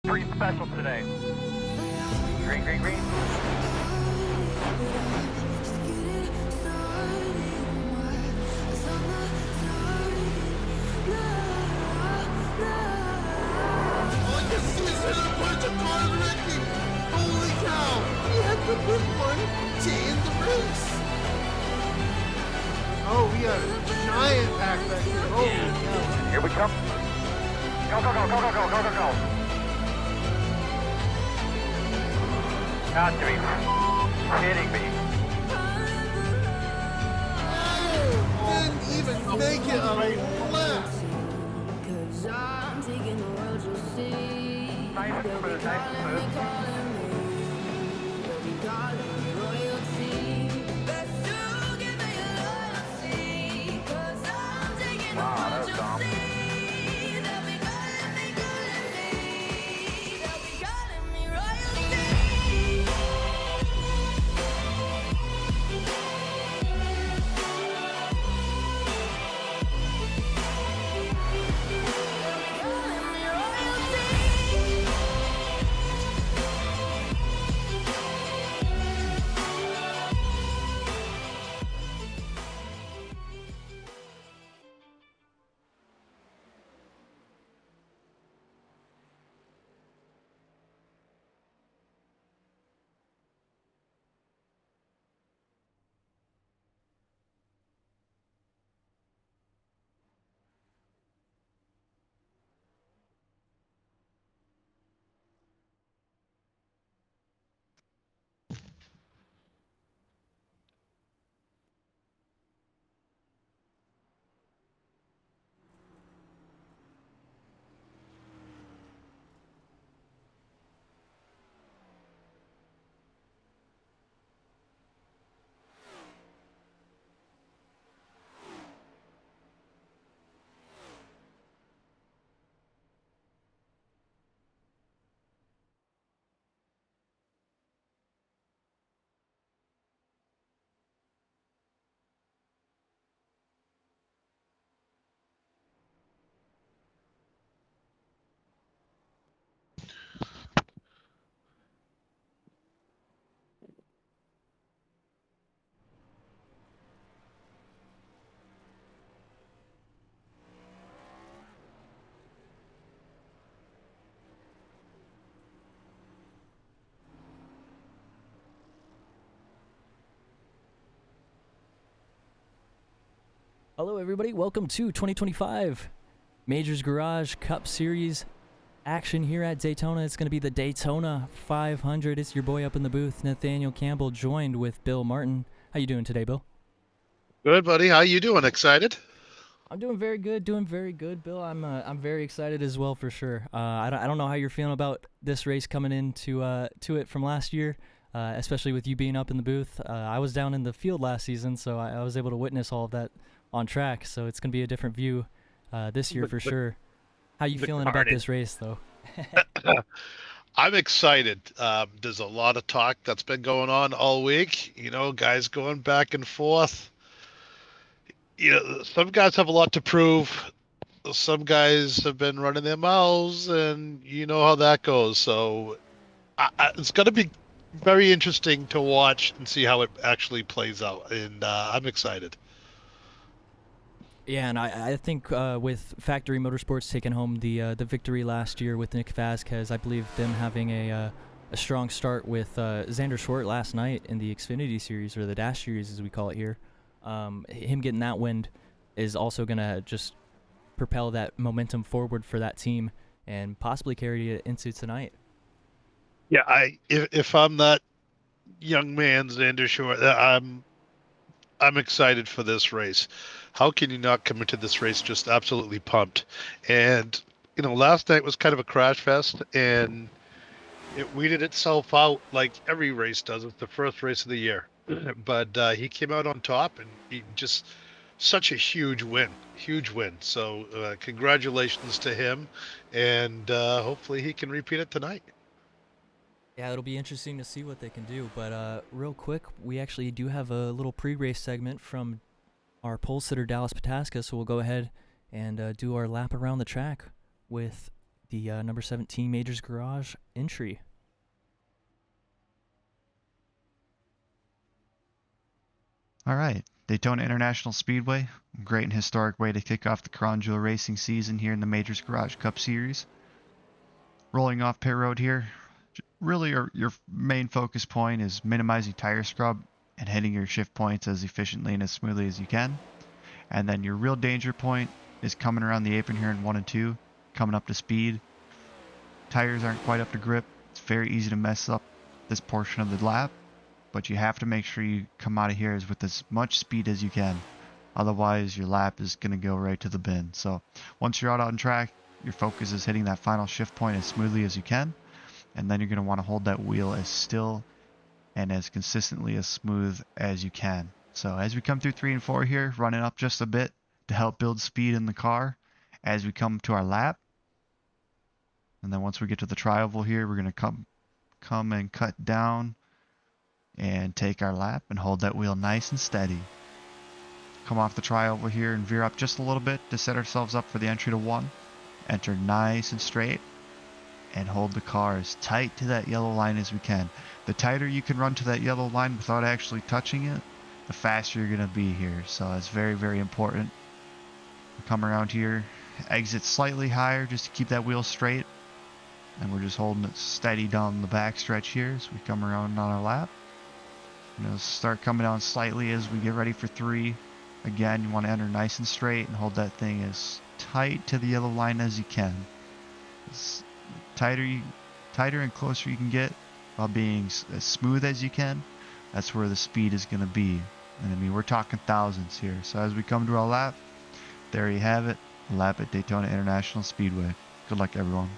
Pretty special today. Green, green, green. Oh, yes, he's hit a bunch of cars, Ricky. Holy cow. He had the big one to end the race. Oh, we got a giant pack back here. Holy cow. Here we come. Go, go, go, go, go, go, go, go, go. Got to be kidding me. Didn't even make it a lap. Nice smooth, nice smooth. Wow, that was dumb. Hello, everybody. Welcome to 2025 Majors Garage Cup Series action here at Daytona. It's going to be the Daytona 500. It's your boy up in the booth, Nathaniel Campbell, joined with Bill Martin. How you doing today, Bill? Good, buddy. How you doing? Excited? I'm doing very good. Bill. I'm very excited as well for sure. I don't know how you're feeling about this race coming into to it from last year, especially with you being up in the booth. I was down in the field last season, so I was able to witness all of that on track, so it's going to be a different view this year for sure. How you feeling about this race, though? I'm excited. There's a lot of talk that's been going on all week. You know, guys going back and forth. You know, some guys have a lot to prove. Some guys have been running their mouths, and you know how that goes. So it's going to be very interesting to watch and see how it actually plays out. And I'm excited. Yeah, and I think with Factory Motorsports taking home the victory last year with Nic Vasquez, I believe them having a strong start with Xander Short last night in the Xfinity Series, or the Dash Series as we call it here. Him getting that win is also going to just propel that momentum forward for that team and possibly carry it into tonight. Yeah, if I'm that young man, Xander Short, I'm excited for this race. How can you not come into this race just absolutely pumped? And you know, last night was kind of a crash fest, and it weeded itself out like every race does. It's the first race of the year, but he came out on top, and he just such a huge win. So congratulations to him, and hopefully he can repeat it tonight. Yeah, it'll be interesting to see what they can do. But real quick, we actually do have a little pre-race segment from our pole sitter, Dallas Pataska, so we'll go ahead and do our lap around the track with the number 17 Majors Garage entry. All right, Daytona International Speedway, great and historic way to kick off the Crown Jewel racing season here in the Majors Garage Cup Series. Rolling off pit road here, really your main focus point is minimizing tire scrub and hitting your shift points as efficiently and as smoothly as you can. And then your real danger point is coming around the apron here in 1 and 2, coming up to speed. Tires aren't quite up to grip. It's very easy to mess up this portion of the lap, but you have to make sure you come out of here with as much speed as you can. Otherwise, your lap is going to go right to the bin. So once you're out on track, your focus is hitting that final shift point as smoothly as you can. And then you're going to want to hold that wheel as still and as consistently as smooth as you can. So as we come through 3 and 4 here, running up just a bit to help build speed in the car as we come to our lap. And then once we get to the tri-oval here, we're going to come and cut down and take our lap and hold that wheel nice and steady. Come off the tri-oval here and veer up just a little bit to set ourselves up for the entry to 1. Enter nice and straight and hold the car as tight to that yellow line as we can. The tighter you can run to that yellow line without actually touching it, the faster you're going to be here. So that's very, very important. Come around here, exit slightly higher just to keep that wheel straight. And we're just holding it steady down the back stretch here as we come around on our lap. Start coming down slightly as we get ready for 3. Again, you want to enter nice and straight and hold that thing as tight to the yellow line as you can. As tighter and closer you can get while being as smooth as you can, that's where the speed is going to be. And I mean, we're talking thousands here. So as we come to our lap, there you have it, a lap at Daytona International Speedway. Good luck, everyone.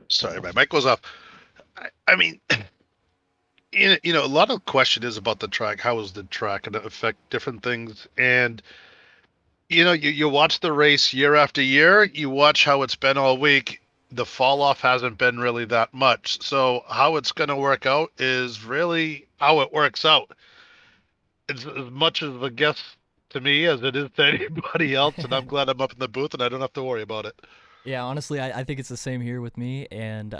Sorry, my mic goes off. I mean, a lot of question is about the track. How is the track going to affect different things? And you watch the race year after year. You watch how it's been all week. The fall off hasn't been really that much. So how it's going to work out is really how it works out. It's as much of a guess to me as it is to anybody else. And I'm glad I'm up in the booth and I don't have to worry about it. Yeah, honestly, I think it's the same here with me, and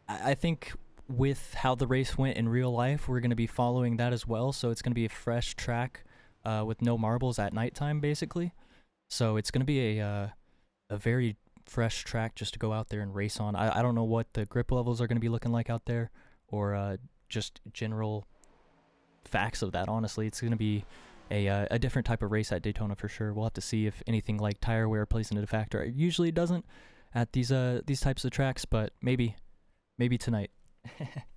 I think with how the race went in real life, we're going to be following that as well. So it's going to be a fresh track with no marbles at nighttime, basically. So it's going to be a very fresh track just to go out there and race on. I don't know what the grip levels are going to be looking like out there, or just general facts of that. Honestly, it's going to be a different type of race at Daytona for sure. We'll have to see if anything like tire wear plays into the factor. It usually doesn't at these types of tracks, but maybe tonight.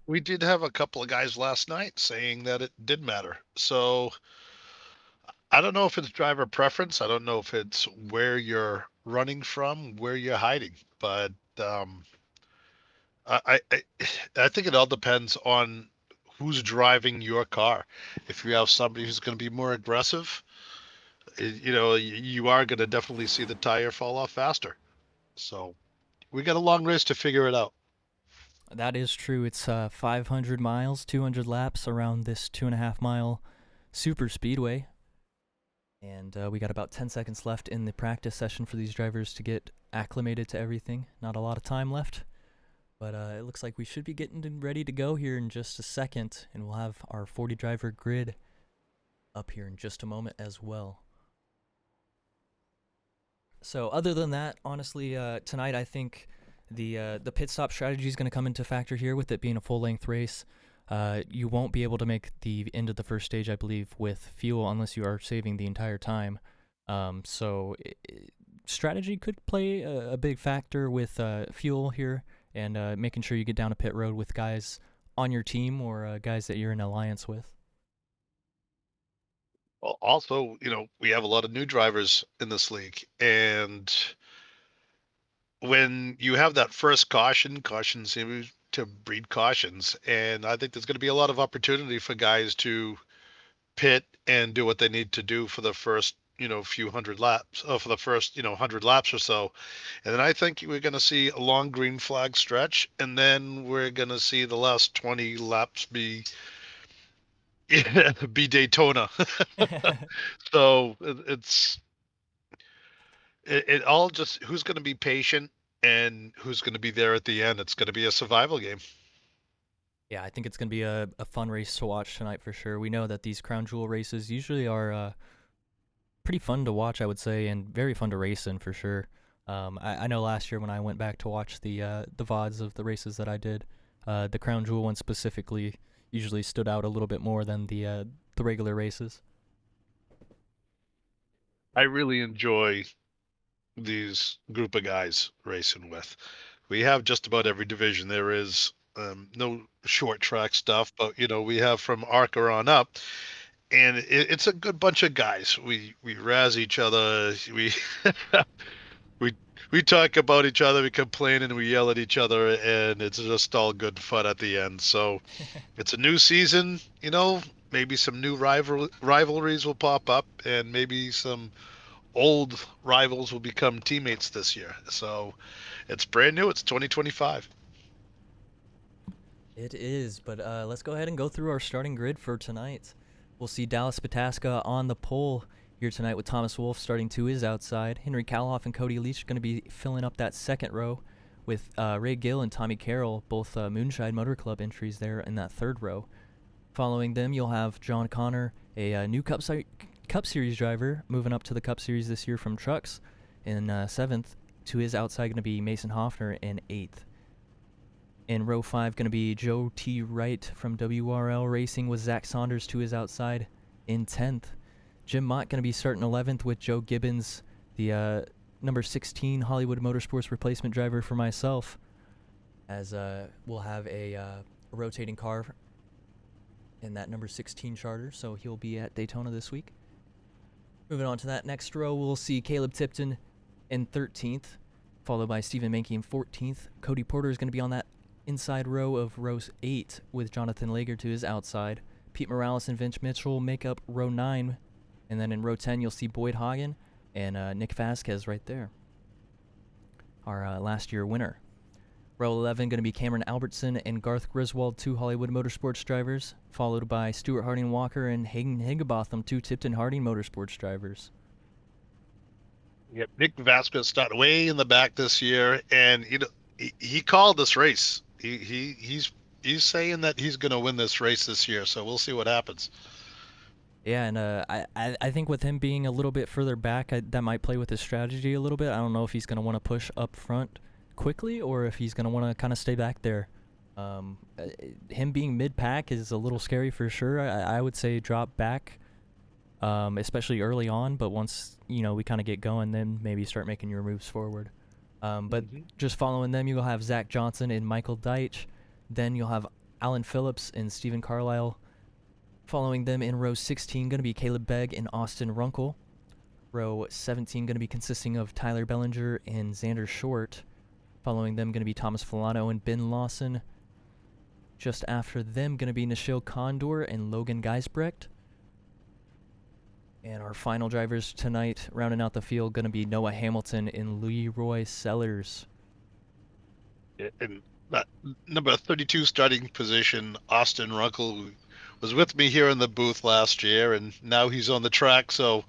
We did have a couple of guys last night saying that it did matter. So I don't know if it's driver preference. I don't know if it's where you're running from, where you're hiding, but I think it all depends on who's driving your car. If you have somebody who's going to be more aggressive, you are going to definitely see the tire fall off faster. So we got a long race to figure it out. That is true. It's 500 miles, 200 laps around this 2.5 mile super speedway. And we got about 10 seconds left in the practice session for these drivers to get acclimated to everything. Not a lot of time left, but it looks like we should be getting ready to go here in just a second, and we'll have our 40 driver grid up here in just a moment as well. So other than that, honestly, tonight I think the pit stop strategy is going to come into factor here with it being a full-length race. You won't be able to make the end of the first stage, I believe, with fuel unless you are saving the entire time. Strategy could play a big factor with fuel here and making sure you get down a pit road with guys on your team or guys that you're in alliance with. Well, also, we have a lot of new drivers in this league, and when you have that first caution seems to breed cautions, and I think there's going to be a lot of opportunity for guys to pit and do what they need to do for the first few hundred laps, or for the first 100 laps or so, and then I think we're going to see a long green flag stretch, and then we're going to see the last 20 laps be be Daytona. So it all just who's going to be patient and who's going to be there at the end. It's going to be a survival game. Yeah, I think it's going to be a fun race to watch tonight for sure. We know that these crown jewel races usually are pretty fun to watch, I would say, and very fun to race in for sure. I know last year when I went back to watch the VODs of the races that I did, the crown jewel one specifically usually stood out a little bit more than the regular races. I really enjoy these group of guys racing with. We have just about every division. There is no short track stuff, but we have from ARCA on up, and it's a good bunch of guys. We razz each other. We we we talk about each other. We complain and we yell at each other, and it's just all good fun at the end. So it's a new season. Maybe some new rivalries will pop up, and maybe some old rivals will become teammates this year. So it's brand new. It's 2025. It is, but let's go ahead and go through our starting grid for tonight. We'll see Dallas Pataska on the pole here tonight with Thomas Wolfe starting to his outside. Henry Kaloff and Cody Leach are going to be filling up that second row with Ray Gill and Tommy Carroll, both Moonshine Motor Club entries there in that third row. Following them, you'll have John Connor, a new Cup Series driver, moving up to the Cup Series this year from Trucks. In seventh, to his outside, going to be Mason Hoffner in eighth. In row 5, going to be Joe T. Wright from WRL Racing with Zach Saunders to his outside in 10th. Jim Mott going to be starting 11th with Joe Gibbons, the number 16 Hollywood Motorsports replacement driver for myself, as we'll have a rotating car in that number 16 charter, so he'll be at Daytona this week. Moving on to that next row, we'll see Caleb Tipton in 13th, followed by Stephen Mankey in 14th. Cody Porter is going to be on that inside row of row 8 with Jonathan Lager to his outside. Pete Morales and Vince Mitchell make up row 9. And then in row 10, you'll see Boyd Hagen and Nic Vasquez right there. Our last year winner. Row 11 going to be Cameron Albertson and Garth Griswold, 2 Hollywood Motorsports drivers, followed by Stewart Harding Walker and Hayden Higginbotham, 2 Tipton Harding Motorsports drivers. Yep, Nic Vasquez started way in the back this year, and he called this race. He's saying that he's going to win this race this year, so we'll see what happens. Yeah, and I think with him being a little bit further back, that might play with his strategy a little bit. I don't know if he's going to want to push up front quickly or if he's going to want to kind of stay back there. Him being mid-pack is a little scary for sure. I would say drop back, especially early on, but once we kind of get going, then maybe start making your moves forward. But just following them, you'll have Zach Johnson and Michael Deitch. Then you'll have Alan Phillips and Stephen Carlisle. Following them in row 16, going to be Caleb Begg and Austin Runkle. Row 17 going to be consisting of Tyler Belanger and Xander Short. Following them going to be Thomas Filano and Ben Lawson. Just after them going to be Nichelle Condor and Logan Geisbrecht. And our final drivers tonight, rounding out the field, going to be Noah Hamilton and Leroy Sellers. And that number 32 starting position, Austin Runkle, who was with me here in the booth last year, and now he's on the track, so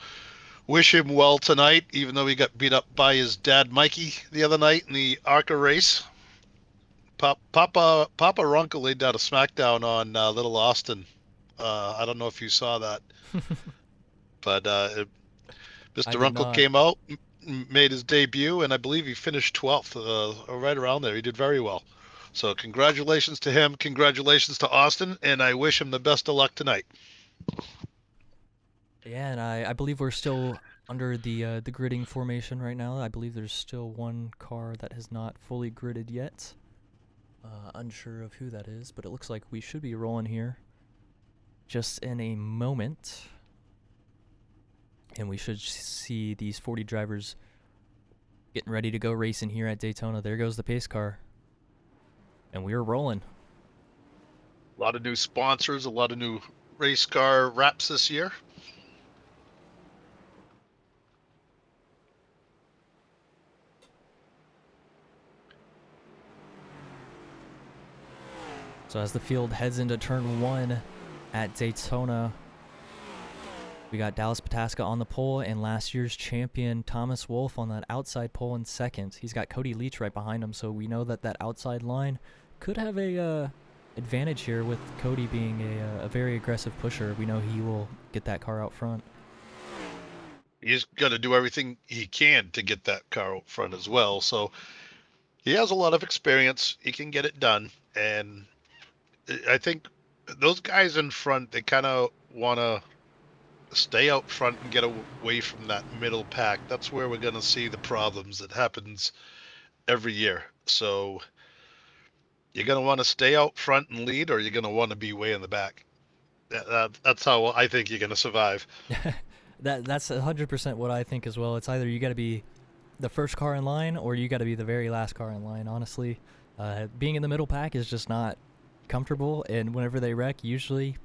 wish him well tonight, even though he got beat up by his dad, Mikey, the other night in the ARCA race. Papa Runkle laid down a smackdown on little Austin. I don't know if you saw that. But Mr. Runkle came out, made his debut, and I believe he finished 12th, or right around there. He did very well. So congratulations to him. Congratulations to Austin, and I wish him the best of luck tonight. Yeah, and I believe we're still under the gridding formation right now. I believe there's still one car that has not fully gridded yet. Unsure of who that is, but it looks like we should be rolling here just in a moment. And we should see these 40 drivers getting ready to go racing here at Daytona. There goes the pace car. And we're rolling. A lot of new sponsors, a lot of new race car wraps this year. So as the field heads into turn 1 at Daytona, we got Dallas Pataska on the pole and last year's champion Thomas Wolfe on that outside pole in second. He's got Cody Leach right behind him, so we know that that outside line could have a advantage here with Cody being a very aggressive pusher. We know he will get that car out front. He's got to do everything he can to get that car out front as well. So he has a lot of experience. He can get it done. And I think those guys in front, they kind of want to stay out front and get away from that middle pack. That's where we're going to see the problems that happens every year. So you're going to want to stay out front and lead, or you're going to want to be way in the back. That's how I think you're going to survive. That's 100% what I think as well. It's either you got to be the first car in line or you got to be the very last car in line, honestly. Being in the middle pack is just not comfortable, and whenever they wreck, usually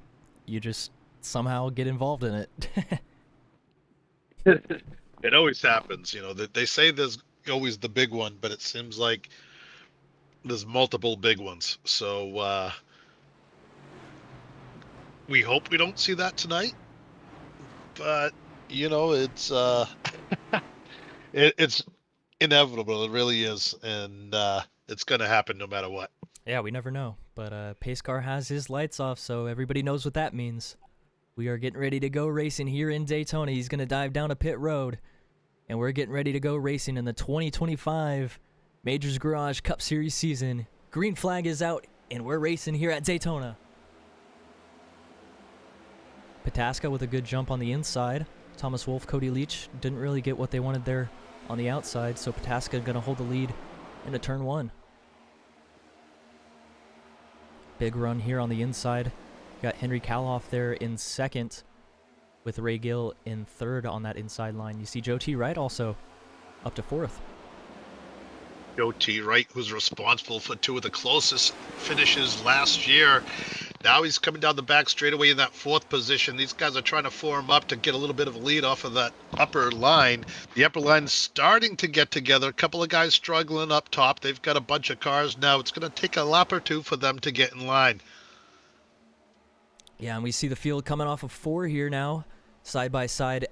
you just somehow get involved in it. It always happens, you know. They say there's always the big one, but it seems like there's multiple big ones. So we hope we don't see that tonight. But you know, it's it's inevitable. It really is, and it's going to happen no matter what. Yeah, we never know. But pace car has his lights off, so everybody knows what that means. We are getting ready to go racing here in Daytona. He's going to dive down a pit road, and we're getting ready to go racing in the 2025 Majors Garage Cup Series season. Green flag is out, and we're racing here at Daytona. Pataska with a good jump on the inside. Thomas Wolfe, Cody Leach didn't really get what they wanted there on the outside, so Pataska going to hold the lead into turn 1. Big run here on the inside. Got Henry Kaloff there in second with Ray Gill in third on that inside line. You see Joe T. Wright also up to fourth. Joe T. Wright, who's responsible for 2 of the closest finishes last year. Now he's coming down the back straightaway in that 4th position. These guys are trying to form up to get a little bit of a lead off of that upper line. The upper line's starting to get together. A couple of guys struggling up top. They've got a bunch of cars now. It's going to take a lap or 2 for them to get in line. Yeah, and we see the field coming off of 4 here now, side by side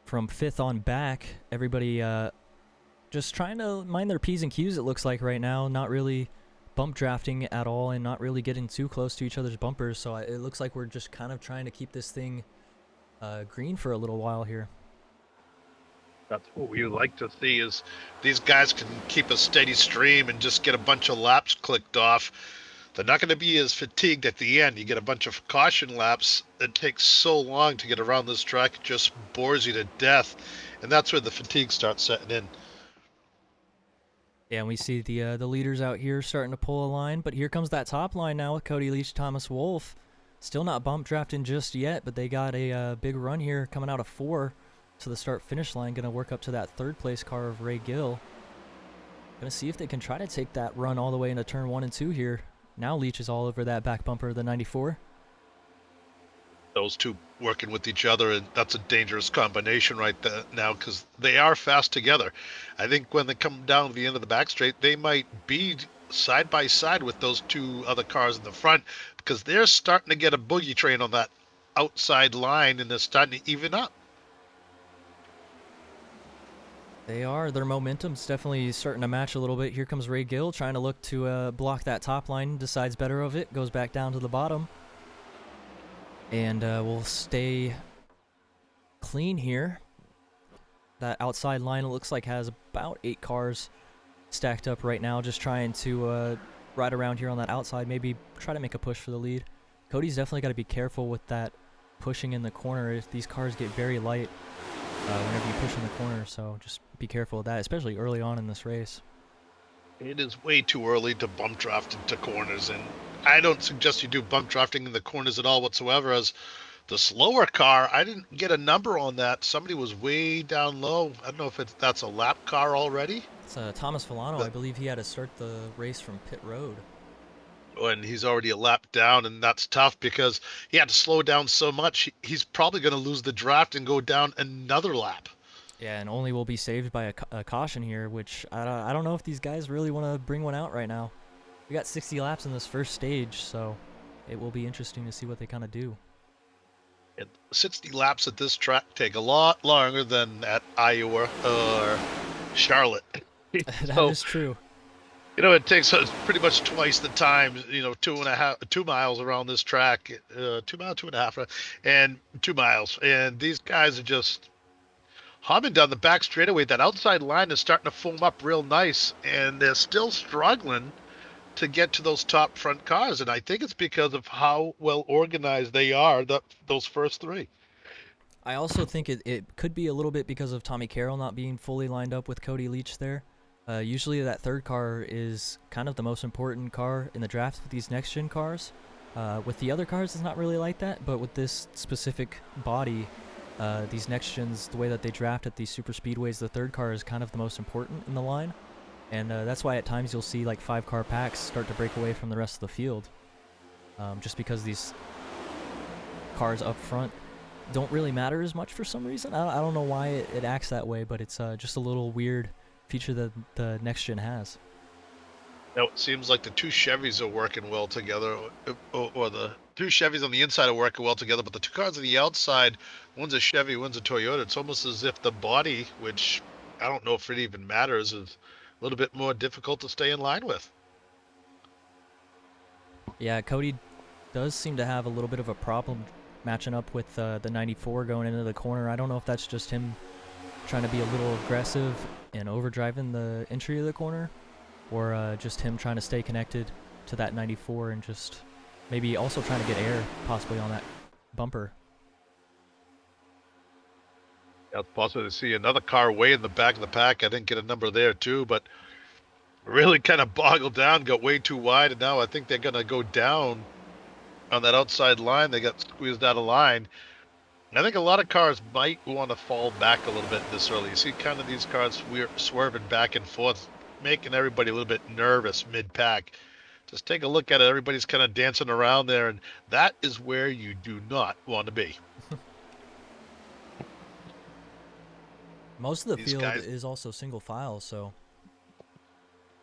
from 5th on back. Everybody just trying to mind their P's and Q's, it looks like right now. Not really bump drafting at all and not really getting too close to each other's bumpers. So it looks like we're just kind of trying to keep this thing green for a little while here. That's what we like to see, is these guys can keep a steady stream and just get a bunch of laps clicked off. They're not going to be as fatigued at the end. You get a bunch of caution laps. It takes so long to get around this track. It just bores you to death. And that's where the fatigue starts setting in. Yeah, and we see the leaders out here starting to pull a line. But here comes that top line now with Cody Leach, Thomas Wolfe. Still not bump drafting just yet, but they got a big run here coming out of 4 to the start-finish line. Going to work up to that 3rd place car of Ray Gill. Going to see if they can try to take that run all the way into turn 1 and 2 here. Now Leach is all over that back bumper of the 94. Those two working with each other, and that's a dangerous combination right there now, because they are fast together. I think when they come down to the end of the back straight, they might be side by side with those 2 other cars in the front, because they're starting to get a boogie train on that outside line, and they're starting to even up. They are. Their momentum's definitely starting to match a little bit. Here comes Ray Gill trying to look to block that top line. Decides better of it. Goes back down to the bottom. And we'll stay clean here. That outside line, it looks like, has about 8 cars stacked up right now. Just trying to ride around here on that outside, maybe try to make a push for the lead. Cody's definitely got to be careful with that pushing in the corner. These cars get very light whenever you push in the corner, so just be careful of that, especially early on in this race. It is way too early to bump draft into corners, and I don't suggest you do bump drafting in the corners at all whatsoever. As the slower car, I didn't get a number on that. Somebody was way down low. I don't know if that's a lap car already. It's Thomas Villano. I believe he had to start the race from pit road. And he's already a lap down, and that's tough because he had to slow down so much. He's probably going to lose the draft and go down another lap. Yeah, and only will be saved by a caution here, which I don't know if these guys really want to bring one out right now. We got 60 laps in this first stage, so it will be interesting to see what they kind of do. And 60 laps at this track take a lot longer than at Iowa or Charlotte. That is true. It takes us pretty much twice the time, 2 miles around this track, 2 miles, 2.5, and 2 miles. And these guys are just humming down the back straightaway. That outside line is starting to foam up real nice, and they're still struggling to get to those top front cars. And I think it's because of how well organized they are, those first three. I also think it could be a little bit because of Tommy Carroll not being fully lined up with Cody Leach there. Usually that third car is kind of the most important car in the draft with these next-gen cars. With the other cars, it's not really like that, but with this specific body, these next-gens, the way that they draft at these super speedways, the third car is kind of the most important in the line. And that's why at times you'll see like 5-car packs start to break away from the rest of the field. Just because these cars up front don't really matter as much for some reason. I don't know why it acts that way, but it's just a little weird feature that the next gen has. Now it seems like the two Chevys are working well together, or the two Chevys on the inside are working well together, but the two cars on the outside, one's a Chevy, one's a Toyota. It's almost as if the body, which I don't know if it even matters, is a little bit more difficult to stay in line with. Yeah, Cody does seem to have a little bit of a problem matching up with the 94 going into the corner. I don't know if that's just him trying to be a little aggressive and overdriving the entry of the corner, or just him trying to stay connected to that 94 and just maybe also trying to get air possibly on that bumper. Yeah, it's possible to see another car way in the back of the pack. I didn't get a number there too, but really kind of boggled down, got way too wide, and now I think they're going to go down on that outside line. They got squeezed out of line. I think a lot of cars might want to fall back a little bit this early. You see kind of these cars swerving back and forth, making everybody a little bit nervous mid-pack. Just take a look at it. Everybody's kind of dancing around there, and that is where you do not want to be. Most of the field is also single file, so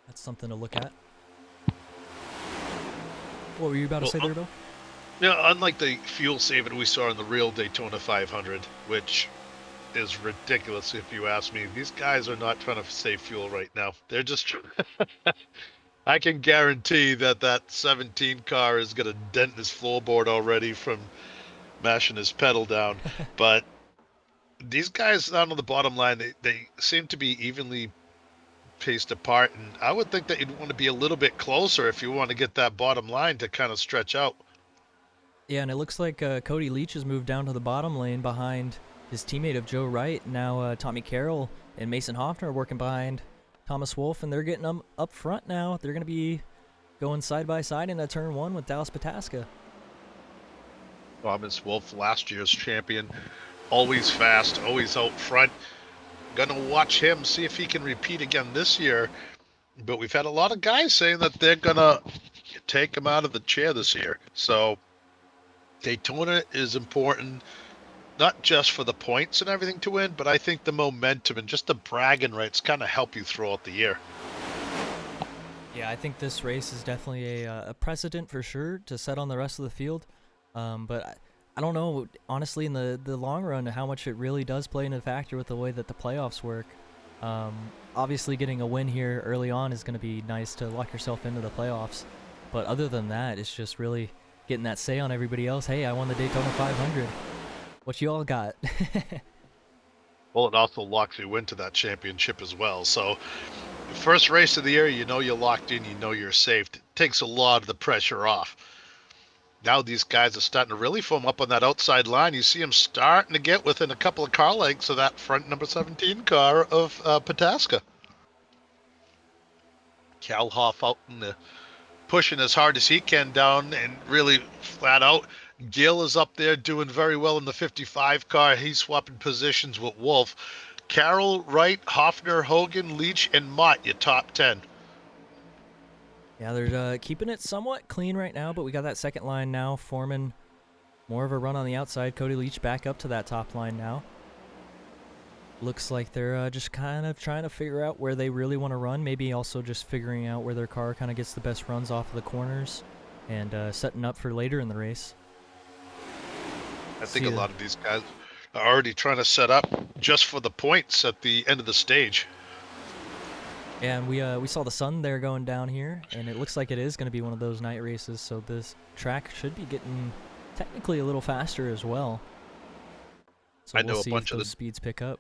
that's something to look at. What were you about to say there, Bill? Yeah, unlike the fuel saving we saw in the real Daytona 500, which is ridiculous if you ask me. These guys are not trying to save fuel right now. They're just I can guarantee that 17 car is going to dent his floorboard already from mashing his pedal down. But these guys down on the bottom line, they seem to be evenly paced apart, and I would think that you'd want to be a little bit closer if you want to get that bottom line to kind of stretch out. Yeah, and it looks like Cody Leach has moved down to the bottom lane behind his teammate of Joe Wright. Now Tommy Carroll and Mason Hoffner are working behind Thomas Wolff, and they're getting them up front now. They're going to be going side by side in a turn one with Dallas Pataska. Thomas Wolff, last year's champion, always fast, always out front. Gonna watch him, see if he can repeat again this year. But we've had a lot of guys saying that they're gonna take him out of the chair this year. So Daytona is important, not just for the points and everything to win, but I think the momentum and just the bragging rights kind of help you throughout the year. Yeah, I think this race is definitely a precedent for sure to set on the rest of the field. But I don't know, honestly, in the long run, how much it really does play into the factor with the way that the playoffs work. Obviously, getting a win here early on is going to be nice to lock yourself into the playoffs. But other than that, it's just really getting that say on everybody else. Hey, I won the Daytona 500. What you all got? Well, it also locks you into that championship as well. So first race of the year, you know you're locked in, you know you're safe. It takes a lot of the pressure off. Now these guys are starting to really form up on that outside line. You see them starting to get within a couple of car lengths of that front number 17 car of Pataska. Kalhoff out in the pushing as hard as he can down and really flat out. Gill is up there doing very well in the 55 car. He's swapping positions with Wolf. Carroll, Wright, Hoffner, Hogan, Leach, and Mott, your top 10. Yeah, they're keeping it somewhat clean right now, but we got that second line now forming more of a run on the outside. Cody Leach back up to that top line now. Looks like they're just kind of trying to figure out where they really want to run. Maybe also just figuring out where their car kind of gets the best runs off of the corners and setting up for later in the race. I think a lot of these guys are already trying to set up just for the points at the end of the stage. And we saw the sun there going down here, and it looks like it is going to be one of those night races, so this track should be getting technically a little faster as well. So I know we'll a see bunch if of those speeds pick up.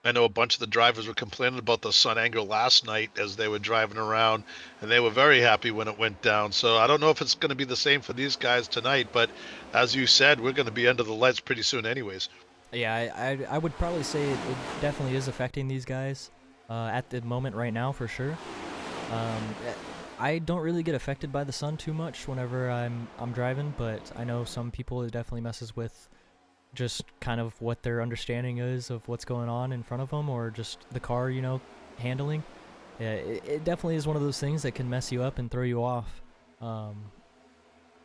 I know a bunch of the drivers were complaining about the sun angle last night as they were driving around, and they were very happy when it went down. So I don't know if it's going to be the same for these guys tonight, but as you said, we're going to be under the lights pretty soon anyways. Yeah, I would probably say it definitely is affecting these guys at the moment right now for sure. I don't really get affected by the sun too much whenever I'm driving, but I know some people it definitely messes with just kind of what their understanding is of what's going on in front of them, or just the car, you know, handling. Yeah, it definitely is one of those things that can mess you up and throw you off.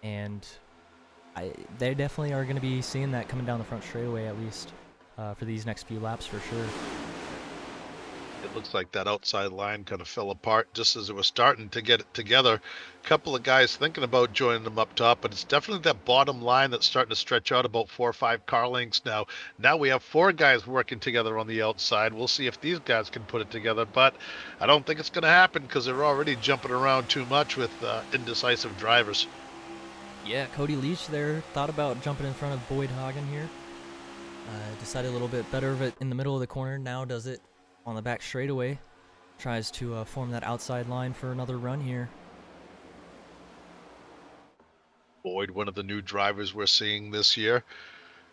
And they definitely are going to be seeing that coming down the front straightaway at least for these next few laps for sure. It looks like that outside line kind of fell apart just as it was starting to get it together. A couple of guys thinking about joining them up top, but it's definitely that bottom line that's starting to stretch out about 4 or 5 car lengths now. Now we have 4 guys working together on the outside. We'll see if these guys can put it together, but I don't think it's going to happen because they're already jumping around too much with indecisive drivers. Yeah, Cody Leach there thought about jumping in front of Boyd Hagen here. Decided a little bit better of it in the middle of the corner. Now does it on the back straightaway. Tries to form that outside line for another run here. Boyd, one of the new drivers we're seeing this year.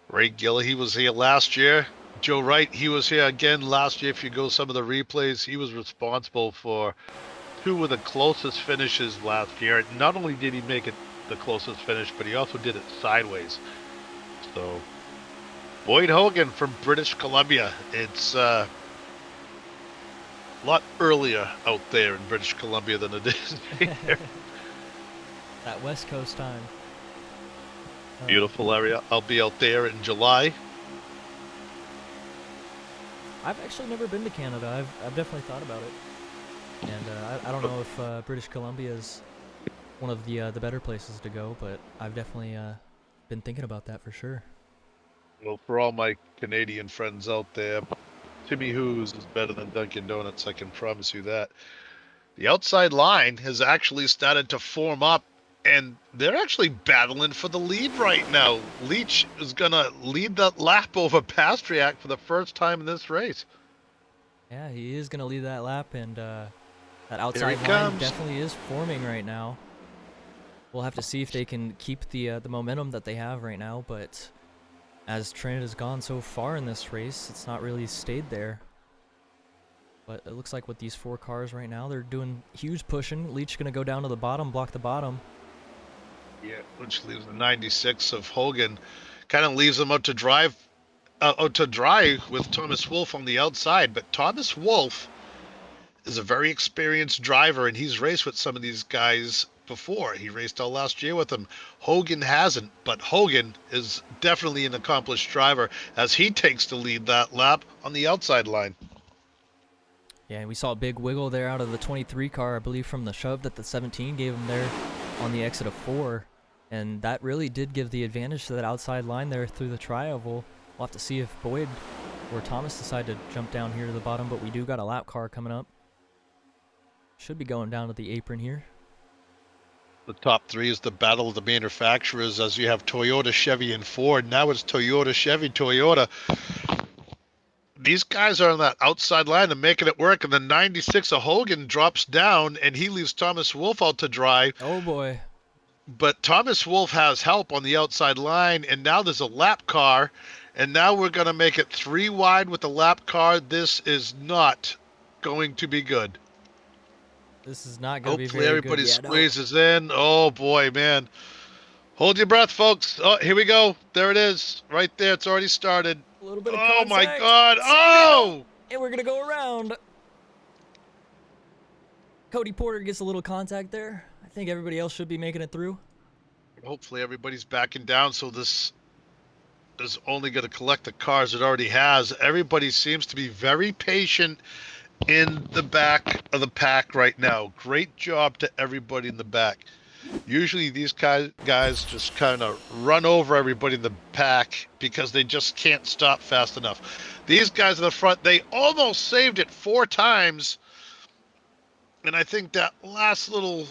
Ray Gill, he was here last year. Joe Wright, he was here again last year. If you go some of the replays, he was responsible for 2 of the closest finishes last year. Not only did he make it the closest finish, but he also did it sideways. So, Boyd Hogan from British Columbia. It's a lot earlier out there in British Columbia than it is here. That West Coast time. Beautiful area. I'll be out there in July. I've actually never been to Canada. I've definitely thought about it, and I don't know if British Columbia is one of the better places to go, but I've definitely been thinking about that for sure. Well, for all my Canadian friends out there, Timmy Who's is better than Dunkin' Donuts, I can promise you that. The outside line has actually started to form up, and they're actually battling for the lead right now. Leach is going to lead that lap over Pastriak for the first time in this race. Yeah, he is going to lead that lap, and that outside line comes. definitely is forming right now. We'll have to see if they can keep the momentum that they have right now, but as Trinidad has gone so far in this race, it's not really stayed there. But it looks like with these 4 cars right now, they're doing huge pushing. Leach going to go down to the bottom, block the bottom. Yeah, which leaves the 96 of Hogan. Kind of leaves him out to dry with Thomas Wolfe on the outside. But Thomas Wolfe is a very experienced driver, and he's raced with some of these guys before. He raced all last year with them. Hogan hasn't, but Hogan is definitely an accomplished driver as he takes the lead that lap on the outside line. Yeah, we saw a big wiggle there out of the 23 car, I believe, from the shove that the 17 gave him there on the exit of 4. And that really did give the advantage to that outside line there through the tri-oval. We'll have to see if Boyd or Thomas decide to jump down here to the bottom, but we do got a lap car coming up. Should be going down to the apron here. The top 3 is the battle of the manufacturers as you have Toyota, Chevy, and Ford. Now it's Toyota, Chevy, Toyota. these guys are on that outside line and making it work, and the 96 of Hogan drops down, and he leaves Thomas Wolfe out to dry. Oh boy. But Thomas Wolfe has help on the outside line, and now there's a lap car, and now we're going to make it 3 wide with the lap car. This is not going to be good. This is not going to be Hopefully very good. everybody Yeah, no. squeezes in. Oh boy, man. Hold your breath, folks. Oh, here we go. There it is. Right there. It's already started. A little bit of Oh my contact. God. Slow down. Oh! And we're going to go around. Cody Porter gets a little contact there. I think everybody else should be making it through. Hopefully everybody's backing down, so this is only going to collect the cars it already has. Everybody seems to be very patient in the back of the pack right now. Great job to everybody in the back. Usually these guys just kind of run over everybody in the pack because they just can't stop fast enough. These guys in the front, they almost saved it 4 times. And I think that last little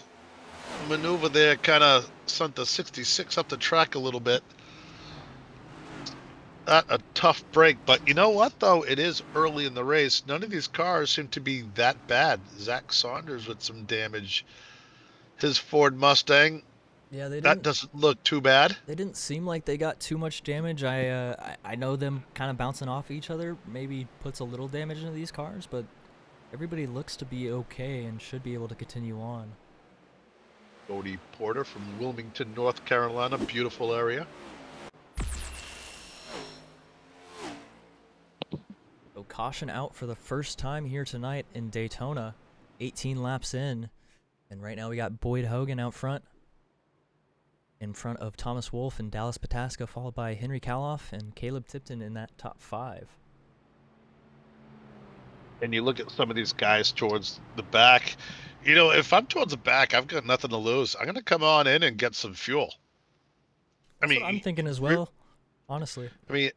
maneuver there kind of sent the 66 up the track a little bit. Not a tough break, but you know what, though? It is early in the race. None of these cars seem to be that bad. Zach Saunders with some damage. His Ford Mustang, Yeah, they that didn't. doesn't look too bad. They didn't seem like they got too much damage. I know them kind of bouncing off each other maybe puts a little damage into these cars, but everybody looks to be okay and should be able to continue on. Cody Porter from Wilmington, North Carolina. Beautiful area. So caution out for the first time here tonight in Daytona. 18 laps in. And right now we got Boyd Hogan out front. In front of Thomas Wolfe and Dallas Pataska, followed by Henry Kaloff and Caleb Tipton in that top 5. And you look at some of these guys towards the back. You know, if I'm towards the back, I've got nothing to lose. I'm going to come on in and get some fuel. That's what I'm thinking as well, honestly. I mean,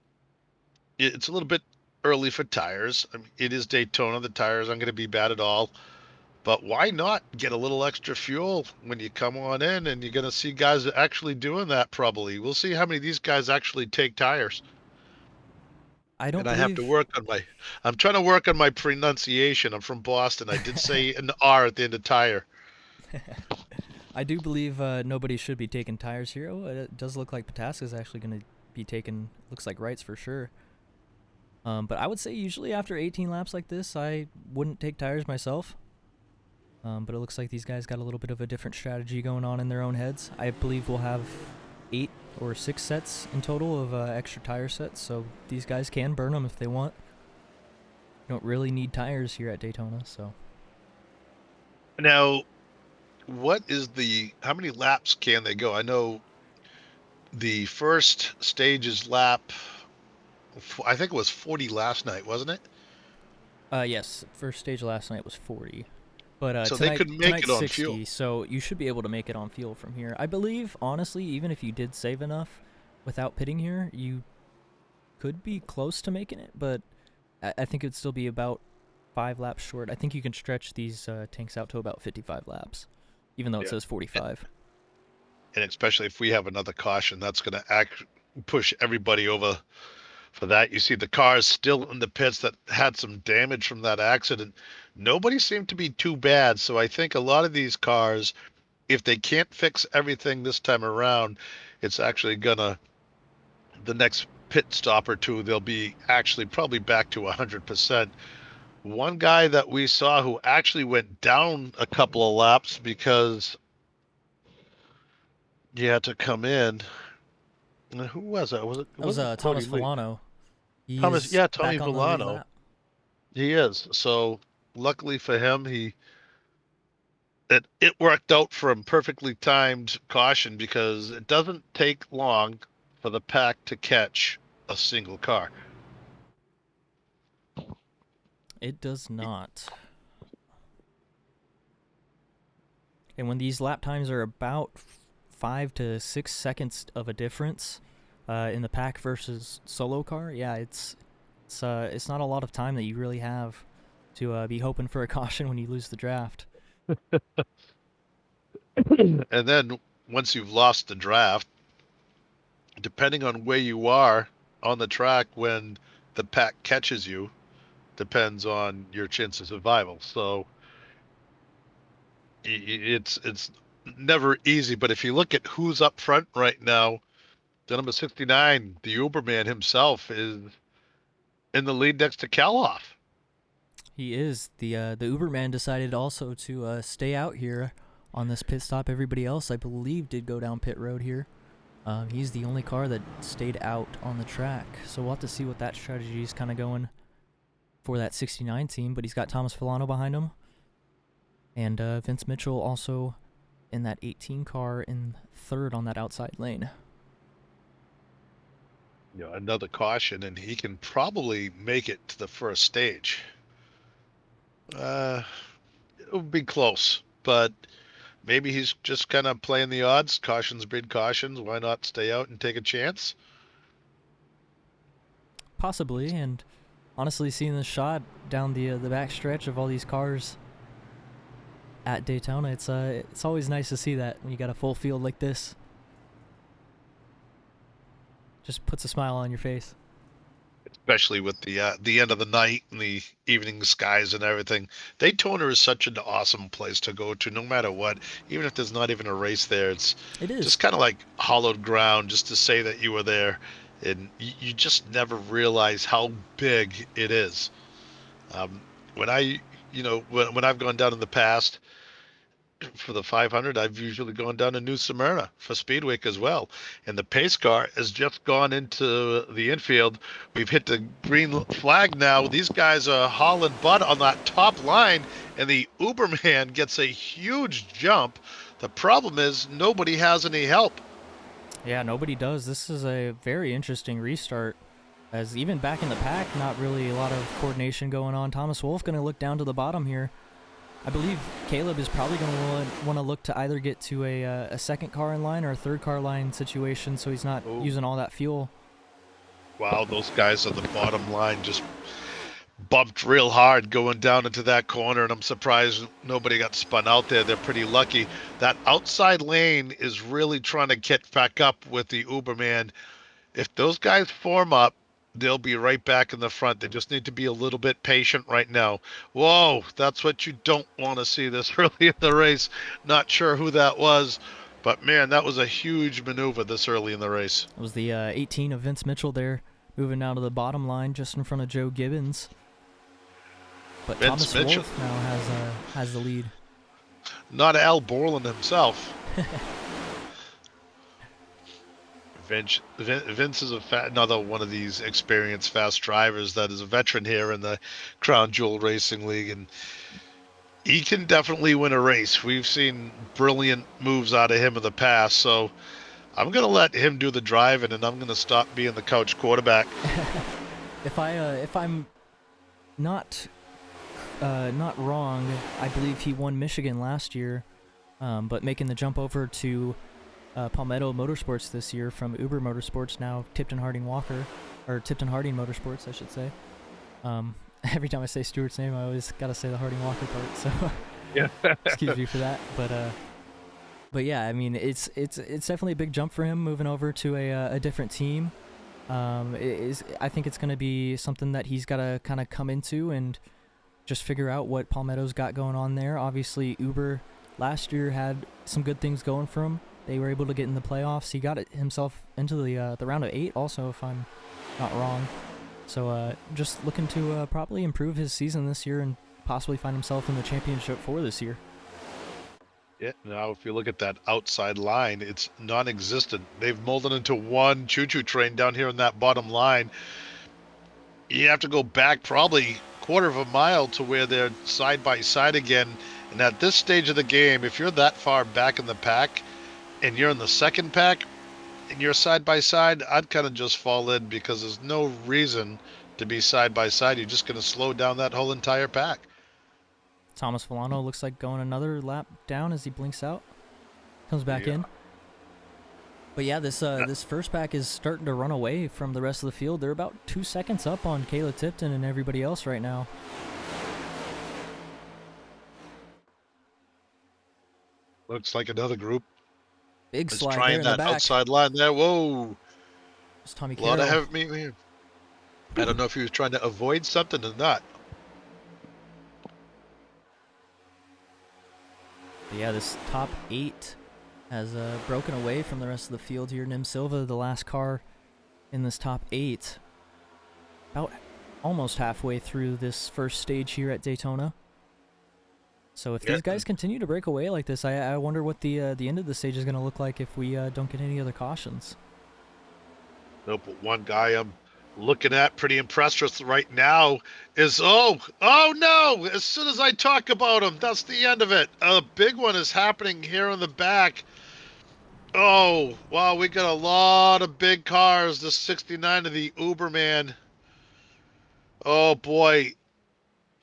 it's a little bit early for tires. I mean, it is Daytona. The tires aren't going to be bad at all. But why not get a little extra fuel when you come on in, and you're going to see guys actually doing that probably. We'll see how many of these guys actually take tires. I don't And I have to believe work on I'm trying to work on my pronunciation. I'm from Boston. I did say an R at the end of tire. I do believe nobody should be taking tires here. Oh, it does look like Pataska is actually going to be taking, looks like rights for sure. But I would say usually after 18 laps like this, I wouldn't take tires myself. But it looks like these guys got a little bit of a different strategy going on in their own heads. I believe we'll have 8 or 6 sets in total of extra tire sets, so these guys can burn them if they want. You don't really need tires here at Daytona, so. Now, how many laps can they go? I know the first stage is lap, I think it was 40 last night, wasn't it? Yes, first stage last night was 40. But So tonight, they could make tonight's it on 60, fuel. so you should be able to make it on fuel from here. I believe, honestly, even if you did save enough without pitting here, you could be close to making it, but I think it'd still be about 5 laps short. I think you can stretch these tanks out to about 55 laps, even though it says 45. And especially if we have another caution, that's going to push everybody over for that. You see the cars still in the pits that had some damage from that accident. Nobody seemed to be too bad. So I think a lot of these cars, if they can't fix everything this time around, it's actually the next pit stop or two, they'll be actually probably back to 100%. One guy that we saw who actually went down a couple of laps because he had to come in. Who was that? That was Thomas Villano. He Thomas, is yeah, Tommy back on the lead Villano. lap. He is. So luckily for him, it worked out for him, perfectly timed caution, because it doesn't take long for the pack to catch a single car. It does not. And when these lap times are about 5 to 6 seconds of a difference in the pack versus solo car, yeah, it's not a lot of time that you really have to be hoping for a caution when you lose the draft. And then once you've lost the draft, depending on where you are on the track when the pack catches you, depends on your chance of survival. So it's never easy. But if you look at who's up front right now, the number 69, the Uberman himself, is in the lead next to Kaloff. He is. The Uberman decided also to stay out here on this pit stop. Everybody else, I believe, did go down pit road here. He's the only car that stayed out on the track. So we'll have to see what that strategy is kind of going for that 69 team. But he's got Thomas Filano behind him. And Vince Mitchell also in that 18 car in third on that outside lane. You know, another caution, and he can probably make it to the first stage. It would be close, but maybe he's just kind of playing the odds. Cautions breed cautions. Why not stay out and take a chance? Possibly, and honestly, seeing the shot down the back stretch of all these cars at Daytona, it's always nice to see that when you got a full field like this. Just puts a smile on your face. Especially with the end of the night and the evening skies and everything. Daytona is such an awesome place to go to, no matter what. Even if there's not even a race there, it is just kind of like hollowed ground just to say that you were there, and you just never realize how big it is. When I've gone down in the past for the 500, I've usually gone down to New Smyrna for Speed Week as well. And the pace car has just gone into the infield. We've hit the green flag now. These guys are hauling butt on that top line, and the Uberman gets a huge jump. The problem is nobody has any help. Yeah, nobody does. This is a very interesting restart, as even back in the pack, not really a lot of coordination going on. Thomas Wolff going to look down to the bottom here. I believe Caleb is probably going to want to look to either get to a second car in line or a third car line situation, so he's not using all that fuel. Wow, those guys on the bottom line just bumped real hard going down into that corner, and I'm surprised nobody got spun out there. They're pretty lucky. That outside lane is really trying to get back up with the Uberman. If those guys form up, they'll be right back in the front. They just need to be a little bit patient right now. Whoa, that's what you don't want to see this early in the race. Not sure who that was, but man, that was a huge maneuver this early in the race. It was the 18 of Vince Mitchell there, moving down to the bottom line just in front of Joe Gibbons. But Thomas Wolff now has the lead. Not Al Borland himself. Vince is another one of these experienced fast drivers that is a veteran here in the Crown Jewel Racing League, and he can definitely win a race. We've seen brilliant moves out of him in the past, so I'm going to let him do the driving, and I'm going to stop being the couch quarterback. If I'm not wrong, I believe he won Michigan last year, but making the jump over to Palmetto Motorsports this year from Uber Motorsports, now Tipton Harding Motorsports, I should say. Every time I say Stewart's name, I always gotta say the Harding Walker part, so yeah. Excuse me for that. But yeah, I mean, it's definitely a big jump for him moving over to a different team. I think it's gonna be something that he's gotta kind of come into and just figure out what Palmetto's got going on there. Obviously, Uber last year had some good things going for him. They were able to get in the playoffs. He got himself into the round of 8 also, if I'm not wrong. So just looking to probably improve his season this year and possibly find himself in the championship for this year. Yeah, now if you look at that outside line, it's non-existent. They've molded into one choo-choo train down here in that bottom line. You have to go back probably quarter of a mile to where they're side by side again. And at this stage of the game, if you're that far back in the pack and you're in the second pack and you're side by side, I'd kind of just fall in, because there's no reason to be side by side. You're just going to slow down that whole entire pack. Thomas Filano looks like going another lap down as he blinks out. Comes back in. But yeah, this first pack is starting to run away from the rest of the field. They're about 2 seconds up on Caleb Tipton and everybody else right now. Looks like another group. Big is slide trying there in that the back. outside line there. Whoa. It's Tommy A lot Carroll. of heavy meat here. I don't know if he was trying to avoid something or not. But yeah, this top 8 has broken away from the rest of the field here. Nim Silva, the last car in this top 8, about almost halfway through this first stage here at Daytona. So if these guys continue to break away like this, I wonder what the end of the stage is going to look like if we don't get any other cautions. Nope, but one guy I'm looking at pretty impressed with right now is oh no, as soon as I talk about him, that's the end of it. A big one is happening here in the back. Oh wow, we got a lot of big cars. The 69 of the Uberman. Oh boy,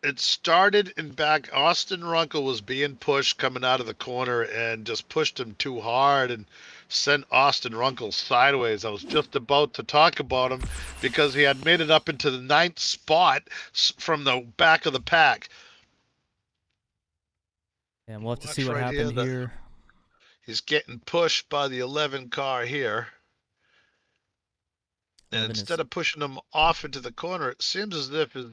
it started in back. Austin Runkle was being pushed coming out of the corner and just pushed him too hard and sent Austin Runkle sideways. I was just about to talk about him because he had made it up into the 9th spot from the back of the pack. And we'll have to see what happened here. He's getting pushed by the 11 car here. And instead of pushing him off into the corner, it seems as if his...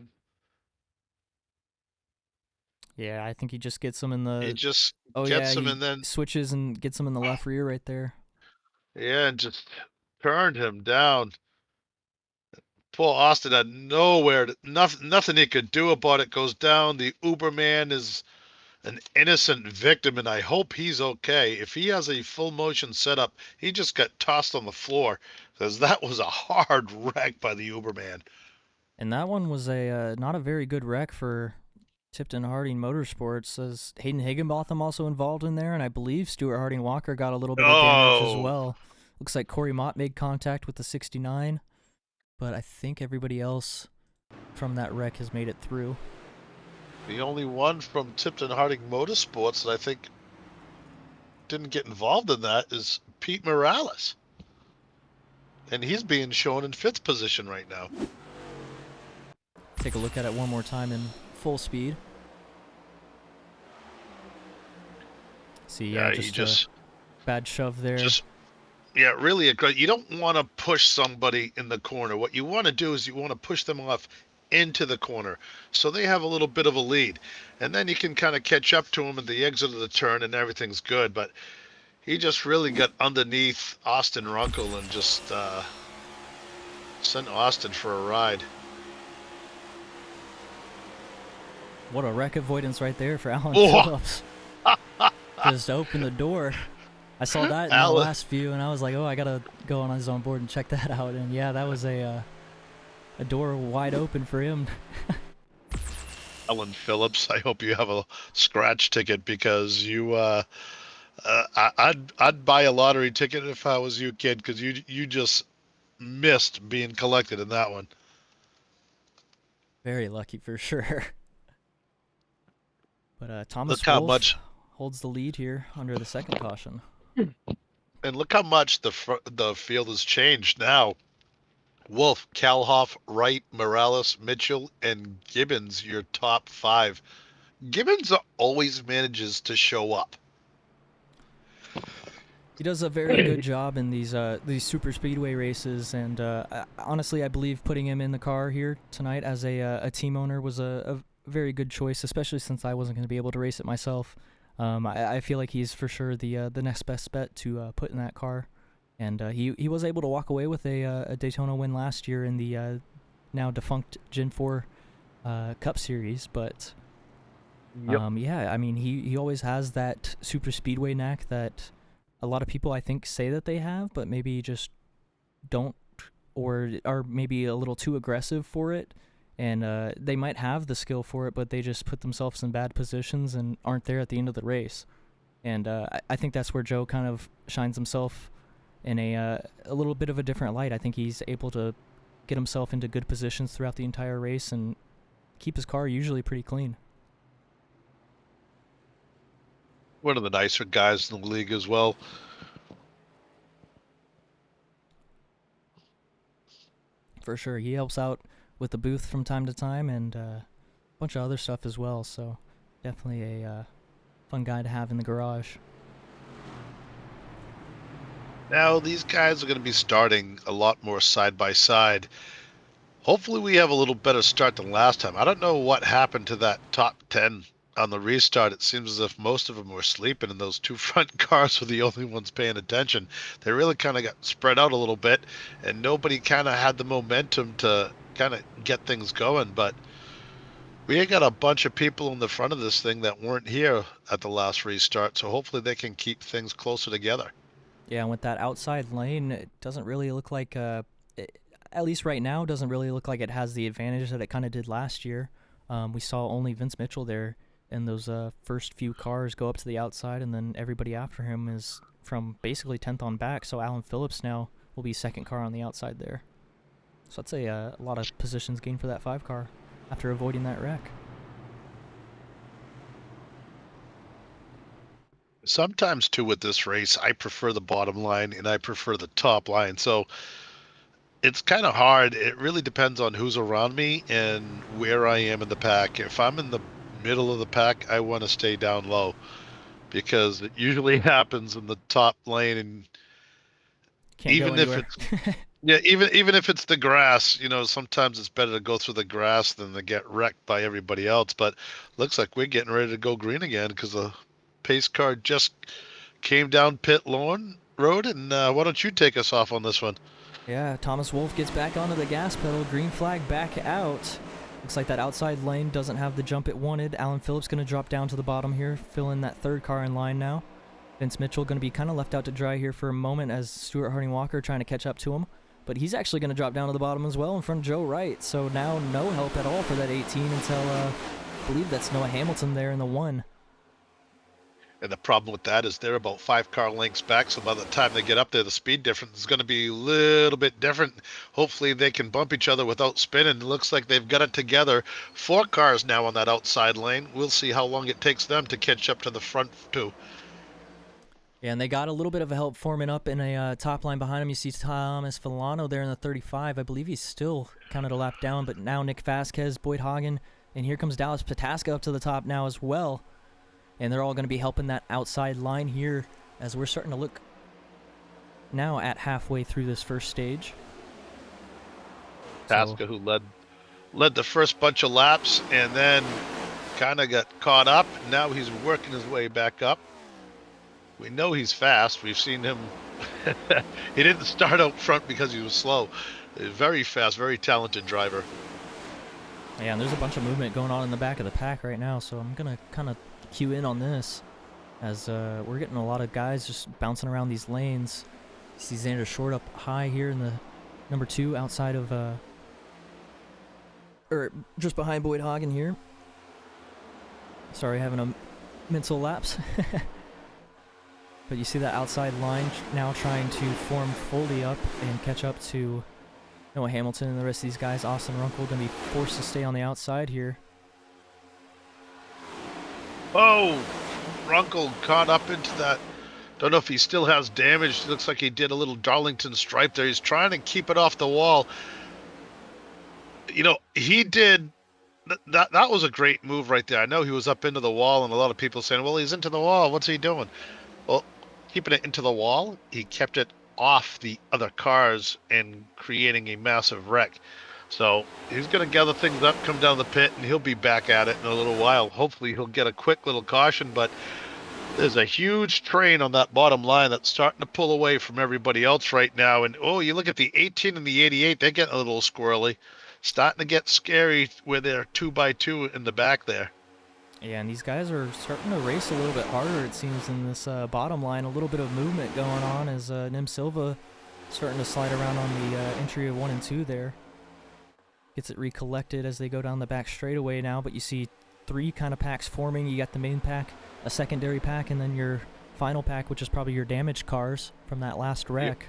Yeah, I think he just gets him in the... He just gets him and then... switches and gets him in the left rear right there. Yeah, and just turned him down. Poor Austin had nowhere, nothing he could do about it. Goes down. The Uberman is an innocent victim, and I hope he's okay. If he has a full motion setup, he just got tossed on the floor because that was a hard wreck by the Uberman. And that one was a not a very good wreck for Tipton Harding Motorsports. As Hayden Higginbotham also involved in there, and I believe Stewart Harding Walker got a little bit of damage as well. Looks like Corey Mott made contact with the 69, but I think everybody else from that wreck has made it through. The only one from Tipton Harding Motorsports that I think didn't get involved in that is Pete Morales. And he's being shown in 5th position right now. Take a look at it one more time in full speed. See, yeah, just a bad shove there. Yeah, really, you don't want to push somebody in the corner. What you want to do is you want to push them off into the corner so they have a little bit of a lead, and then you can kind of catch up to them at the exit of the turn and everything's good. But he just really got underneath Austin Runkle and just sent Austin for a ride. What a wreck avoidance right there for Alan Phillips. Just opened the door. I saw that in the last view, and I was like, oh, I gotta go on his own board and check that out. And yeah, that was a door wide open for him. Alan Phillips, I hope you have a scratch ticket because you I'd buy a lottery ticket if I was you, kid, because you just missed being collected in that one. Very lucky for sure. But Thomas Wolf holds the lead here under the second caution. And look how much the field has changed now. Wolf, Kalhoff, Wright, Morales, Mitchell, and Gibbons, your top 5. Gibbons always manages to show up. He does a very good job in these super speedway races, and honestly, I believe putting him in the car here tonight as a team owner was a very good choice, especially since I wasn't going to be able to race it myself. I feel like he's for sure the next best bet to put in that car, and he was able to walk away with a Daytona win last year in the now defunct Gen 4 Cup Series. But yeah, I mean he always has that super speedway knack that a lot of people I think say that they have, but maybe just don't, or are maybe a little too aggressive for it. And they might have the skill for it, but they just put themselves in bad positions and aren't there at the end of the race. And I think that's where Joe kind of shines himself in a little bit of a different light. I think he's able to get himself into good positions throughout the entire race and keep his car usually pretty clean. One of the nicer guys in the league as well. For sure. He helps out with the booth from time to time and a bunch of other stuff as well. So definitely a fun guy to have in the garage. Now these guys are going to be starting a lot more side by side. Hopefully we have a little better start than last time. I don't know what happened to that top 10 on the restart, it seems as if most of them were sleeping, and those two front cars were the only ones paying attention. They really kind of got spread out a little bit, and nobody kind of had the momentum to kind of get things going. But we got a bunch of people in the front of this thing that weren't here at the last restart, so hopefully they can keep things closer together. Yeah, and with that outside lane, it doesn't really look like, at least right now, doesn't really look like it has the advantage that it kind of did last year. We saw only Vince Mitchell there in those first few cars go up to the outside, and then everybody after him is from basically 10th on back. So Alan Phillips now will be second car on the outside there. So that's a lot of positions gained for that 5 car after avoiding that wreck. Sometimes too with this race, I prefer the bottom line and I prefer the top line. So it's kind of hard. It really depends on who's around me and where I am in the pack. If I'm in the middle of the pack, I want to stay down low because it usually happens in the top lane. And Can't go even if anywhere. it's yeah, even if it's the grass, sometimes it's better to go through the grass than to get wrecked by everybody else. But looks like we're getting ready to go green again because the pace car just came down pit lawn road. And why don't you take us off on this one? Yeah, Thomas Wolfe gets back onto the gas pedal. Green flag back out. Looks like that outside lane doesn't have the jump it wanted. Alan Phillips going to drop down to the bottom here, fill in that 3rd car in line now. Vince Mitchell going to be kind of left out to dry here for a moment as Stewart Harding Walker trying to catch up to him. But he's actually going to drop down to the bottom as well in front of Joe Wright. So now no help at all for that 18 until, I believe that's Noah Hamilton there in the 1. And the problem with that is they're about 5 car lengths back. So by the time they get up there, the speed difference is going to be a little bit different. Hopefully they can bump each other without spinning. It looks like they've got it together. 4 cars now on that outside lane. We'll see how long it takes them to catch up to the front 2. Yeah, and they got a little bit of a help forming up in a top line behind him. You see Thomas Filano there in the 35. I believe he's still counted a lap down, but now Nic Vasquez, Boyd Hagen, and here comes Dallas Pataska up to the top now as well. And they're all going to be helping that outside line here as we're starting to look now at halfway through this first stage. Pataska, who led the first bunch of laps and then kind of got caught up. Now he's working his way back up. We know he's fast. We've seen him. He didn't start out front because he was slow. He's very fast, very talented driver. Yeah, and there's a bunch of movement going on in the back of the pack right now, so I'm going to kind of cue in on this as we're getting a lot of guys just bouncing around these lanes. You see Xander Short up high here in the number 2 outside of, or just behind Boyd Hagen here. Sorry, having a mental lapse. But you see that outside line now trying to form fully up and catch up to Noah Hamilton and the rest of these guys. Austin Runkle going to be forced to stay on the outside here. Oh, Runkle caught up into that. Don't know if he still has damage. It looks like he did a little Darlington stripe there. He's trying to keep it off the wall. He did. That was a great move right there. I know he was up into the wall, and a lot of people saying, well, he's into the wall. What's he doing? Well, keeping it into the wall, he kept it off the other cars and creating a massive wreck. So he's going to gather things up, come down the pit, and he'll be back at it in a little while. Hopefully he'll get a quick little caution, but there's a huge train on that bottom line that's starting to pull away from everybody else right now. And, you look at the 18 and the 88, they're getting a little squirrely. Starting to get scary where they're 2x2 in the back there. Yeah, and these guys are starting to race a little bit harder, it seems, in this bottom line. A little bit of movement going on as Nim Silva starting to slide around on the entry of 1 and 2 there. Gets it recollected as they go down the back straightaway now, but you see 3 kind of packs forming. You got the main pack, a secondary pack, and then your final pack, which is probably your damaged cars from that last wreck. Yep.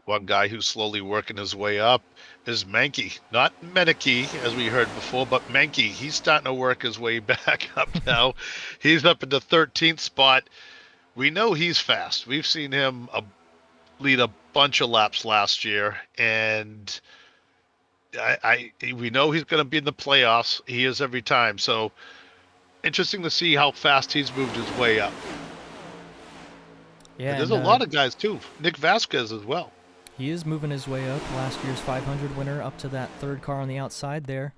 One guy who's slowly working his way up is Mankey. Not Meneke, as we heard before, but Mankey. He's starting to work his way back up now. He's up in the 13th spot. We know he's fast. We've seen him lead a bunch of laps last year, and we know he's going to be in the playoffs. He is every time. So interesting to see how fast he's moved his way up. Yeah, and there's a lot of guys, too. Nic Vasquez as well. He is moving his way up. Last year's 500 winner up to that 3rd car on the outside there.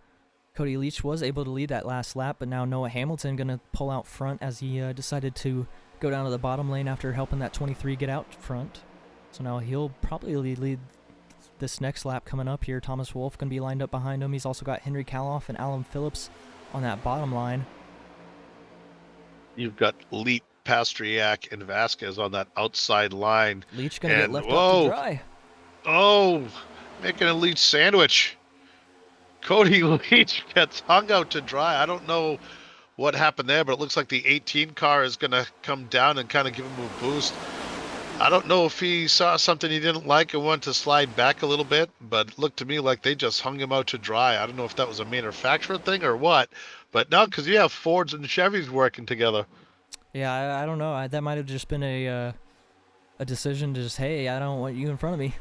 Cody Leach was able to lead that last lap, but now Noah Hamilton going to pull out front as he decided to go down to the bottom lane after helping that 23 get out front. So now he'll probably lead this next lap coming up here. Thomas Wolfe going to be lined up behind him. He's also got Henry Kaloff and Alan Phillips on that bottom line. You've got Leap, Pastriak, and Vasquez on that outside line. Leach going to get left up to dry. Oh, making a Leach sandwich. Cody Leach gets hung out to dry. I don't know what happened there, but it looks like the 18 car is going to come down and kind of give him a boost. I don't know if he saw something he didn't like and wanted to slide back a little bit, but it looked to me like they just hung him out to dry. I don't know if that was a manufacturer thing or what, but no, because you have Fords and Chevys working together. Yeah, I don't know. That might have just been a decision to just, hey, I don't want you in front of me.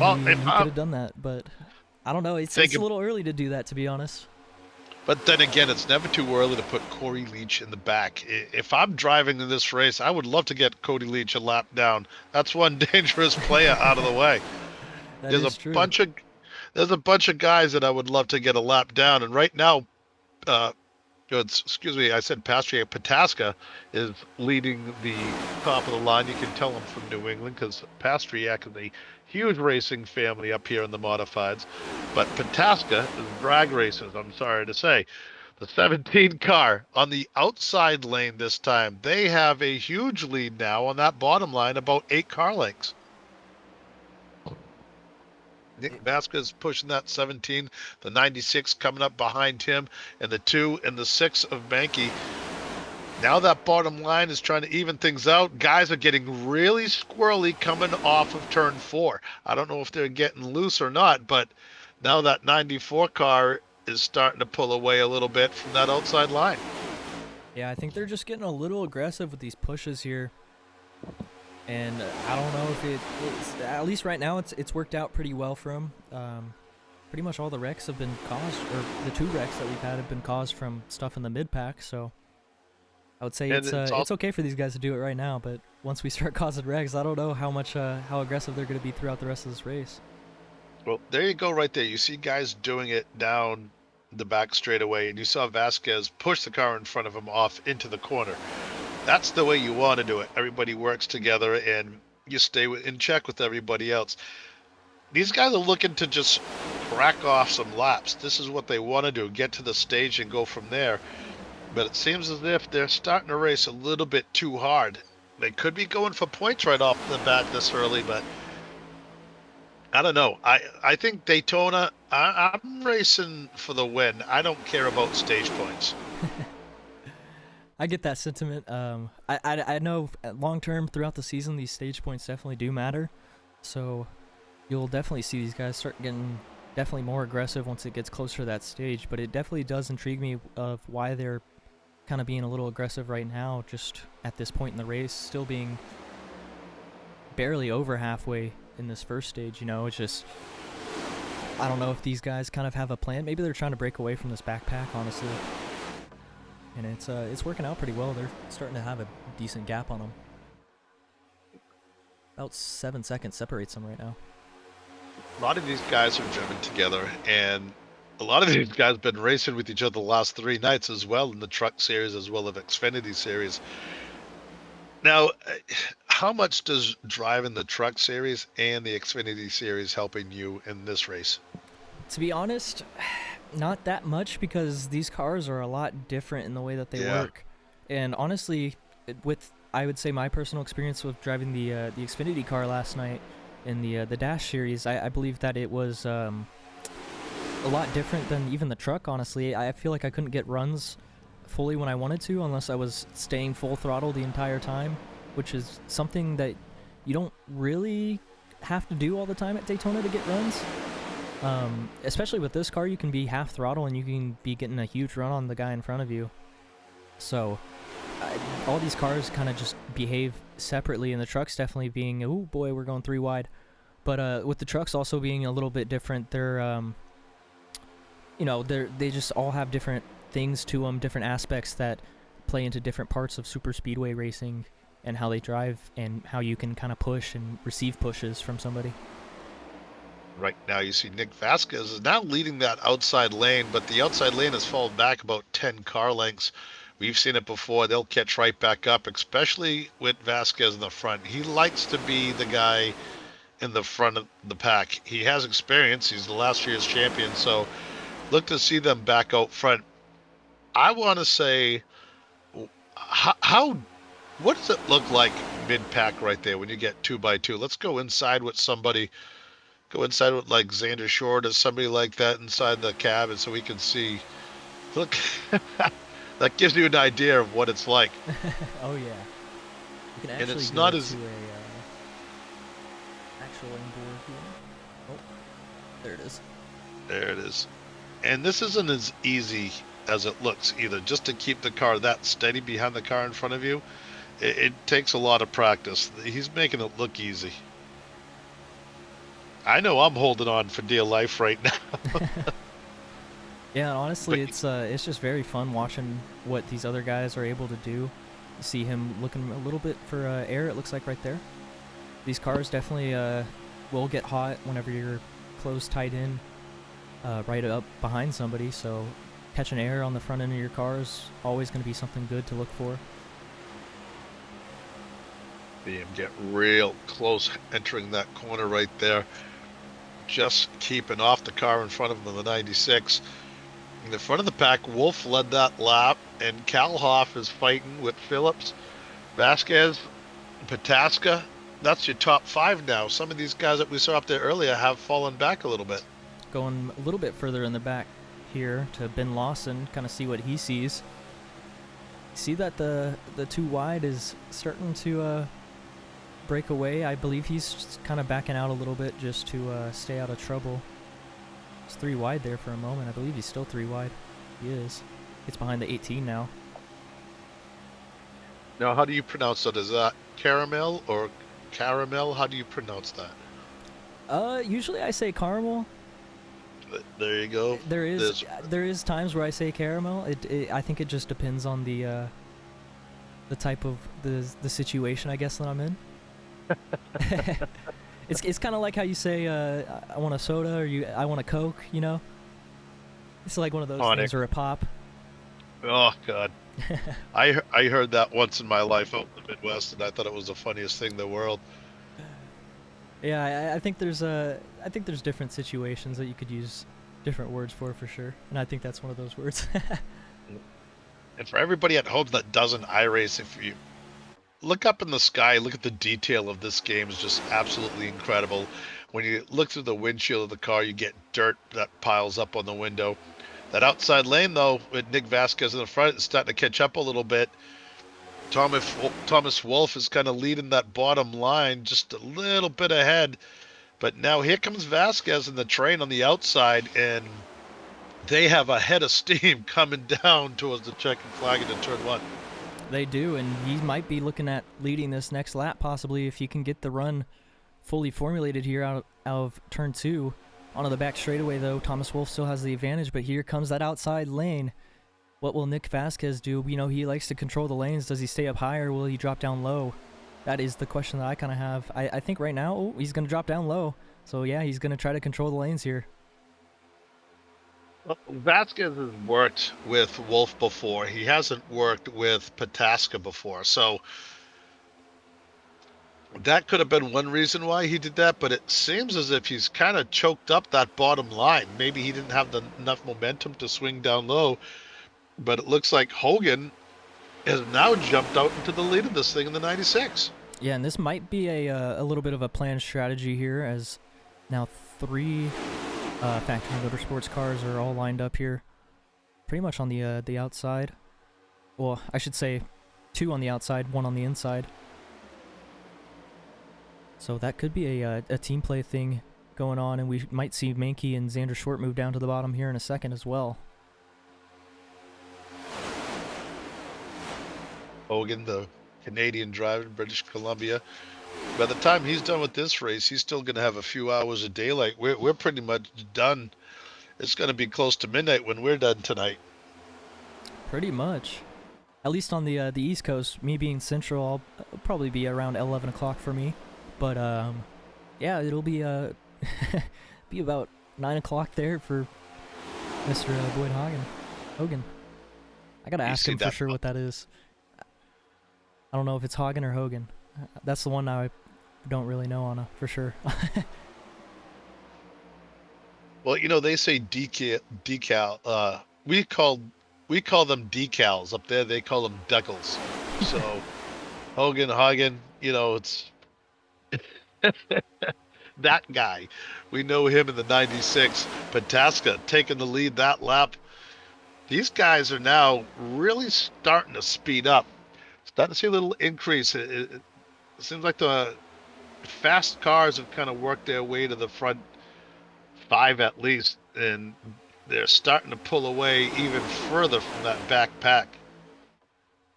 And he could have done that, but I don't know. It's a little early to do that, to be honest. But then again, it's never too early to put Corey Leach in the back. If I'm driving in this race, I would love to get Cody Leach a lap down. That's one dangerous player out of the way. There's a bunch of guys that I would love to get a lap down, and right now, excuse me, I said Pastriak. Pataska is leading the top of the line. You can tell him from New England because Pastriak is a huge racing family up here in the modifieds. But Pataska is drag racers, I'm sorry to say. The 17 car on the outside lane this time. They have a huge lead now on that bottom line, about 8 car lengths. Nic Vasquez pushing that 17, the 96 coming up behind him, and the 2 and the 6 of Banky. Now that bottom line is trying to even things out. Guys are getting really squirrely coming off of turn 4. I don't know if they're getting loose or not, but now that 94 car is starting to pull away a little bit from that outside line. Yeah, I think they're just getting a little aggressive with these pushes here. And I don't know if it's at least right now it's worked out pretty well for him. Pretty much all the wrecks have been caused, or the 2 wrecks that we've had have been caused from stuff in the mid-pack, so I would say it's okay for these guys to do it right now, but once we start causing wrecks, I don't know how aggressive they're going to be throughout the rest of this race. Well, there you go right there. You see guys doing it down the back straightaway, and you saw Vasquez push the car in front of him off into the corner. That's the way you want to do it. Everybody works together, and you stay in check with everybody else. These guys are looking to just crack off some laps. This is what they want to do, get to the stage and go from there. But it seems as if they're starting to race a little bit too hard. They could be going for points right off the bat this early, but I don't know. I think Daytona, I'm racing for the win. I don't care about stage points. I get that sentiment. I know long term throughout the season, these stage points definitely do matter. So you'll definitely see these guys start getting definitely more aggressive once it gets closer to that stage. But it definitely does intrigue me of why they're kind of being a little aggressive right now, just at this point in the race, still being barely over halfway in this first stage. You know, it's just, I don't know if these guys kind of have a plan. Maybe they're trying to break away from this backpack, honestly. And it's working out pretty well. They're starting to have a decent gap on them. About 7 seconds separates them right now. A lot of these guys are driven together, and a lot of these guys have been racing with each other the last 3 nights as well, in the Truck Series as well as Xfinity Series. Now, how much does driving the Truck Series and the Xfinity Series helping you in this race? To be honest, not that much, because these cars are a lot different in the way that they work. And honestly, I would say my personal experience with driving the Xfinity car last night in the Dash Series, I believe that it was a lot different than even the truck, honestly. I feel like I couldn't get runs fully when I wanted to unless I was staying full throttle the entire time, which is something that you don't really have to do all the time at Daytona to get runs. Especially with this car, you can be half throttle and you can be getting a huge run on the guy in front of you. So all these cars kind of just behave separately, and the trucks definitely being, oh boy, we're going 3 wide. But with the trucks also being a little bit different, they're they just all have different things to them, different aspects that play into different parts of super speedway racing and how they drive and how you can kind of push and receive pushes from somebody. Right now, you see Nic Vasquez is now leading that outside lane, but the outside lane has fallen back about 10 car lengths. We've seen it before. They'll catch right back up, especially with Vasquez in the front. He likes to be the guy in the front of the pack. He has experience. He's the last year's champion, so look to see them back out front. I want to say, how what does it look like mid-pack right there when you get 2x2? Let's go inside with somebody. Go inside with like Xander Short or somebody like that inside the cabin so we can see. Look, that gives you an idea of what it's like. Oh yeah. You can And actually it's go not to as- a actual indoor here. Oh, there it is. There it is. And this isn't as easy as it looks either. Just to keep the car that steady behind the car in front of you, it takes a lot of practice. He's making it look easy. I know I'm holding on for dear life right now. Yeah, and honestly, But- it's just very fun watching what these other guys are able to do. You see him looking a little bit for air, it looks like right there. These cars definitely will get hot whenever you're close, tight in, right up behind somebody, so catching air on the front end of your car is always going to be something good to look for. See him get real close entering that corner right there. Just keeping off the car in front of him in the 96. In the front of the pack, Wolf led that lap, and Kalhoff is fighting with Phillips, Vasquez, Pataska. That's your top 5 now. Some of these guys that we saw up there earlier have fallen back a little bit. Going a little bit further in the back here to Ben Lawson, kind of see what he sees. See that the 2 wide is starting to break away. I believe he's kind of backing out a little bit just to stay out of trouble. It's 3 wide there for a moment. I believe he's still 3 wide. He is. It's behind the 18 now. Now, how do you pronounce that? Is that caramel or caramel? How do you pronounce that? Usually I say caramel. There you go. There is There's- times where I say caramel. I think it just depends on the type of the situation, I guess, that I'm in. It's kind of like how you say I want a soda or I want a Coke, you know? It's like one of those Tonic. things, or a pop. Oh, God. I heard that once in my life out in the Midwest, and I thought it was the funniest thing in the world. Yeah, I think there's different situations that you could use different words for sure, and I think that's one of those words. And for everybody at home that doesn't iRace, if you look up in the sky, look at the detail of this game is just absolutely incredible. When you look through the windshield of the car, you get dirt that piles up on the window. That outside lane, though, with Nic Vasquez in the front, is starting to catch up a little bit. Thomas Wolf is kind of leading that bottom line just a little bit ahead. But now here comes Vasquez in the train on the outside, and they have a head of steam coming down towards the checkered flag into turn 1. They do, and he might be looking at leading this next lap possibly if he can get the run fully formulated here out of turn 2. Onto the back straightaway, though, Thomas Wolf still has the advantage, but here comes that outside lane. What will Nic Vasquez do? You know, he likes to control the lanes. Does he stay up high or will he drop down low? That is the question that I kind of have. I think right now, he's going to drop down low. So, yeah, he's going to try to control the lanes here. Well, Vasquez has worked with Wolf before. He hasn't worked with Pataska before. So that could have been one reason why he did that, but it seems as if he's kind of choked up that bottom line. Maybe he didn't have enough momentum to swing down low, but it looks like Hogan has now jumped out into the lead of this thing in the 96. Yeah, and this might be a little bit of a planned strategy here, as now 3 Factory Motorsports cars are all lined up here, pretty much on the outside. Well, I should say 2 on the outside, 1 on the inside. So that could be a team play thing going on, and we might see Mankey and Xander Short move down to the bottom here in a second as well. Hogan, the Canadian driver in British Columbia. By the time he's done with this race, he's still going to have a few hours of daylight. We're pretty much done. It's going to be close to midnight when we're done tonight. Pretty much. At least on the East Coast. Me being Central, I'll probably be around 11 o'clock for me. But, yeah, it'll be be about 9 o'clock there for Mr. Boyd Hogan. I gotta You ask see him for that sure what that is. I don't know if it's Hagen or Hogan. That's the one I don't really know on for sure. Well, they say decal. We call them decals up there. They call them decals. So Hagen, it's that guy. We know him in the '96. Pataska taking the lead that lap. These guys are now really starting to speed up. Starting to see a little increase. It seems like the fast cars have kind of worked their way to the front five at least, and they're starting to pull away even further from that back pack.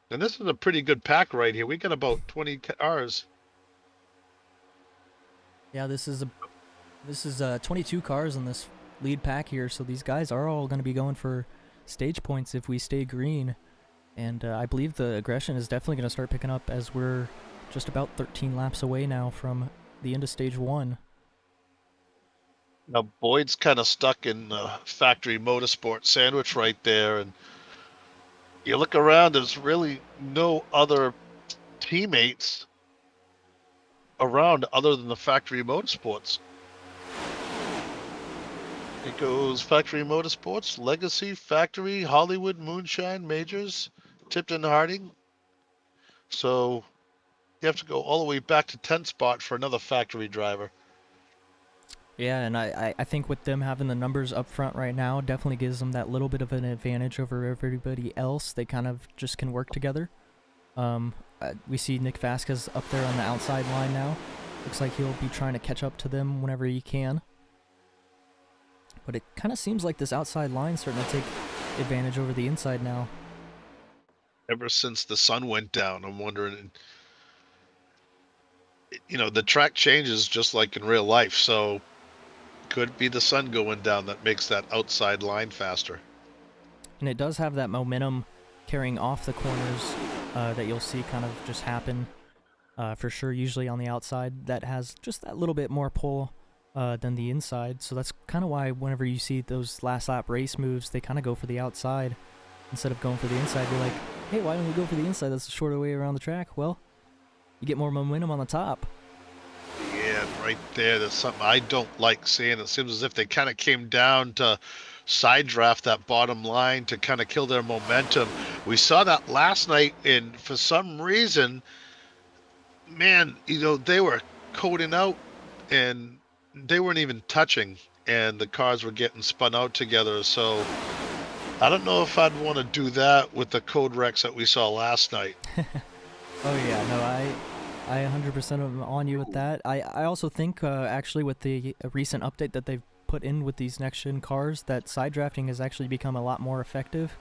And this is a pretty good pack right here. We got about 20 cars. Yeah, this is 22 cars in this lead pack here, so these guys are all going to be going for stage points if we stay green. And I believe the aggression is definitely going to start picking up as we're just about 13 laps away now from the end of stage 1. Now Boyd's kind of stuck in factory motorsport sandwich right there, and you look around, there's really no other teammates around other than the factory motorsports. It goes Factory Motorsports, Legacy, Factory, Hollywood, Moonshine, Majors, Tipton Harding. So you have to go all the way back to 10th spot for another factory driver. Yeah, and I think with them having the numbers up front right now definitely gives them that little bit of an advantage over everybody else. They kind of just can work together. We see Nic Vasquez up there on the outside line now. Looks like he'll be trying to catch up to them whenever he can. But it kind of seems like this outside line's starting to take advantage over the inside now. Ever since the sun went down, I'm wondering, the track changes just like in real life. So could be the sun going down that makes that outside line faster. And it does have that momentum carrying off the corners that you'll see kind of just happen for sure, usually on the outside. That has just that little bit more pull than the inside. So that's kind of why whenever you see those last lap race moves, they kind of go for the outside instead of going for the inside. You're like, hey, why don't we go for the inside? That's a shorter way around the track. Well, you get more momentum on the top. Yeah, right there. There's something I don't like seeing. It seems as if they kind of came down to side draft that bottom line to kind of kill their momentum. We saw that last night, and for some reason, man, they were coating out and they weren't even touching, and the cars were getting spun out together. So I don't know if I'd want to do that with the code wrecks that we saw last night. Oh yeah, no, I 100% am on you with that. I also think actually with the recent update that they've put in with these next gen cars, that side drafting has actually become a lot more effective.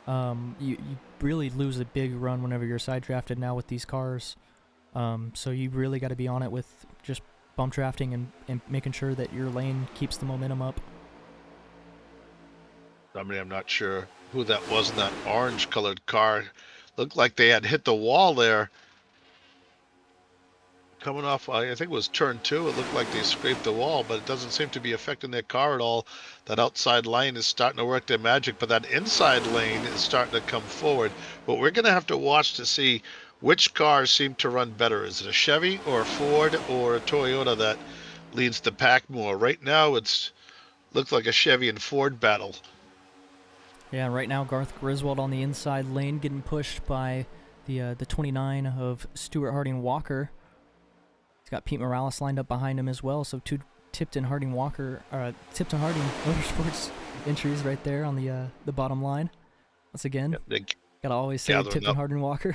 You really lose a big run whenever you're side drafted now with these cars. So you really got to be on it with just bump drafting and making sure that your lane keeps the momentum up. I mean, I'm not sure who that was in that orange colored car. Looked like they had hit the wall there. Coming off, I think it was turn 2. It looked like they scraped the wall, but it doesn't seem to be affecting their car at all. That outside lane is starting to work their magic, but that inside lane is starting to come forward. But we're going to have to watch to see which cars seem to run better. Is it a Chevy or a Ford or a Toyota that leads the pack more? Right now, it's looks like a Chevy and Ford battle. Yeah, right now Garth Griswold on the inside lane getting pushed by the 29 of Stewart Harding Walker. He's got Pete Morales lined up behind him as well, so two Tipton Harding Motorsports entries right there on the bottom line. Once again, gotta always say Tipton Harding Walker.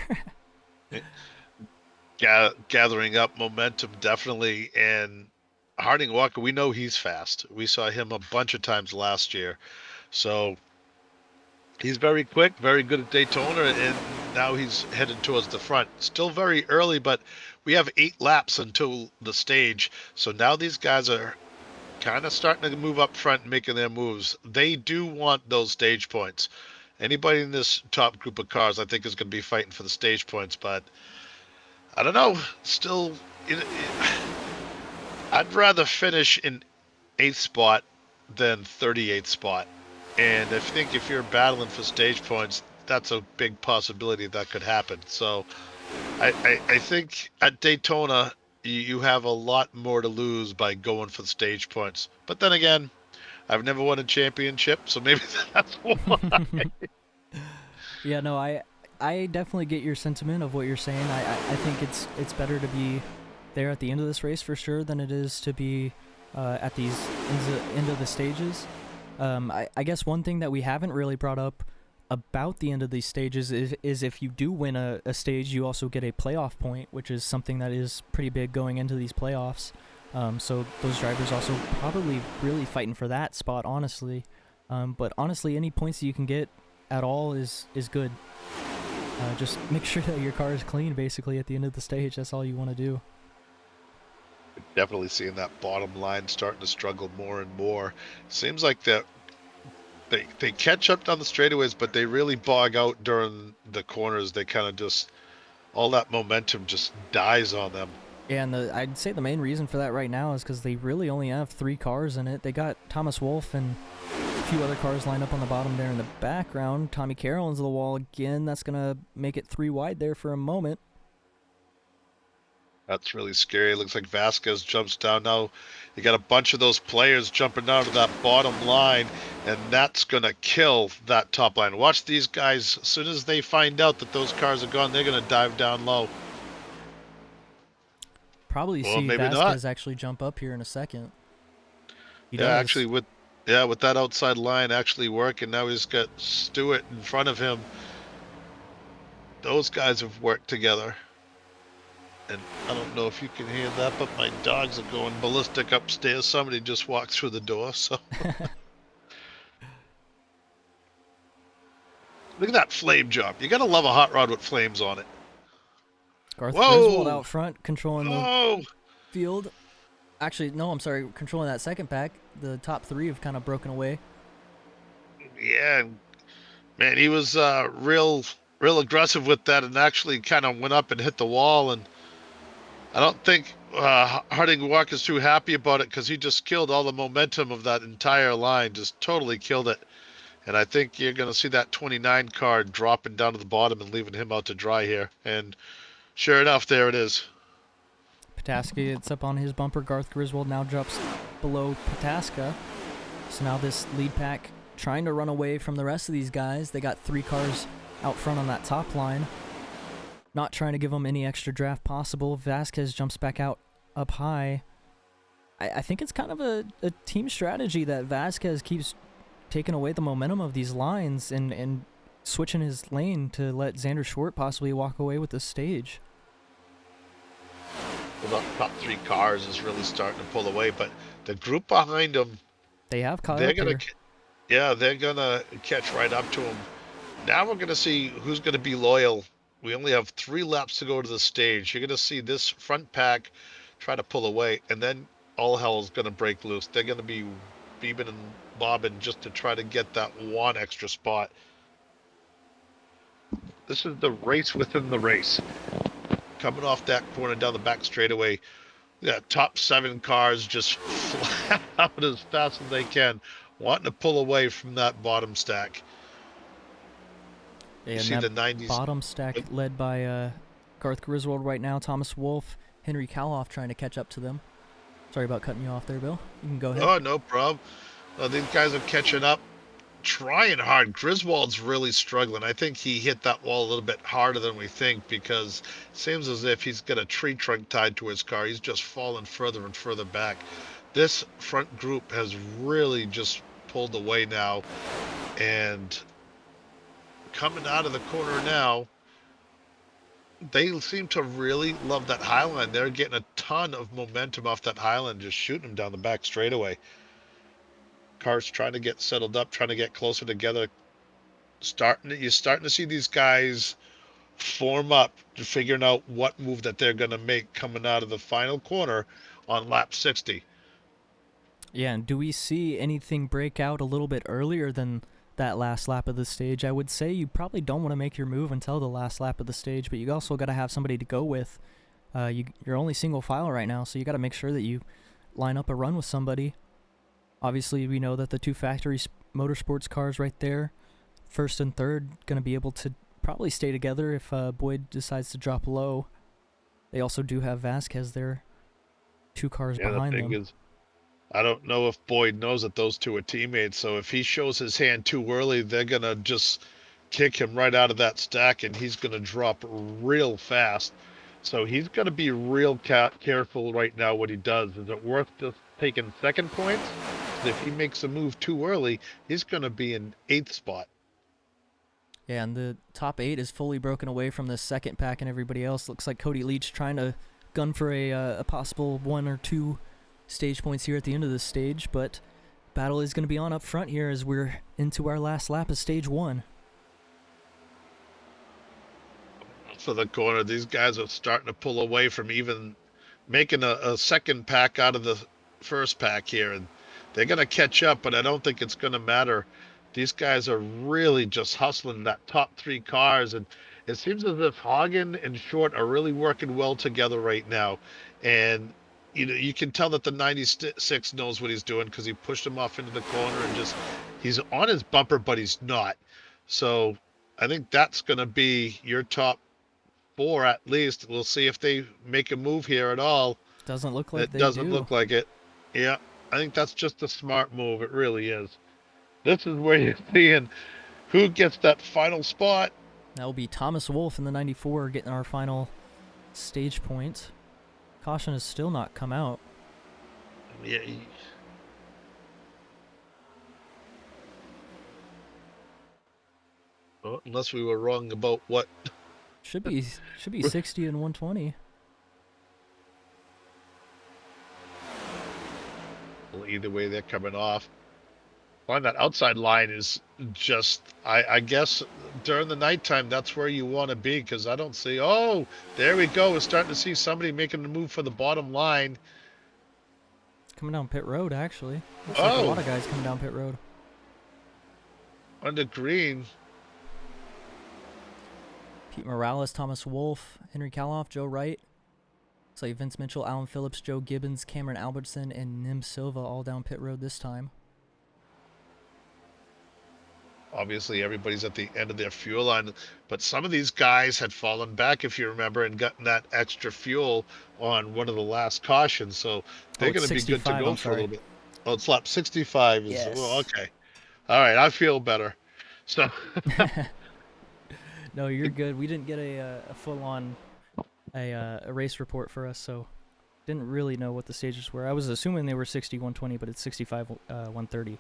Gathering up momentum, definitely. And Harding Walker, we know he's fast. We saw him a bunch of times last year. So he's very quick, very good at Daytona, and now he's headed towards the front. Still very early, but we have 8 laps until the stage. So now these guys are kind of starting to move up front and making their moves. They do want those stage points. Anybody in this top group of cars, I think, is going to be fighting for the stage points, but I don't know. Still, I'd rather finish in 8th spot than 38th spot. And I think if you're battling for stage points, that's a big possibility that could happen. So I think at Daytona, you have a lot more to lose by going for the stage points. But then again, I've never won a championship, so maybe that's why. Yeah, no, I definitely get your sentiment of what you're saying. I think it's better to be there at the end of this race for sure than it is to be at these end of the stages. I guess one thing that we haven't really brought up about the end of these stages is if you do win a stage, you also get a playoff point, which is something that is pretty big going into these playoffs. So those drivers also probably really fighting for that spot, honestly. But honestly, any points that you can get at all is good. Just make sure that your car is clean, basically, at the end of the stage. That's all you want to do. Definitely seeing that bottom line starting to struggle more and more. Seems like that they catch up down the straightaways, but they really bog out during the corners. They kind of just all that momentum just dies on them. Yeah, and I'd say the main reason for that right now is because they really only have 3 cars in it. They got Thomas Wolfe and a few other cars lined up on the bottom there in the background. Tommy Carroll's the wall again. That's going to make it 3 wide there for a moment. That's really scary. Looks like Vasquez jumps down now. You got a bunch of those players jumping down to that bottom line, and that's going to kill that top line. Watch these guys. As soon as they find out that those cars are gone, they're going to dive down low. Probably Well, see maybe Vasquez not. actually jump up here in a second. He Yeah, does. actually, with that outside line actually working, now he's got Stewart in front of him. Those guys have worked together. And I don't know if you can hear that, but my dogs are going ballistic upstairs. Somebody just walked through the door, so. Look at that flame job. You gotta love a hot rod with flames on it. Garth Griswold Whoa! out front controlling the Oh! field. Actually, no, I'm sorry, controlling that second pack. The top 3 have kind of broken away. Yeah, man, he was real aggressive with that and actually kind of went up and hit the wall. And I don't think Harding Walk is too happy about it because he just killed all the momentum of that entire line, just totally killed it. And I think you're going to see that 29 car dropping down to the bottom and leaving him out to dry here. And sure enough, there it is. Pataska, it's up on his bumper. Garth Griswold now drops below Pataska. So now this lead pack trying to run away from the rest of these guys. They got 3 cars out front on that top line. Not trying to give them any extra draft possible. Vasquez jumps back out up high. I think it's kind of a team strategy that Vasquez keeps taking away the momentum of these lines and switching his lane to let Xander Schwartz possibly walk away with the stage. Well, the top 3 cars is really starting to pull away, but the group behind them, They have caught they're up gonna, here. they're gonna catch right up to him. Now we're gonna see who's gonna be loyal. We only have 3 laps to go to the stage. You're gonna see this front pack try to pull away, and then all hell is gonna break loose. They're gonna be beebing and bobbing just to try to get that 1 extra spot. This is the race within the race. Coming off that corner down the back straightaway, yeah, top 7 cars just flat out as fast as they can, wanting to pull away from that bottom stack. Yeah, You and see the that 90s. bottom stack led by Garth Griswold right now. Thomas Wolfe, Henry Kaloff trying to catch up to them. Sorry about cutting you off there, Bill. You can go ahead. Oh, no problem. Well, these guys are catching up, trying hard. Griswold's really struggling. I think he hit that wall a little bit harder than we think because it seems as if he's got a tree trunk tied to his car. He's just falling further and further back. This front group has really just pulled away now, and coming out of the corner now, they seem to really love that highline. They're getting a ton of momentum off that highline, just shooting them down the back straightaway. Cars trying to get settled up, trying to get closer together. You're starting to see these guys form up, figuring out what move that they're going to make coming out of the final corner on lap 60. Yeah, and do we see anything break out a little bit earlier than that last lap of the stage? I would say you probably don't want to make your move until the last lap of the stage, but you also got to have somebody to go with. You're only single file right now, so you got to make sure that you line up a run with somebody. Obviously, we know that the two factory motorsports cars right there, first and third, going to be able to probably stay together if Boyd decides to drop low. They also do have Vasquez there, 2 cars Yeah, the behind thing them. is, I don't know if Boyd knows that those two are teammates. So if he shows his hand too early, they're gonna just kick him right out of that stack, and he's gonna drop real fast. So he's gonna be real careful right now what he does. Is it worth just taking second points? 'Cause if he makes a move too early, he's gonna be in 8th spot. Yeah, and the top 8 is fully broken away from the second pack and everybody else. Looks like Cody Leach trying to gun for a possible 1 or 2 stage points here at the end of this stage, but battle is going to be on up front here as we're into our last lap of stage 1. For the corner, these guys are starting to pull away from even making a second pack out of the first pack here, and they're going to catch up, but I don't think it's going to matter. These guys are really just hustling that top 3 cars, and it seems as if Hagen and Short are really working well together right now. And you can tell that the 96 knows what he's doing because he pushed him off into the corner and just he's on his bumper, but he's not. So I think that's going to be your top 4 at least. We'll see if they make a move here at all. Doesn't look like It they doesn't do. look like it. Yeah, I think that's just a smart move. It really is. This is where you're seeing who gets that final spot. That will be Thomas Wolfe in the 94 getting our final stage point. Caution has still not come out. Yeah. Well, unless we were wrong about what. Should be 60 and 120. Well, either way, they're coming off. Find that outside line is just, I guess, during the nighttime, that's where you want to be, because I don't see, oh, there we go. We're starting to see somebody making the move for the bottom line. Coming down pit road, actually. Looks like a lot of guys coming down pit road. Under green. Pete Morales, Thomas Wolfe, Henry Kaloff, Joe Wright. Looks like Vince Mitchell, Alan Phillips, Joe Gibbons, Cameron Albertson, and Nim Silva all down pit road this time. Obviously, everybody's at the end of their fuel line, but some of these guys had fallen back, if you remember, and gotten that extra fuel on one of the last cautions, so they're going to be good to go for a little bit. Oh, it's lap 65. Yes. Oh, okay. All right, I feel better. So. No, you're good. We didn't get a full-on a race report for us, so didn't really know what the stages were. I was assuming they were 60, 120, but it's 65, 130.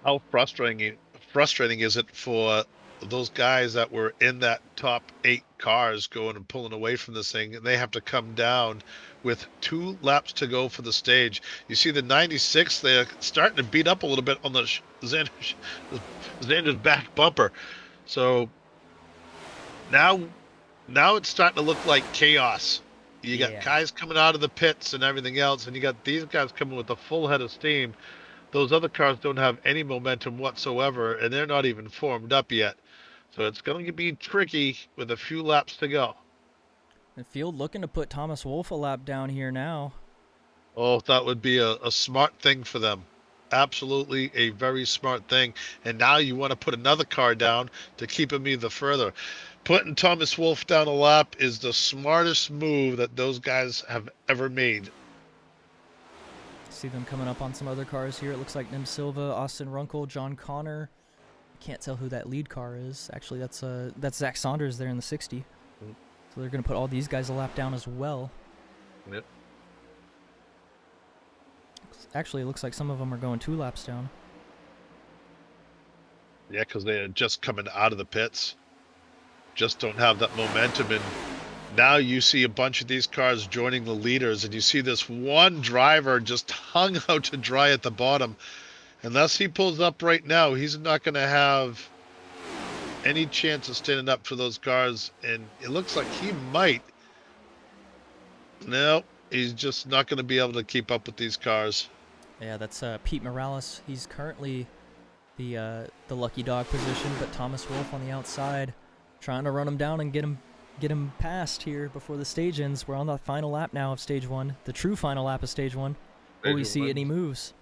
How frustrating is it for those guys that were in that top 8 cars going and pulling away from this thing, and they have to come down with 2 laps to go for the stage? You see the 96, they're starting to beat up a little bit on the Xander's back bumper. So now it's starting to look like chaos. You got guys coming out of the pits and everything else, and you got these guys coming with a full head of steam. Those other cars don't have any momentum whatsoever, and they're not even formed up yet. So it's going to be tricky with a few laps to go. The field looking to put Thomas Wolfe a lap down here now. Oh, that would be a smart thing for them. Absolutely a very smart thing. And now you want to put another car down to keep him either further. Putting Thomas Wolfe down a lap is the smartest move that those guys have ever made. See them coming up on some other cars here. It looks like Nim Silva, Austin Runkle, John Connor. Can't tell who that lead car is. Actually, that's Zach Saunders there in the 60. So they're going to put all these guys a lap down as well. Yep. Actually, it looks like some of them are going 2 laps down. Yeah, because they are just coming out of the pits. Just don't have that momentum. And now you see a bunch of these cars joining the leaders, and you see this one driver just hung out to dry at the bottom. Unless he pulls up right now, he's not going to have any chance of standing up for those cars. And it looks like he might. No, he's just not going to be able to keep up with these cars. Yeah, that's Pete Morales. He's currently the lucky dog position, but Thomas Wolfe on the outside, trying to run him down and get him past here before the stage ends. We're on the final lap now of stage 1, the true final lap of stage 1. Will we see any moves?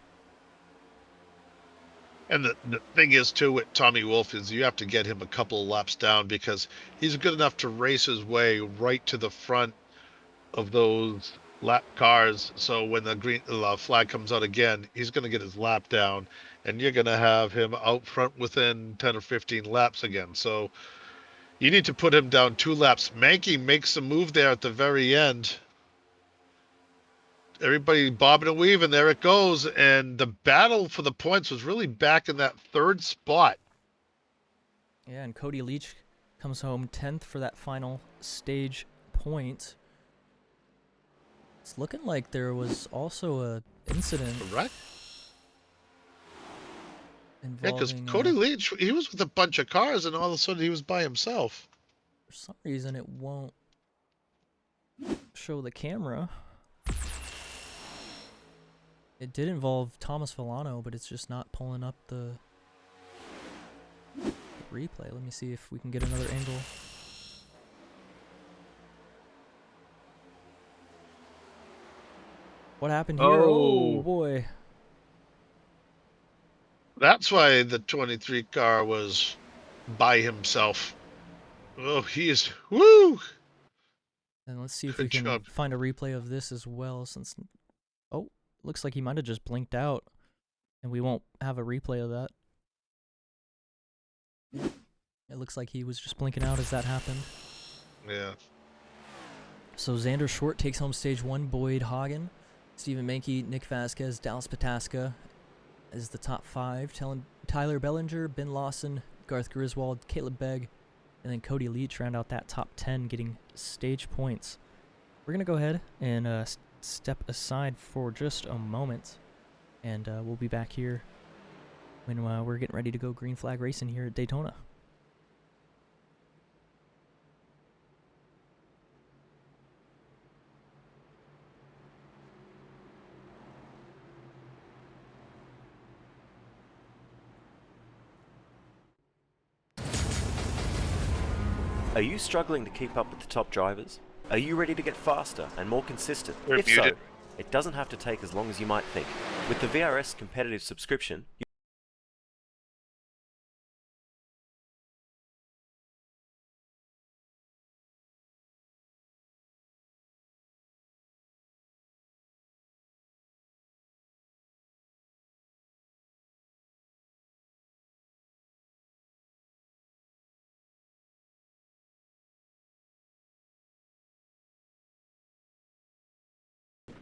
And the thing is, too, with Tommy Wolf is you have to get him a couple of laps down because he's good enough to race his way right to the front of those lap cars. So when the green flag comes out again, he's going to get his lap down, and you're going to have him out front within 10 or 15 laps again. So you need to put him down 2 laps. Mankey makes a move there at the very end. Everybody bobbing and weaving, there it goes. And the battle for the points was really back in that 3rd spot. Yeah, and Cody Leach comes home 10th for that final stage point. It's looking like there was also a incident. Correct? Yeah, because Involving, Cody Leach, he was with a bunch of cars, and all of a sudden he was by himself. for some reason it won't show the camera. It did involve Thomas Villano, but it's just not pulling up the replay. Let me see if we can get another angle. What happened here? Oh boy. That's why the 23 car was by himself. Oh, he is, woo! And let's see if Good we can job. find a replay of this as well, since... Oh, looks like he might have just blinked out, and we won't have a replay of that. It looks like he was just blinking out as that happened. Yeah. So Xander Short takes home stage 1, Boyd Hagen, Stephen Mankey, Nic Vasquez, Dallas Pataska is the top 5. Tyler Belanger, Ben Lawson, Garth Griswold, Caleb Begg, and then Cody Leach round out that top 10, getting stage points. We're going to go ahead and step aside for just a moment, and we'll be back here when we're getting ready to go green flag racing here at Daytona. Are you struggling to keep up with the top drivers? Are you ready to get faster and more consistent? We're If muted. so, it doesn't have to take as long as you might think. With the VRS competitive subscription,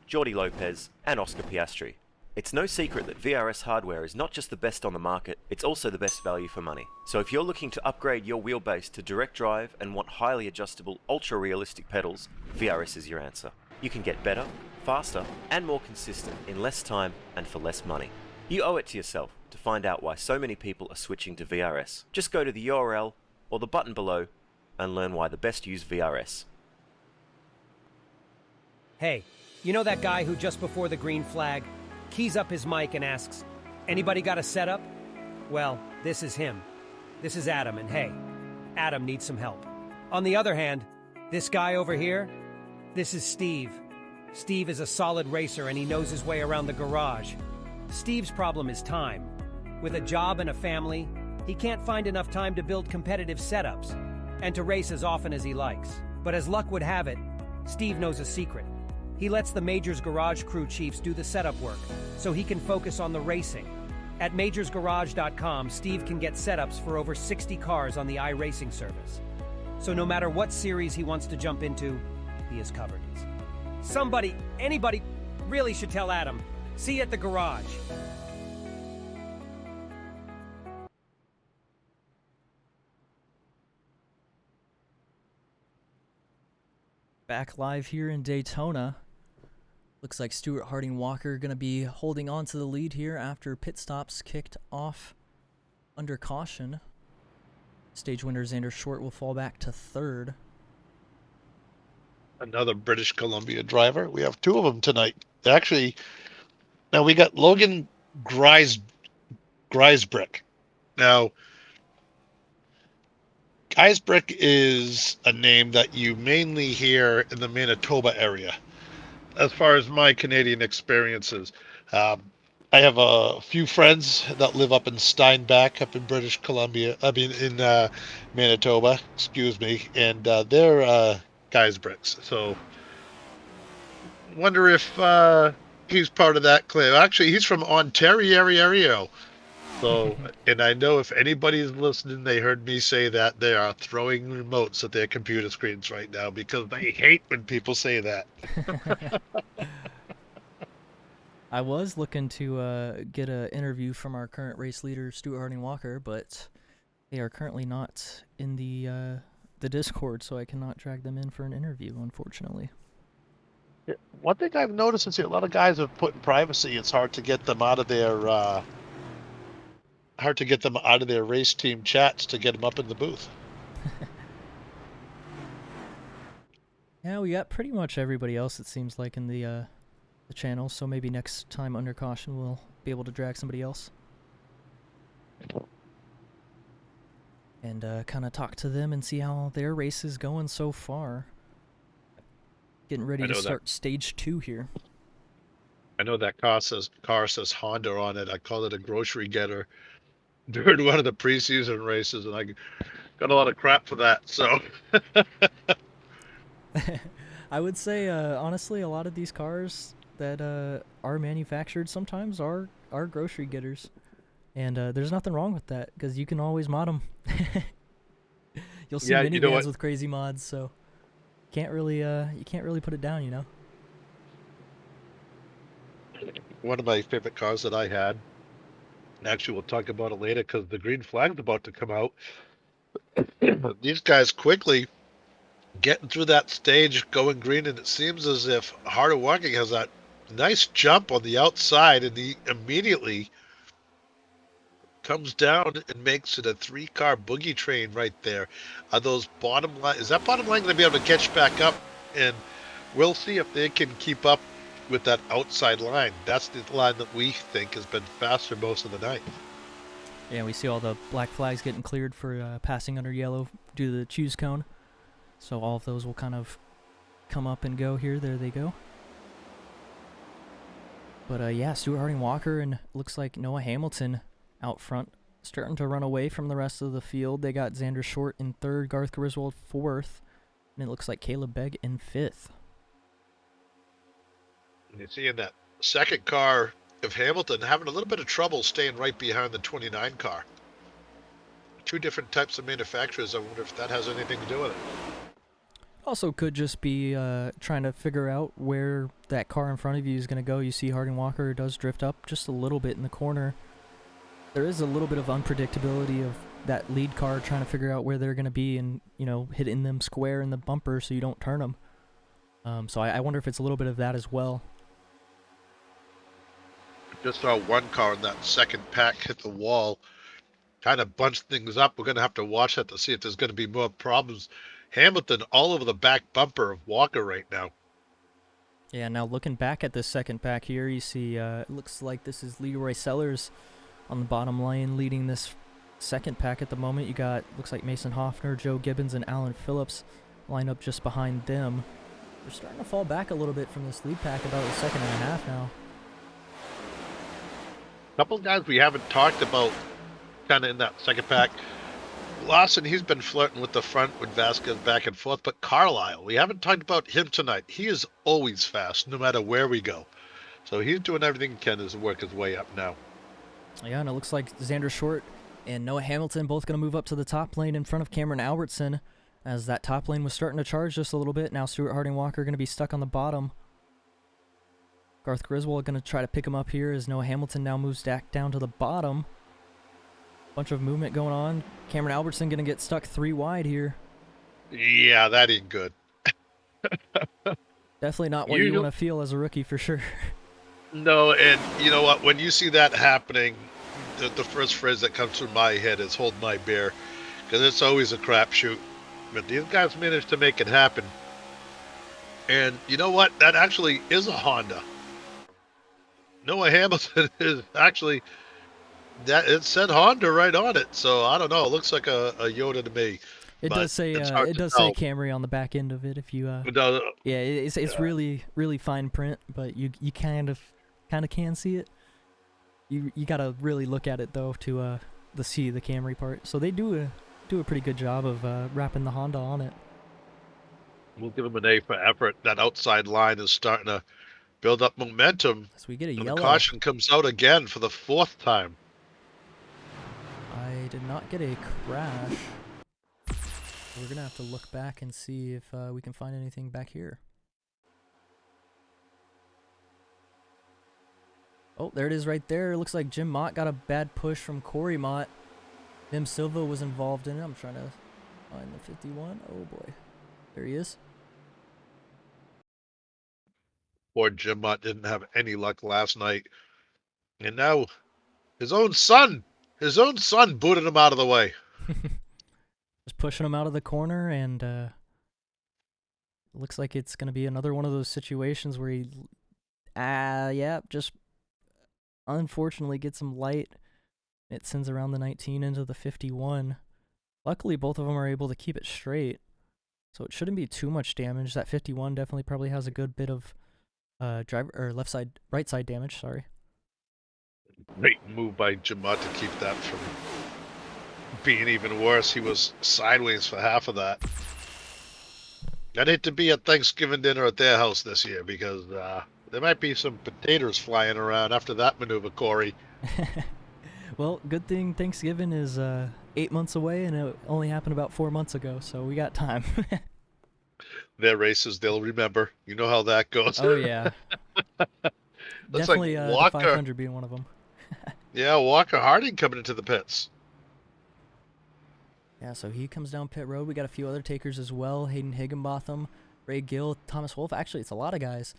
Jordi Lopez, and Oscar Piastri. It's no secret that VRS hardware is not just the best on the market, it's also the best value for money. So if you're looking to upgrade your wheelbase to direct drive and want highly adjustable, ultra-realistic pedals, VRS is your answer. You can get better, faster, and more consistent in less time and for less money. You owe it to yourself to find out why so many people are switching to VRS. Just go to the URL or the button below and learn why the best use VRS. Hey, you know that guy who just before the green flag keys up his mic and asks, "Anybody got a setup?" Well, this is him. This is Adam, and hey, Adam needs some help. On the other hand, this guy over here, this is Steve. Steve is a solid racer and he knows his way around the garage. Steve's problem is time. With a job and a family, he can't find enough time to build competitive setups and to race as often as he likes. But as luck would have it, Steve knows a secret. He lets the Majors Garage crew chiefs do the setup work, so he can focus on the racing. At majorsgarage.com, Steve can get setups for over 60 cars on the iRacing service. So no matter what series he wants to jump into, he is covered. Somebody, anybody, really should tell Adam. See you at the garage. Back live here in Daytona. Looks like Stewart Harding Walker going to be holding on to the lead here after pit stops kicked off under caution. Stage winner Xander Short will fall back to 3rd. Another British Columbia driver. We have 2 of them tonight. Actually, now we got Logan Griesbrick. Now, Griesbrick is a name that you mainly hear in the Manitoba area, as far as my Canadian experiences. Um, I have a few friends that live up in Steinbach, up in British Columbia. I mean, in Manitoba, excuse me, and they're guys bricks. So, wonder if he's part of that clan. Actually, he's from Ontario. So, and I know if anybody's listening, they heard me say that they are throwing remotes at their computer screens right now because they hate when people say that. I was looking to get an interview from our current race leader, Stewart Harding Walker, but they are currently not in the Discord, so I cannot drag them in for an interview, unfortunately. One thing I've noticed is that a lot of guys have put in privacy. It's hard to get them out of their race team chats to get them up in the booth. Yeah, we got pretty much everybody else, it seems like, in the channel, so maybe next time under caution we'll be able to drag somebody else. And kind of talk to them and see how their race is going so far. Getting ready to start stage 2 here. I know that car says Honda on it. I call it a grocery getter during one of the preseason races, and I got a lot of crap for that. So I would say, honestly, a lot of these cars that are manufactured sometimes are grocery getters. And there's nothing wrong with that, because you can always mod them. You'll see minivans with crazy mods, so you can't really put it down, you know? one of my favorite cars that I had, and actually we'll talk about it later because the green flag's about to come out. These guys quickly getting through that stage, going green, and it seems as if Harder Walking has that nice jump on the outside, and he immediately comes down and makes it a 3-car boogie train right there. Are those bottom line? Is that bottom line going to be able to catch back up? And we'll see if they can keep up with that outside line. That's the line that we think has been faster most of the night. Yeah, we see all the black flags getting cleared for passing under yellow due to the choose cone. So all of those will kind of come up and go here. There they go. But yeah, Stewart Harding Walker and looks like Noah Hamilton out front, starting to run away from the rest of the field. They got Xander Short in 3rd, Garth Griswold 4th, and it looks like Caleb Begg in 5th. And you see in that second car of Hamilton having a little bit of trouble staying right behind the 29 car. 2 different types of manufacturers. I wonder if that has anything to do with it. Also could just be trying to figure out where that car in front of you is going to go. You see Harding Walker does drift up just a little bit in the corner. There is a little bit of unpredictability of that lead car trying to figure out where they're going to be and, you know, hitting them square in the bumper so you don't turn them. So I wonder if it's a little bit of that as well. Just saw one car in that second pack hit the wall, kind of bunched things up. We're going to have to watch that to see if there's going to be more problems. Hamilton all over the back bumper of Walker right now. Yeah, now looking back at this second pack here, you see it looks like this is Leroy Sellers on the bottom lane leading this second pack at the moment. You got, looks like Mason Hoffner, Joe Gibbons, and Alan Phillips line up just behind them. They're starting to fall back a little bit from this lead pack, about a second and a half now. A couple of guys we haven't talked about kind of in that second pack. Lawson, he's been flirting with the front with Vasquez back and forth, but Carlisle, we haven't talked about him tonight. He is always fast, no matter where we go. So he's doing everything he can to work his way up now. Yeah, and it looks like Xander Short and Noah Hamilton both going to move up to the top lane in front of Cameron Albertson, as that top lane was starting to charge just a little bit. Now Stewart Harding Walker going to be stuck on the bottom. Garth Griswold going to try to pick him up here as Noah Hamilton now moves back down to the bottom. Bunch of movement going on. Cameron Albertson going to get stuck 3 wide here. Yeah, that ain't good. Definitely not what you want to feel as a rookie for sure. No, and you know what? When you see that happening, the first phrase that comes through my head is "hold my beer," because it's always a crapshoot. But these guys managed to make it happen. And you know what? That actually is a Honda. Noah Hamilton is actually, that it said Honda right on it. So I don't know. It looks like a Yoda to me. It does say say Camry on the back end of it. If you yeah, it's really fine print, but you kind of kind of can see it. You gotta really look at it though to see the Camry part. So they do a pretty good job of wrapping the Honda on it. We'll give him an A for effort. That outside line is starting to build up momentum. So we get a And yellow. the caution comes out again for the 4th time. I did not get a crash. We're gonna have to look back and see if we can find anything back here. Oh, there it is right there. It looks like Jim Mott got a bad push from Corey Mott. Tim Silva was involved in it. I'm trying to find the 51. Oh boy. There he is. Poor Jim Mott didn't have any luck last night. And now his own son booted him out of the way. Just pushing him out of the corner, and looks like it's going to be another one of those situations where he, just unfortunately gets some light. It sends around the 19 into the 51. Luckily, both of them are able to keep it straight, so it shouldn't be too much damage. That 51 definitely probably has a good bit of right side damage. Sorry. Great move by Jim Mott to keep that from being even worse. He was sideways for half of that. I'd hate to be at Thanksgiving dinner at their house this year because there might be some potatoes flying around after that maneuver, Corey. Well, good thing Thanksgiving is 8 months away, and it only happened about 4 months ago, so we got time. Their races, they'll remember. You know how that goes. Oh, yeah. Looks Definitely like the Walker, 500 being one of them. yeah, Walker Harding coming into the pits. Yeah, so he comes down pit road. We got a few other takers as well. Hayden Higginbotham, Ray Gill, Thomas Wolf. Actually, it's a lot of guys.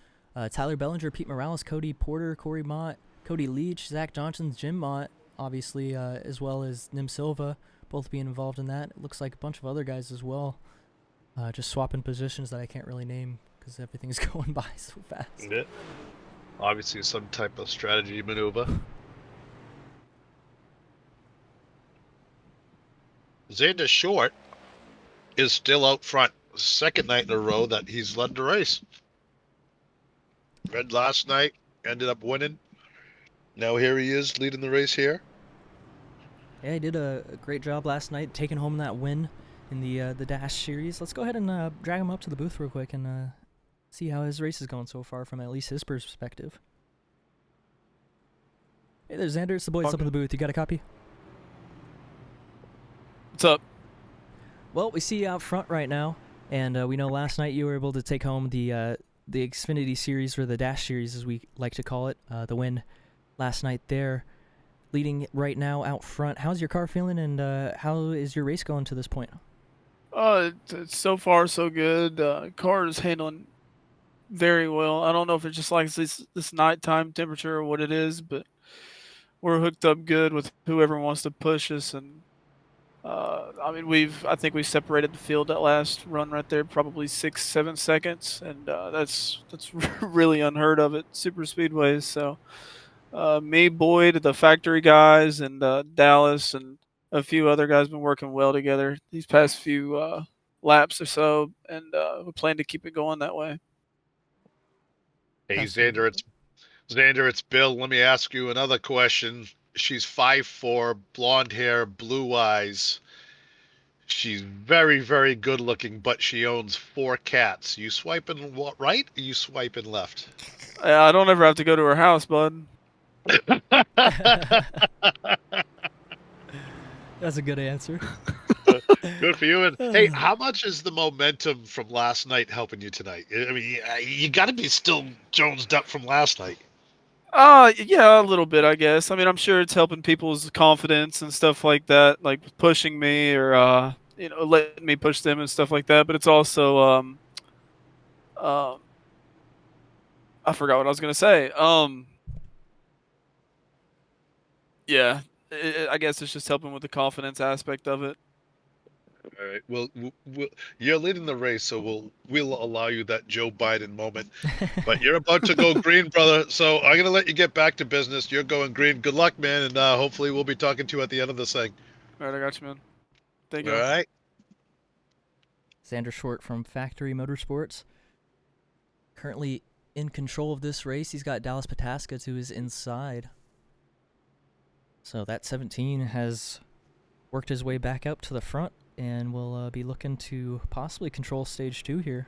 Tyler Belanger, Pete Morales, Cody Porter, Corey Mott, Cody Leach, Zach Johnson, Jim Mott, obviously, as well as Nim Silva, both being involved in that. It looks like a bunch of other guys as well. Just swapping positions that I can't really name because everything's going by so fast. Yeah. Obviously, some type of strategy maneuver. Xander Short is still out front. Second night in a row that he's led the race. Red last night, ended up winning. Now here he is leading the race here. Yeah, he did a great job last night taking home that win in the Dash Series. Let's go ahead and drag him up to the booth real quick and see how his race is going so far from at least his perspective. Hey there, Xander. It's the boys up in the booth. You got a copy? What's up? Well, we see you out front right now, and we know last night you were able to take home the Xfinity Series, or the Dash Series as we like to call it, the win last night there. Leading right now out front. How's your car feeling, and how is your race going to this point? It's so far so good. Car is handling very well. I don't know if it just likes this nighttime temperature or what it is, but we're hooked up good with whoever wants to push us. And I think we separated the field that last run right there, probably 6-7 seconds, and that's really unheard of at super speedways. So me, Boyd, the factory guys, and Dallas, and a few other guys been working well together these past few laps or so, and we plan to keep it going that way. Hey, Xander, it's Bill. Let me ask you another question. She's 5'4", blonde hair, blue eyes. She's very, very good looking, but she owns 4 cats. You swiping right or you swiping left? I don't ever have to go to her house, bud. That's a good answer. Good for you. And hey, how much is the momentum from last night helping you tonight? I mean, you got to be still jonesed up from last night. Yeah, a little bit, I guess. I mean, I'm sure it's helping people's confidence and stuff like that, like pushing me or letting me push them and stuff like that. But it's also I forgot what I was gonna say. Yeah, I guess it's just helping with the confidence aspect of it. All right. Well, you're leading the race, so we'll allow you that Joe Biden moment. But you're about to go green, brother. So I'm gonna let you get back to business. You're going green. Good luck, man, and hopefully we'll be talking to you at the end of this thing. All right, I got you, man. Thank you. All right. Xander Short from Factory Motorsports. Currently in control of this race. He's got Dallas Pataska to his inside. So that 17 has worked his way back up to the front and will be looking to possibly control stage 2 here.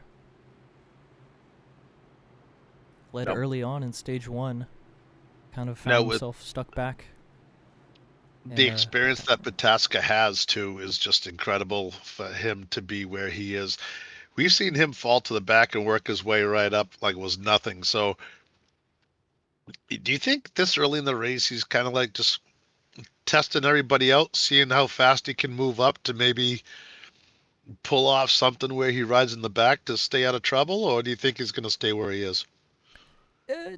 Led early on in stage 1. Kind of found himself stuck back. The experience that Pataska has, too, is just incredible for him to be where he is. We've seen him fall to the back and work his way right up like it was nothing. So do you think this early in the race he's kind of like just testing everybody out, seeing how fast he can move up to maybe pull off something where he rides in the back to stay out of trouble? Or do you think he's going to stay where he is?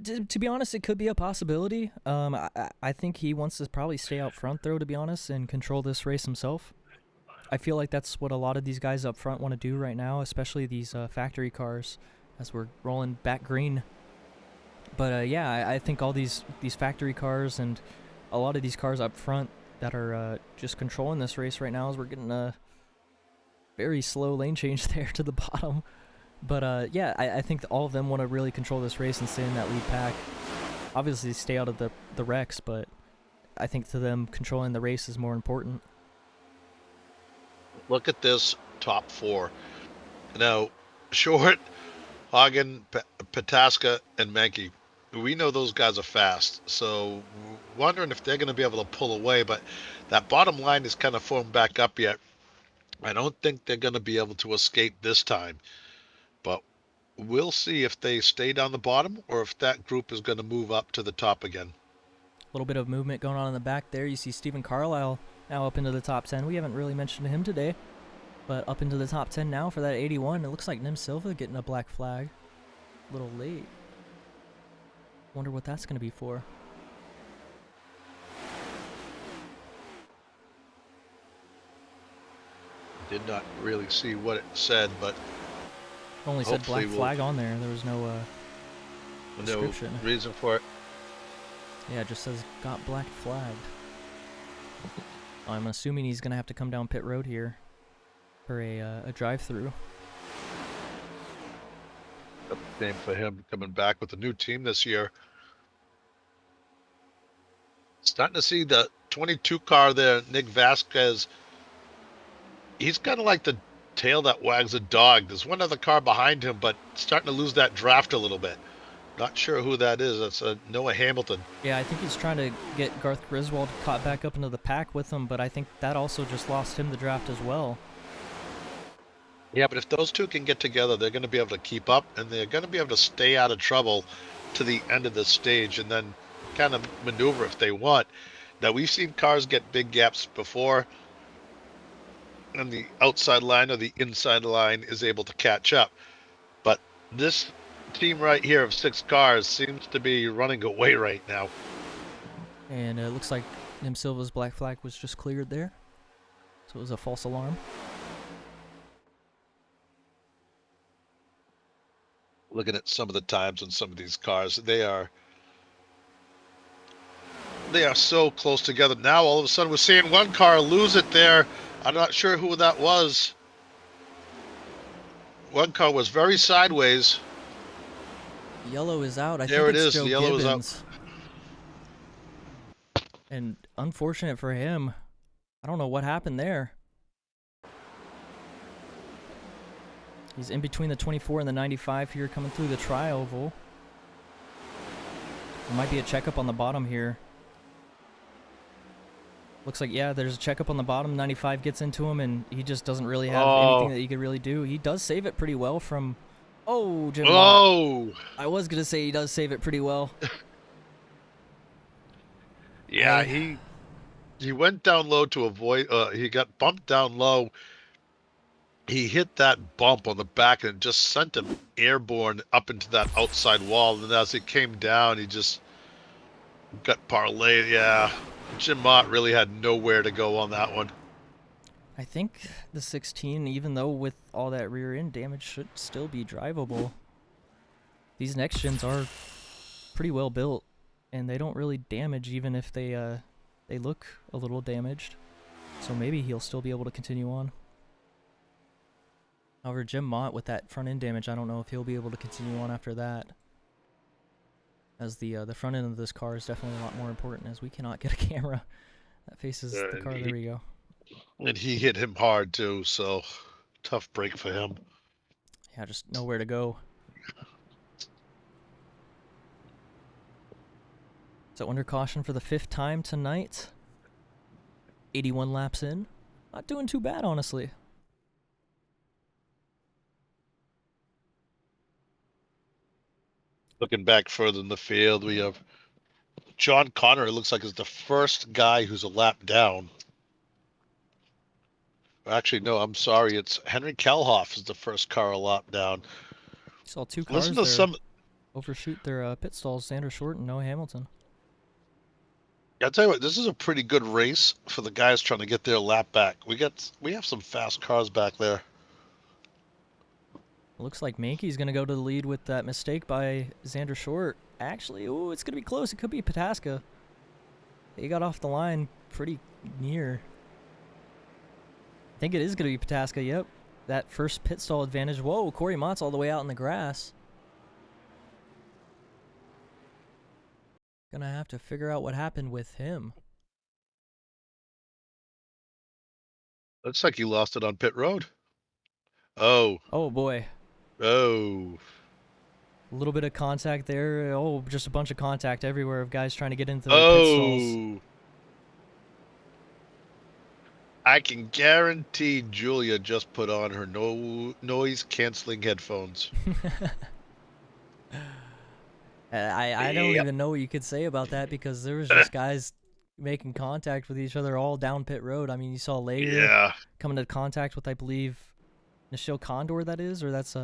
To be honest, it could be a possibility. I think he wants to probably stay out front, though, to be honest, and control this race himself. I feel like that's what a lot of these guys up front want to do right now, especially these factory cars as we're rolling back green. But yeah, I think all these factory cars and a lot of these cars up front that are just controlling this race right now, as we're getting a very slow lane change there to the bottom. But yeah, I think all of them want to really control this race and stay in that lead pack. Obviously stay out of the wrecks, but I think to them controlling the race is more important. Look at this top 4. Now, Short, Hagen, Pataska, and Menke. We know those guys are fast, so wondering if they're going to be able to pull away, but that bottom line is kind of formed back up yet. I don't think they're going to be able to escape this time, but we'll see if they stay down the bottom or if that group is going to move up to the top again. A little bit of movement going on in the back there. You see Stephen Carlisle now up into the top 10. We haven't really mentioned him today, but up into the top 10 now for that 81. It looks like Nim Silva getting a black flag. A little late. Wonder what that's going to be for. Did not really see what it said, but only said black flag on there. There was no description. No reason for it. Yeah, it just says got black flagged. I'm assuming he's going to have to come down pit road here for a drive-through. Same for him coming back with a new team this year. Starting to see the 22 car there, Nic Vasquez. He's kind of like the tail that wags a dog. There's one other car behind him, but starting to lose that draft a little bit. Not sure who that is. That's Noah Hamilton. Yeah, I think he's trying to get Garth Griswold caught back up into the pack with him, but I think that also just lost him the draft as well. Yeah, but if those two can get together, they're going to be able to keep up, and they're going to be able to stay out of trouble to the end of the stage and then kind of maneuver if they want. Now, we've seen cars get big gaps before, and the outside line or the inside line is able to catch up. But this team right here of 6 cars seems to be running away right now. And it looks like Nim Silva's black flag was just cleared there. So it was a false alarm. Looking at some of the times on some of these cars, they are so close together. Now all of a sudden we're seeing one car lose it there. I'm not sure who that was. One car was very sideways. Yellow is out. I there think it it's is. Joe The yellow Gibbons. is out. And unfortunate for him. I don't know what happened there. He's in between the 24 and the 95 here, coming through the tri-oval. There might be a checkup on the bottom here. Looks like, yeah, there's a checkup on the bottom. 95 gets into him, and he just doesn't really have anything that he could really do. He does save it pretty well from... Oh, Jim Mott. I was going to say he does save it pretty well. Yeah, he went down low to avoid... he got bumped down low. He hit that bump on the back and just sent him airborne up into that outside wall. And as he came down, he just got parlayed. Yeah, Jim Mott really had nowhere to go on that one. I think the 16, even though with all that rear end damage, should still be drivable. These next gens are pretty well built, and they don't really damage even if they look a little damaged. So maybe he'll still be able to continue on. However, Jim Mott with that front end damage, I don't know if he'll be able to continue on after that. as the front end of this car is definitely a lot more important, as we cannot get a camera that faces the car. There we go. And he hit him hard too, so tough break for him. Yeah, just nowhere to go. So under caution for the 5th time tonight. 81 laps in. Not doing too bad, honestly. Looking back further in the field, we have John Connor. It looks like is the first guy who's a lap down. Actually, no, I'm sorry. It's Henry Kelhoff is the first car a lap down. Saw 2 cars Listen to some. overshoot their pit stalls, Xander Short and Noah Hamilton. I'll tell you what, this is a pretty good race for the guys trying to get their lap back. We have some fast cars back there. Looks like Mankey's going to go to the lead with that mistake by Xander Short. Actually, ooh, it's going to be close. It could be Pataska. He got off the line pretty near. I think it is going to be Pataska, yep. That first pit stall advantage. Whoa, Corey Mott's all the way out in the grass. Gonna have to figure out what happened with him. Looks like you lost it on pit road. Oh. Oh boy. Oh. A little bit of contact there. Oh, just a bunch of contact everywhere of guys trying to get into the pit stalls. Oh. I can guarantee Julia just put on her noise canceling headphones. I don't even know what you could say about that, because there was just guys making contact with each other all down pit road. I mean, you saw Lager coming into contact with, I believe, Nichelle Condor, that is, or that's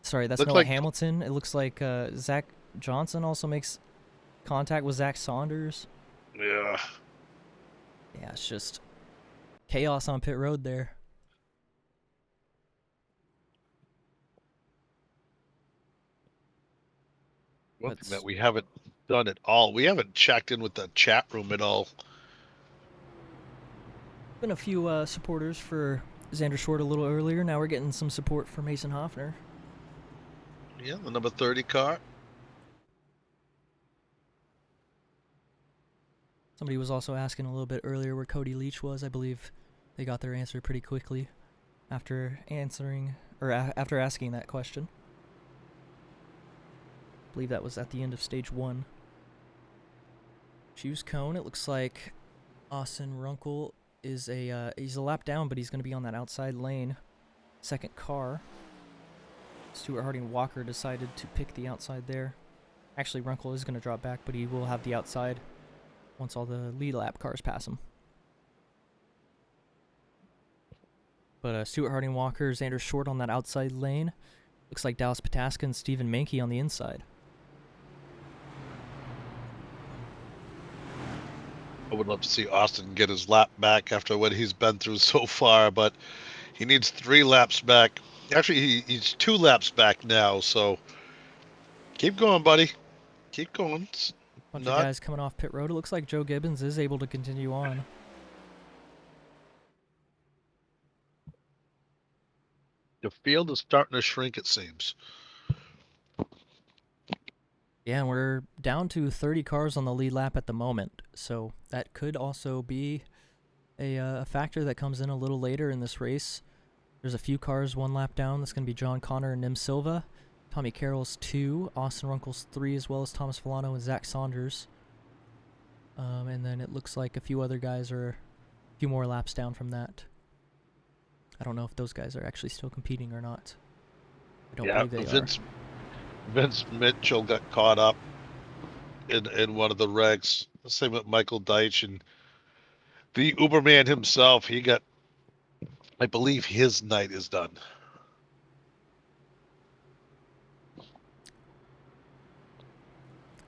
sorry, that's Noah Hamilton. It looks like Zach Johnson also makes contact with Zach Saunders. Yeah. Yeah, it's just chaos on pit road there. One thing that we haven't done at all, we haven't checked in with the chat room at all. Been a few supporters for Xander Short a little earlier. Now we're getting some support for Mason Hoffner. Yeah, the number 30 car. Somebody was also asking a little bit earlier where Cody Leach was. I believe they got their answer pretty quickly after answering, or after asking that question. I believe that was at the end of stage 1. Choose cone. It looks like Austin Runkle is he's a lap down, but he's going to be on that outside lane. Second car. Stewart Harding Walker decided to pick the outside there. Actually, Runkle is going to drop back, but he will have the outside once all the lead lap cars pass him. But Stewart Harding Walker, Xander Short on that outside lane. Looks like Dallas Pataska and Stephen Mankey on the inside. I would love to see Austin get his lap back after what he's been through so far, but he needs 3 laps back. Actually, he's 2 laps back now, so keep going, buddy. Keep going. Bunch of guys coming off pit road. It looks like Joe Gibbons is able to continue on. The field is starting to shrink, it seems. Yeah, and we're down to 30 cars on the lead lap at the moment, so that could also be a factor that comes in a little later in this race. There's a few cars 1 lap down. That's going to be John Connor and Nim Silva. Tommy Carroll's 2, Austin Runkle's 3, as well as Thomas Villano and Zach Saunders. And then it looks like a few other guys are a few more laps down from that. I don't know if those guys are actually still competing or not. I don't believe they are. Vince Mitchell got caught up in one of the wrecks. The same with Michael Deitch, and the Uberman himself. He got, I believe, his night is done.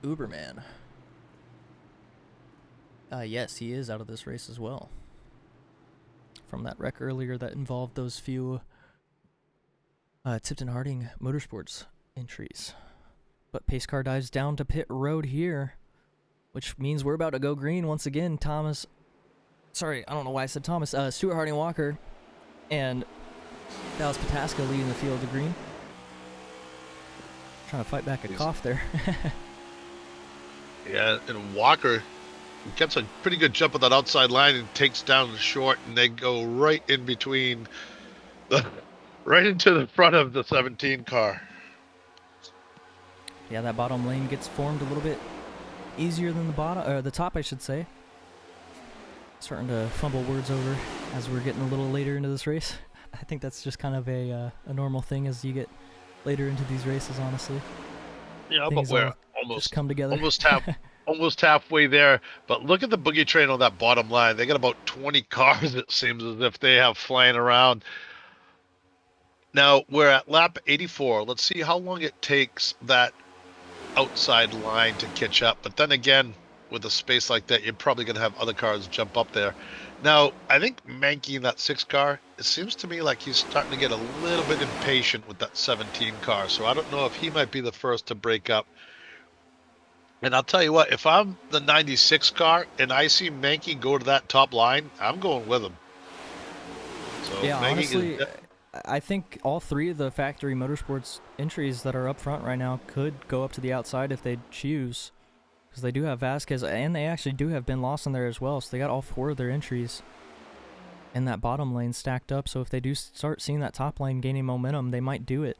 Uberman. Yes, he is out of this race as well. From that wreck earlier that involved those few Tipton Harding Motorsports entries. But pace car dives down to pit road here, which means we're about to go green once again. Sorry, I don't know why I said Thomas. Stewart Harding Walker and Dallas Pataska leading the field to green. Trying to fight back a cough there. Yeah, and Walker gets a pretty good jump on that outside line and takes down the short, and they go right in between the, right into the front of the 17 car. Yeah, that bottom lane gets formed a little bit easier than the bottom, or the top, I should say. Starting to fumble words over as we're getting a little later into this race. I think that's just kind of a normal thing as you get later into these races, honestly. Yeah, Things but we're all almost just come together. almost halfway there. But look at the boogie train on that bottom line. They got about 20 cars, it seems as if they have flying around. Now we're at lap 84. Let's see how long it takes that outside line to catch up. But then again, with a space like that, you're probably going to have other cars jump up there. Now, I think Mankey in that 6 car, it seems to me like he's starting to get a little bit impatient with that 17 car. So I don't know if he might be the first to break up. And I'll tell you what, if I'm the 96 car and I see Mankey go to that top line, I'm going with him. So Yeah, Mankey honestly, is, I think all three of the factory motorsports entries that are up front right now could go up to the outside if they choose. Because they do have Vasquez, and they actually do have Ben Lawson there as well, so they got all 4 of their entries in that bottom lane stacked up, so if they do start seeing that top lane gaining momentum, they might do it.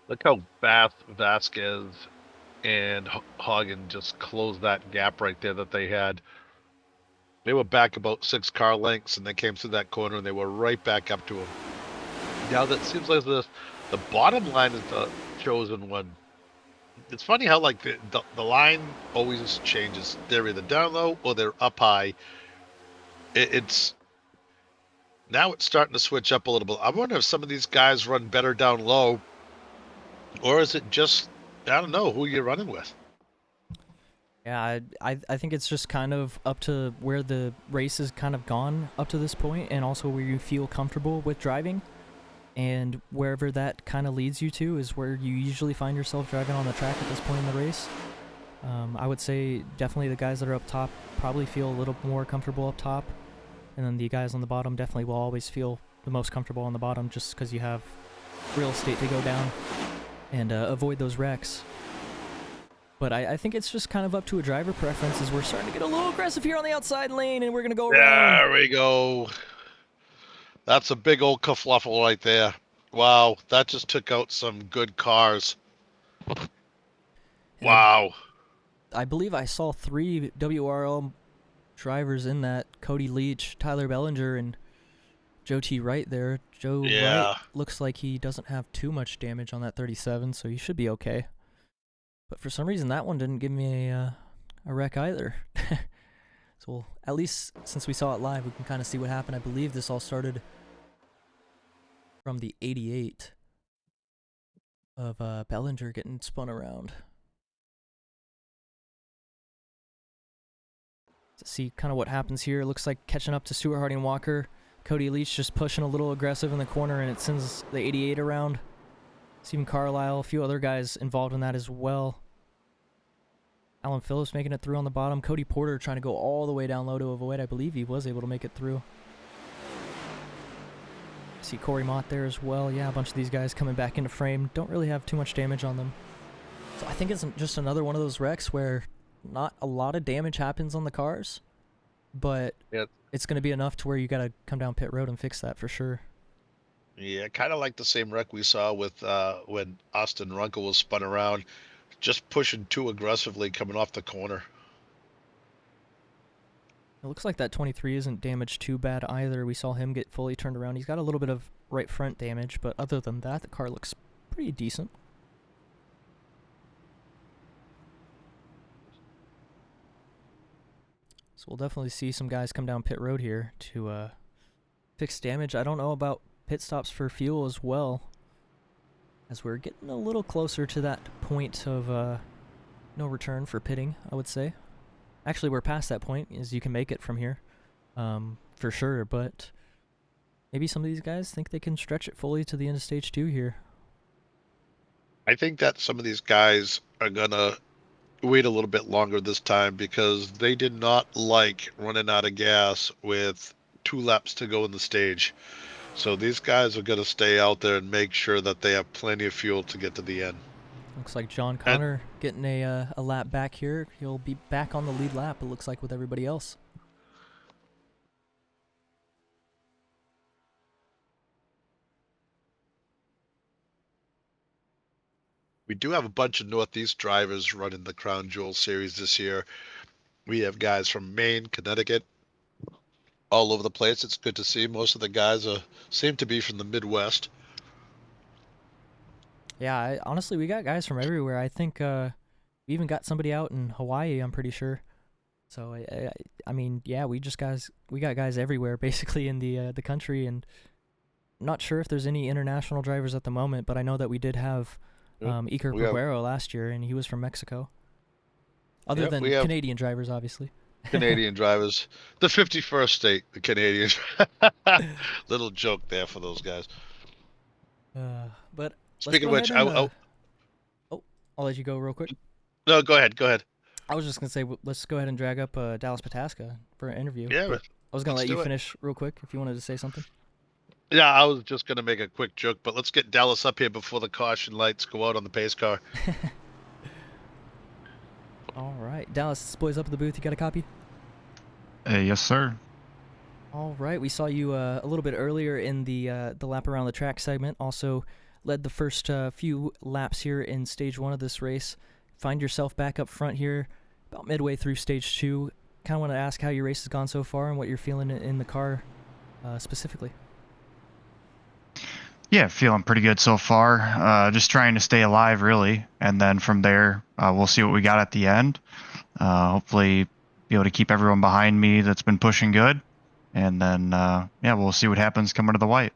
look how fast Vasquez and Hagen just closed that gap right there that they had. They were back about 6 car lengths, and they came through that corner, and they were right back up to him. Now that seems like the bottom line is the chosen one. It's funny how like the line always changes. They're either down low or they're up high. It's now it's starting to switch up a little bit. I wonder if some of these guys run better down low, or is it just I don't know who you're running with. Yeah, I think it's just kind of up to where the race has kind of gone up to this point, and also where you feel comfortable with driving. And wherever that kind of leads you to is where you usually find yourself driving on the track at this point in the race. I would say definitely the guys that are up top probably feel a little more comfortable up top, and then the guys on the bottom definitely will always feel the most comfortable on the bottom just because you have real estate to go down and avoid those wrecks. But I think it's just kind of up to a driver preference as we're starting to get a little aggressive here on the outside lane, and we're going to go around. There we go. That's a big old kerfluffle right there. Wow, that just took out some good cars. And Wow. I believe I saw 3 WRL drivers in that: Cody Leach, Tyler Belanger, and Joe T. Wright there. Joe Yeah. Wright looks like he doesn't have too much damage on that 37, so he should be okay. But for some reason, that one didn't give me a wreck either. So we'll, at least since we saw it live, we can kind of see what happened. I believe this all started from the 88 of Belanger getting spun around. To see kind of what happens here. Looks like catching up to Stewart, Harding, Walker. Cody Leach just pushing a little aggressive in the corner, and it sends the 88 around. Stephen Carlisle, a few other guys involved in that as well. Alan Phillips making it through on the bottom. Cody Porter trying to go all the way down low to avoid. I believe he was able to make it through. See Corey Mott there as well. Yeah, a bunch of these guys coming back into frame. Don't really have too much damage on them. So I think it's just another one of those wrecks where not a lot of damage happens on the cars, but it's going to be enough to where you got to come down pit road and fix that for sure. Yeah, kind of like the same wreck we saw with when Austin Runkle was spun around, just pushing too aggressively coming off the corner. It looks like that 23 isn't damaged too bad either. We saw him get fully turned around. He's got a little bit of right front damage, but other than that, the car looks pretty decent. So we'll definitely see some guys come down pit road here to fix damage. I don't know about pit stops for fuel as well, as we're getting a little closer to that point of no return for pitting, I would say. Actually, we're past that point, as you can make it from here, for sure, but maybe some of these guys think they can stretch it fully to the end of stage 2 here. I think that some of these guys are going to wait a little bit longer this time because they did not like running out of gas with 2 laps to go in the stage. So these guys are going to stay out there and make sure that they have plenty of fuel to get to the end. Looks like John Connor getting a lap back here. He'll be back on the lead lap, it looks like, with everybody else. We do have a bunch of Northeast drivers running the Crown Jewel Series this year. We have guys from Maine, Connecticut, all over the place. It's good to see. Most of the guys seem to be from the Midwest. Yeah, honestly, we got guys from everywhere. I think we even got somebody out in Hawaii, I'm pretty sure. So, I mean, yeah, we got guys everywhere, basically, in the country, and I'm not sure if there's any international drivers at the moment, but I know that we did have Iker Peguero last year, and he was from Mexico. Other than Canadian drivers, obviously. Canadian drivers. The 51st state, the Canadian. Little joke there for those guys. But speaking of which, I'll let you go real quick. No, go ahead. I was just going to say, let's go ahead and drag up Dallas Pataska for an interview. Yeah, but I was going to let you finish real quick if you wanted to say something. Yeah, I was just going to make a quick joke, but let's get Dallas up here before the caution lights go out on the pace car. All right. Dallas, this boy's up at the booth. You got a copy? Yes, sir. All right. We saw you a little bit earlier in the lap around the track segment. Also led the first few laps here in stage 1 of this race. Find yourself back up front here about midway through stage 2. Kind of want to ask how your race has gone so far and what you're feeling in the car specifically. Yeah, feeling pretty good so far. Just trying to stay alive, really. And then from there, we'll see what we got at the end. Hopefully be able to keep everyone behind me that's been pushing good. And then, we'll see what happens coming to the white.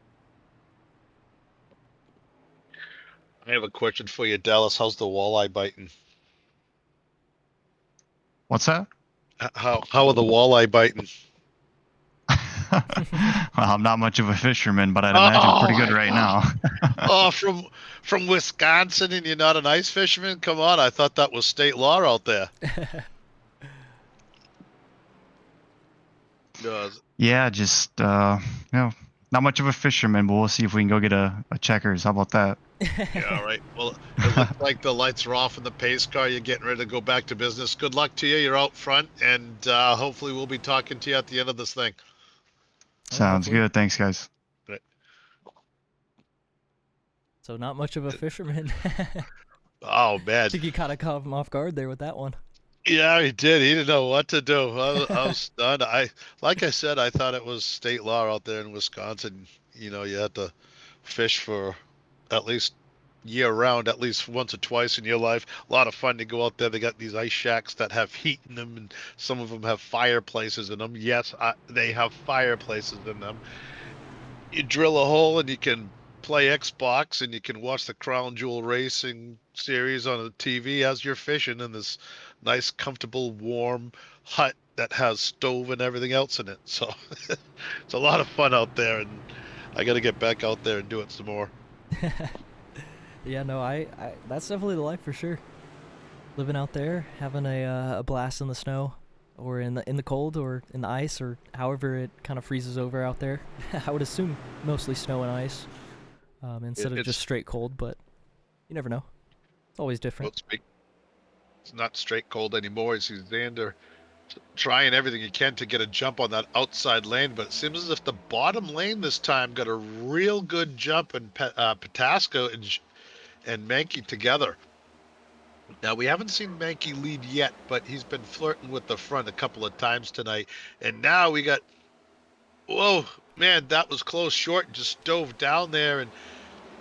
I have a question for you, Dallas. How's the walleye biting? What's that? How are the walleye biting? Well, I'm not much of a fisherman, but I'd imagine pretty good right now. Oh, from Wisconsin, and you're not an ice fisherman? Come on, I thought that was state law out there. Yeah, just not much of a fisherman, but we'll see if we can go get a checkers. How about that? Yeah, all right. Well, it looks like the lights are off in the pace car. You're getting ready to go back to business. Good luck to you. You're out front, and hopefully we'll be talking to you at the end of this thing. Sounds good. Thanks, guys. Right. So not much of a fisherman. Oh, man. I think you kind of caught him off guard there with that one. Yeah, he did. He didn't know what to do. I was stunned. Like I said, I thought it was state law out there in Wisconsin. You know, you had to fish for at least year round, at least once or twice in your life. A lot of fun to go out there. They got these ice shacks that have heat in them, and some of them have fireplaces in them. Yes, they have fireplaces in them. You drill a hole and you can play Xbox and you can watch the Crown Jewel Racing series on the TV as you're fishing in this nice, comfortable, warm hut that has stove and everything else in it. So it's a lot of fun out there, and I got to get back out there and do it some more. Yeah, no, I that's definitely the life for sure. Living out there, having a blast in the snow, or in the cold, or in the ice, or however it kind of freezes over out there. I would assume mostly snow and ice, instead of just straight cold, but you never know. It's always different. It's not straight cold anymore. You see Xander trying everything he can to get a jump on that outside lane, but it seems as if the bottom lane this time got a real good jump, in Pataska and Mankey together. Now, we haven't seen Mankey lead yet, but he's been flirting with the front a couple of times tonight. And now we got, whoa, man, that was close short, just dove down there and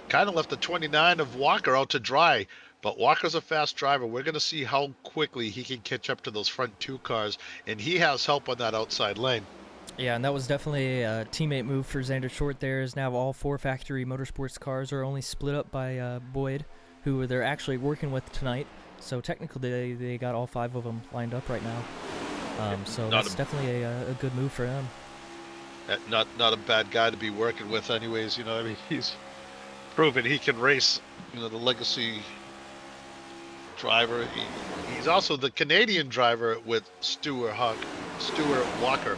kind of left the 29 of Walker out to dry. But Walker's a fast driver. We're going to see how quickly he can catch up to those front two cars, and he has help on that outside lane. Yeah, and that was definitely a teammate move for Xander Short there, as now all 4 factory motorsports cars are only split up by Boyd, who they're actually working with tonight. So technically they got all 5 of them lined up right now. So that's definitely a good move for them. Not a bad guy to be working with anyways. You know, I mean, he's proven he can race, you know, the legacy driver. He's also the Canadian driver with Stewart Walker.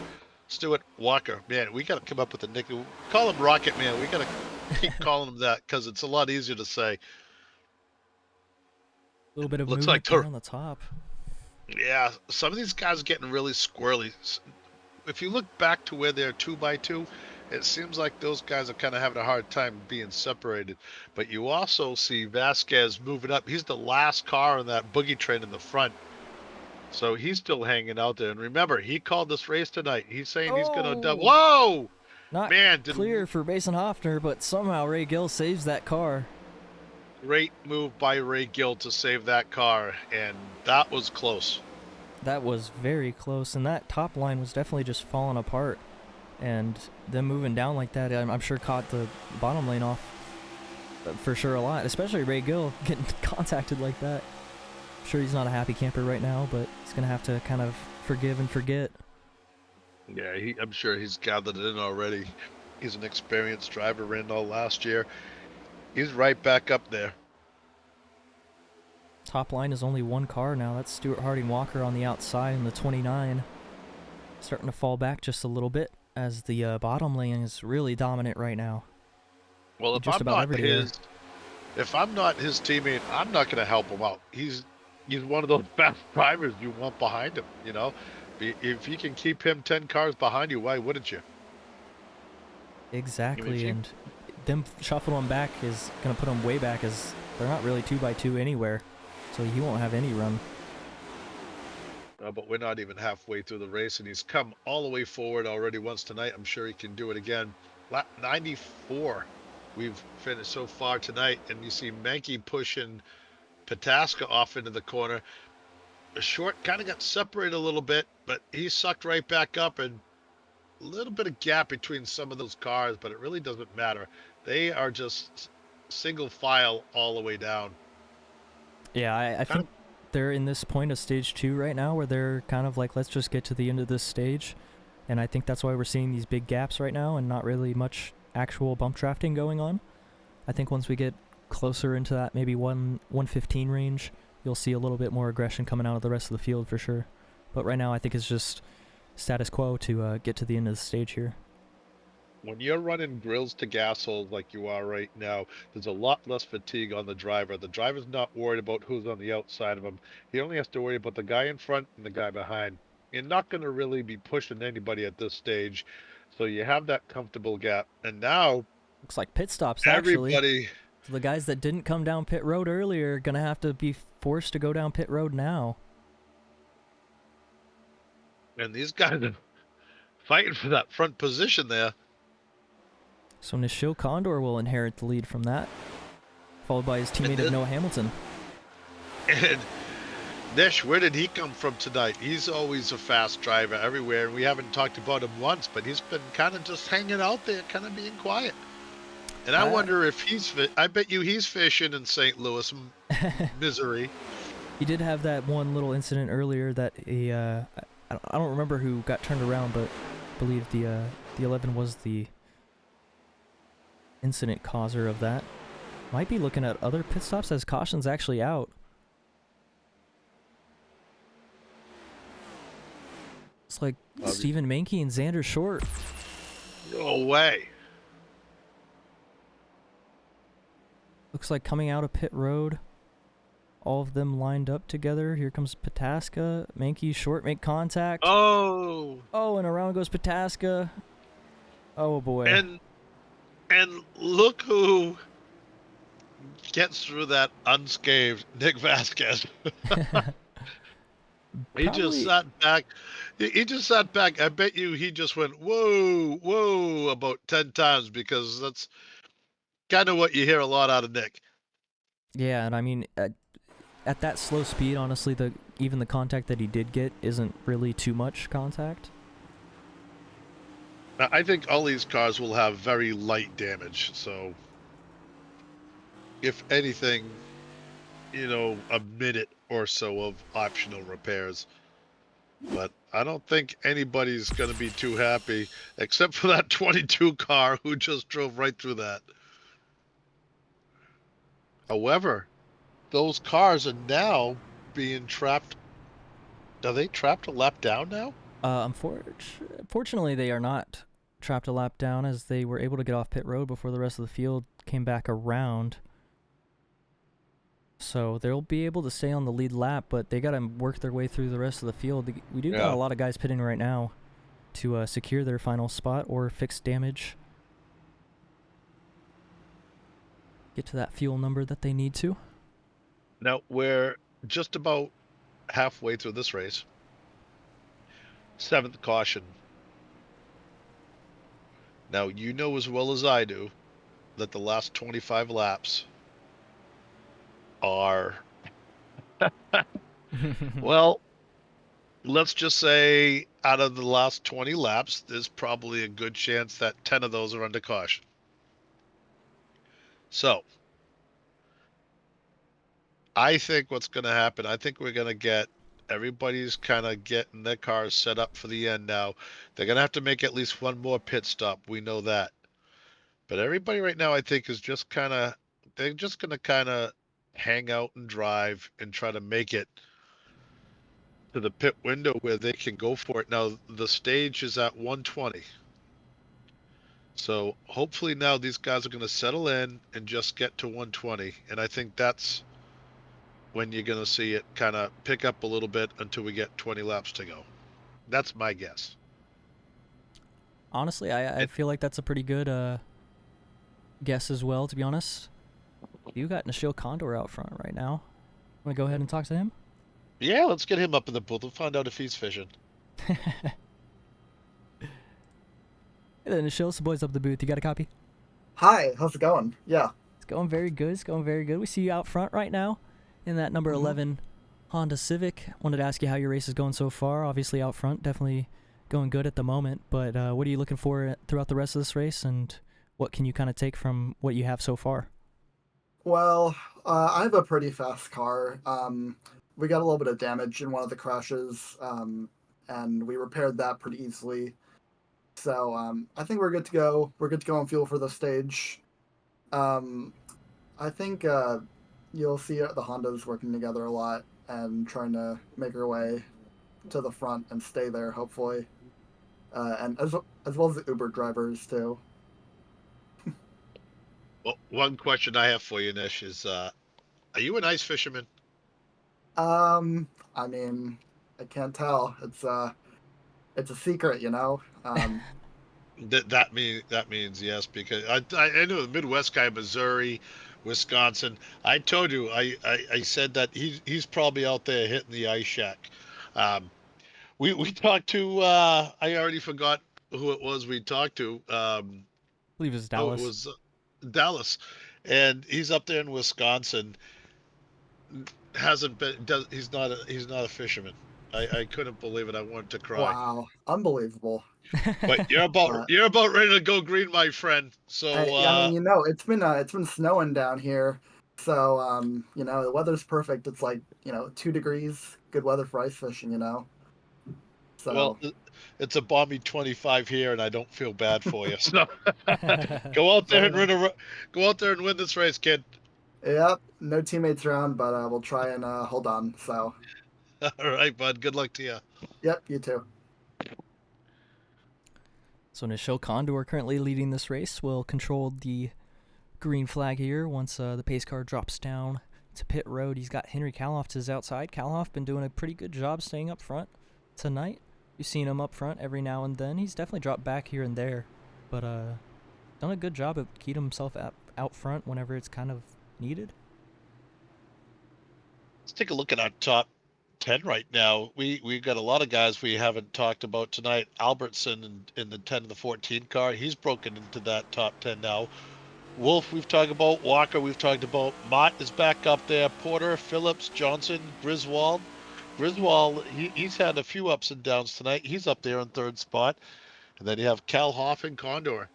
Man, we got to come up with a nickname. Call him Rocket Man. We got to keep calling him that because it's a lot easier to say. A little bit of Looks movement like there on the top. Yeah, some of these guys are getting really squirrely. If you look back to where they're 2x2, it seems like those guys are kind of having a hard time being separated. But you also see Vasquez moving up. He's the last car on that boogie train in the front. So he's still hanging out there. And remember, he called this race tonight. He's saying he's going to double. Whoa! Not Man, clear for Basin Hoffner, but somehow Ray Gill saves that car. Great move by Ray Gill to save that car, and that was close. That was very close, and that top line was definitely just falling apart. And them moving down like that, I'm sure caught the bottom lane off for sure a lot, especially Ray Gill getting contacted like that. I'm sure he's not a happy camper right now, but he's going to have to kind of forgive and forget. Yeah, I'm sure he's gathered it in already. He's an experienced driver, ran all last year. He's right back up there. Top line is only one car now. That's Stewart Harding Walker on the outside in the 29. Starting to fall back just a little bit as the bottom lane is really dominant right now. Well, if I'm not his teammate, I'm not going to help him out. He's one of those fast drivers you want behind him, you know? If you can keep him 10 cars behind you, why wouldn't you? Exactly, and them shuffling them back is going to put them way back, as they're not really 2x2 anywhere, so he won't have any run. But we're not even halfway through the race, and he's come all the way forward already once tonight. I'm sure he can do it again. Lap 94 we've finished so far tonight, and you see Mankey pushing Pataska off into the corner. Short kind of got separated a little bit, but he sucked right back up, and a little bit of gap between some of those cars, but it really doesn't matter. They are just single file all the way down. Yeah, I think they're in this point of stage 2 right now where they're kind of like, let's just get to the end of this stage. And I think that's why we're seeing these big gaps right now and not really much actual bump drafting going on. I think once we get closer into that maybe 115 range, you'll see a little bit more aggression coming out of the rest of the field for sure. But right now I think it's just status quo to get to the end of the stage here. When you're running grills to gas holes like you are right now, there's a lot less fatigue on the driver. The driver's not worried about who's on the outside of him. He only has to worry about the guy in front and the guy behind. You're not going to really be pushing anybody at this stage, so you have that comfortable gap. And now, looks like pit stops everybody, actually. So the guys that didn't come down pit road earlier are going to have to be forced to go down pit road now. And these guys are fighting for that front position there. So Nishil Condor will inherit the lead from that, followed by his teammate of Noah Hamilton. And Nish, where did he come from tonight? He's always a fast driver everywhere, and we haven't talked about him once, but he's been kind of just hanging out there, kind of being quiet. And I wonder if I bet you he's fishing in St. Louis misery. He did have that one little incident earlier that he, I don't remember who got turned around, but I believe the 11 was the incident causer of that. Might be looking at other pit stops as caution's actually out. It's like Stephen Mankey and Xander Short. No way. Looks like coming out of pit road, all of them lined up together. Here comes Pataska. Mankey, Short make contact. Oh, and around goes Pataska. Oh boy. And look who gets through that unscathed. Nic Vasquez. He just sat back. He just sat back. I bet you he just went, whoa, whoa, about 10 times, because that's kind of what you hear a lot out of Nick. Yeah, and I mean, at that slow speed, honestly, even the contact that he did get isn't really too much contact. I think all these cars will have very light damage, so if anything, a minute or so of optional repairs. But I don't think anybody's going to be too happy, except for that 22 car who just drove right through that. However, those cars are now being trapped. Are they trapped a lap down now? Unfortunately, they are not trapped a lap down, as they were able to get off pit road before the rest of the field came back around. So they'll be able to stay on the lead lap, but they got to work their way through the rest of the field. We do got Yeah. a lot of guys pitting right now to secure their final spot or fix damage. Get to that fuel number that they need to. Now we're just about halfway through this race. 7th caution. Now you know as well as I do that the last 25 laps are well, let's just say out of the last 20 laps, there's probably a good chance that 10 of those are under caution. So, I think what's going to happen, I think we're going to get everybody's kind of getting their cars set up for the end now. They're going to have to make at least one more pit stop. We know that. But everybody right now, I think, is just kind of, they're just going to kind of hang out and drive and try to make it to the pit window where they can go for it. Now, the stage is at 120. So hopefully now these guys are going to settle in and just get to 120. And I think that's when you're going to see it kind of pick up a little bit until we get 20 laps to go. That's my guess. Honestly, I feel like that's a pretty good guess as well, to be honest. You got Nishil Condor out front right now. Want to go ahead and talk to him? Yeah, let's get him up in the booth and find out if he's fishing. Hey there, Nishil. It's the boys up the booth. You got a copy? Hi, how's it going? Yeah. It's going very good. It's going very good. We see you out front right now in that number 11 Honda Civic. Wanted to ask you how your race is going so far. Obviously out front, definitely going good at the moment. But what are you looking for throughout the rest of this race, and what can you kind of take from what you have so far? Well, I have a pretty fast car. We got a little bit of damage in one of the crashes, and we repaired that pretty easily. So I think we're good to go. We're good to go on fuel for the stage. I think you'll see the Hondas working together a lot and trying to make our way to the front and stay there, hopefully. And as well as the Uber drivers, too. Well, one question I have for you, Nish, is are you an ice fisherman? I mean, I can't tell. It's a secret, you know. That means yes, because I know the Midwest guy, Missouri, Wisconsin. I told you I said that he's probably out there hitting the ice shack. We talked to I already forgot who it was we talked to. I believe it's Dallas. Oh, it was Dallas, and he's up there in Wisconsin. Hasn't been. He's not a fisherman. I couldn't believe it. I wanted to cry. Wow, unbelievable. But you're about ready to go green, my friend. So I mean, it's been snowing down here, so the weather's perfect. It's like 2 degrees, good weather for ice fishing. So well, it's a balmy 25 here, and I don't feel bad for you. So go out there and win this race, kid. Yep, no teammates around, but we'll try and hold on. So. All right, bud. Good luck to you. Yep, you too. So Nishil Condor currently leading this race. Will control the green flag here once the pace car drops down to pit road. He's got Henry Kalhoff to his outside. Kalhoff been doing a pretty good job staying up front tonight. You've seen him up front every now and then. He's definitely dropped back here and there, but done a good job of keeping himself out front whenever it's kind of needed. Let's take a look at our top 10 right now. We've got a lot of guys we haven't talked about tonight. Albertson in the 10 to the 14 car, he's broken into that top 10 now. Wolf, we've talked about. Walker, we've talked about. Mott is back up there. Porter, Phillips, Johnson, Griswold. He's had a few ups and downs tonight. He's up there in 3rd spot. And then you have Kalhoff and Condor.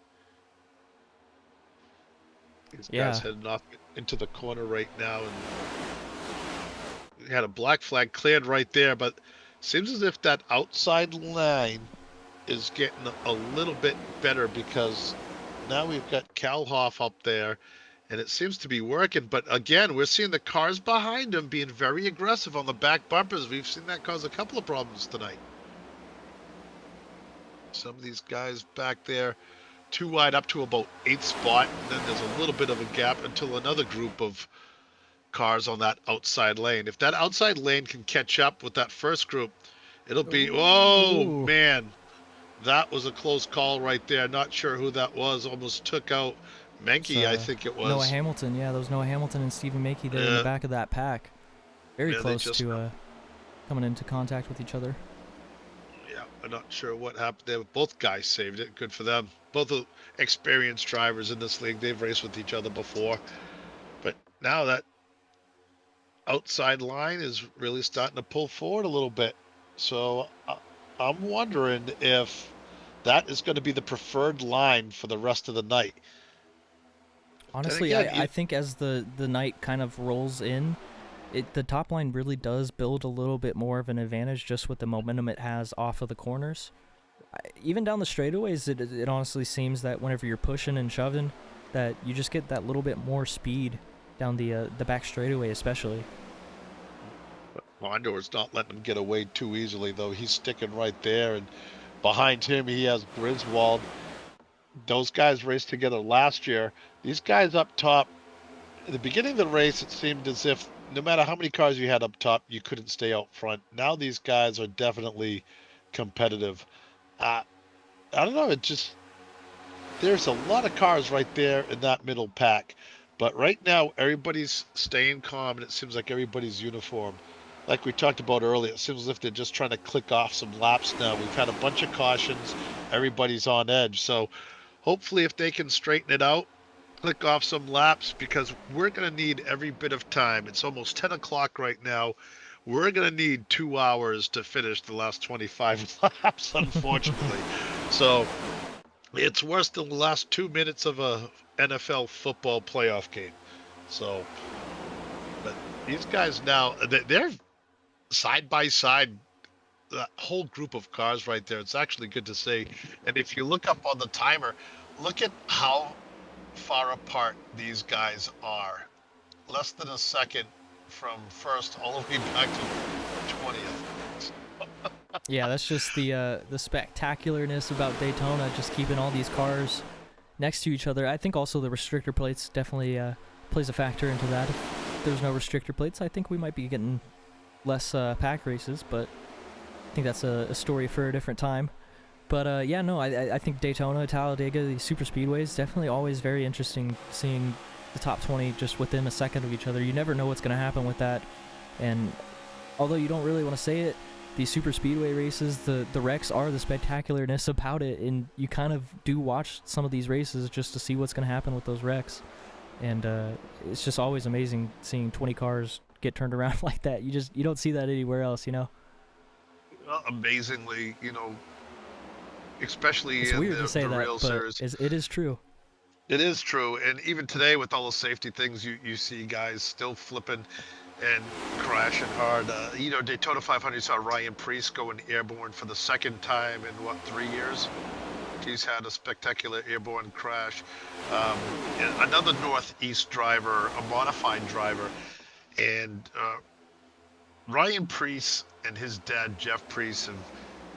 These guys heading off into the corner right now, and we had a black flag cleared right there, but seems as if that outside line is getting a little bit better, because now we've got Kalhoff up there, and it seems to be working. But again, we're seeing the cars behind him being very aggressive on the back bumpers. We've seen that cause a couple of problems tonight. Some of these guys back there, too wide up to about 8th spot, and then there's a little bit of a gap until another group of cars on that outside lane. If that outside lane can catch up with that first group, it'll be, oh Ooh. man, that was a close call right there. Not sure who that was. Almost took out It's, Menke, I think it Noah was. Hamilton. Yeah, those Noah Hamilton and Stephen Mackey there in the back of that pack. Very Yeah, they close just- to coming into contact with each other. Yeah, I'm not sure what happened there. Both guys saved it. Good for them. Both are experienced drivers in this league. They've raced with each other before. But now that outside line is really starting to pull forward a little bit. So I'm wondering if that is going to be the preferred line for the rest of the night. Honestly, again, I think as the night kind of rolls in, the top line really does build a little bit more of an advantage just with the momentum it has off of the corners. Even down the straightaways, it honestly seems that whenever you're pushing and shoving, that you just get that little bit more speed down the back straightaway, especially. Mondor's not letting him get away too easily, though. He's sticking right there, and behind him he has Griswold. Those guys raced together last year. These guys up top, at the beginning of the race, it seemed as if no matter how many cars you had up top, you couldn't stay out front. Now these guys are definitely competitive. I don't know. There's a lot of cars right there in that middle pack. But right now, everybody's staying calm, and it seems like everybody's uniform. Like we talked about earlier, it seems as if they're just trying to click off some laps now. We've had a bunch of cautions. Everybody's on edge. So hopefully if they can straighten it out, click off some laps, because we're going to need every bit of time. It's almost 10 o'clock right now. We're going to need 2 hours to finish the last 25 laps, unfortunately. So it's worse than the last 2 minutes of a NFL football playoff game. So, but these guys now, they're side by side, that whole group of cars right there. It's actually good to see. And if you look up on the timer, look at how far apart these guys are. Less than a second from first all the way back to 20th. Yeah, that's just the spectacularness about Daytona, just keeping all these cars next to each other. I think also the restrictor plates definitely plays a factor into that. If there's no restrictor plates, I think we might be getting less pack races, but I think that's a story for a different time. But yeah, no, I think Daytona, Talladega, these super speedways, definitely always very interesting seeing the top 20 just within a second of each other. You never know what's going to happen with that. And although you don't really want to say it, these super speedway races, the wrecks are the spectacularness about it, and you kind of do watch some of these races just to see what's going to happen with those wrecks. And it's just always amazing seeing 20 cars get turned around like that. You don't see that anywhere else, you know? Well, amazingly, especially It's in weird the to say that, real but series. it is true. It is true. And even today with all the safety things, you see guys still flipping and crashing hard. Daytona 500 saw Ryan Preece going airborne for the second time in 3 years. He's had a spectacular airborne crash. And another Northeast driver, a modified driver, and Ryan Preece and his dad Jeff Preece have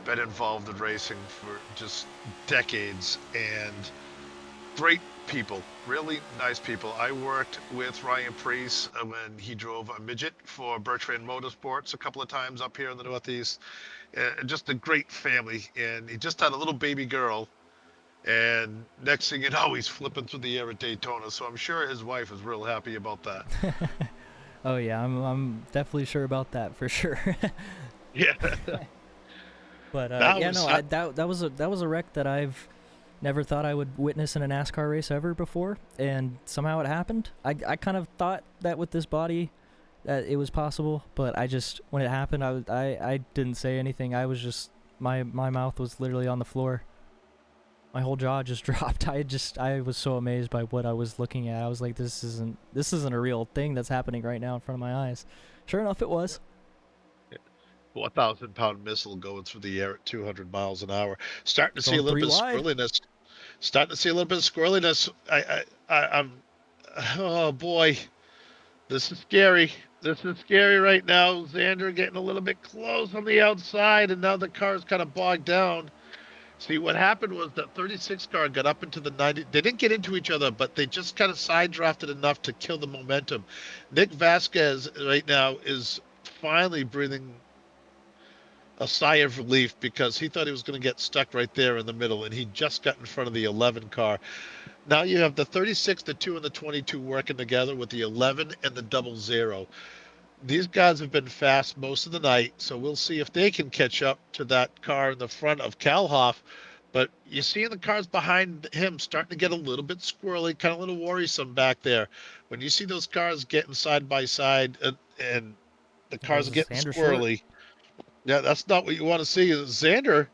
been involved in racing for just decades, and great people, really nice people. I worked with Ryan Preece when he drove a midget for Bertrand Motorsports a couple of times up here in the Northeast. And just a great family. And he just had a little baby girl. And next thing you know, he's flipping through the air at Daytona. So I'm sure his wife is real happy about that. Oh yeah, I'm definitely sure about that for sure. Yeah. But that was a wreck that I've never thought I would witness in a NASCAR race ever before, and somehow it happened. I kind of thought that with this body that it was possible, but when it happened, I didn't say anything. I was just my mouth was literally on the floor. My whole jaw just dropped. I was so amazed by what I was looking at. I was like, this isn't a real thing that's happening right now in front of my eyes. Sure enough, it was. 1,000-pound missile going through the air at 200 miles an hour. Starting to see a Going little bit of 3 wide. squirreliness. I'm, oh boy, this is scary. This is scary right now. Xander getting a little bit close on the outside, and now the car's kind of bogged down. See, what happened was that 36 car got up into the 90. They didn't get into each other, but they just kind of side drafted enough to kill the momentum. Nic Vasquez right now is finally breathing a sigh of relief because he thought he was going to get stuck right there in the middle, and he just got in front of the 11 car. Now you have the 36, the 2, and the 22 working together with the 11 and the 00. These guys have been fast most of the night, so we'll see if they can catch up to that car in the front of Kalhoff. But you see the cars behind him starting to get a little bit squirrely, kind of a little worrisome back there. When you see those cars getting side by side and the cars are getting Xander squirrely, yeah, that's not what you want to see. Xander,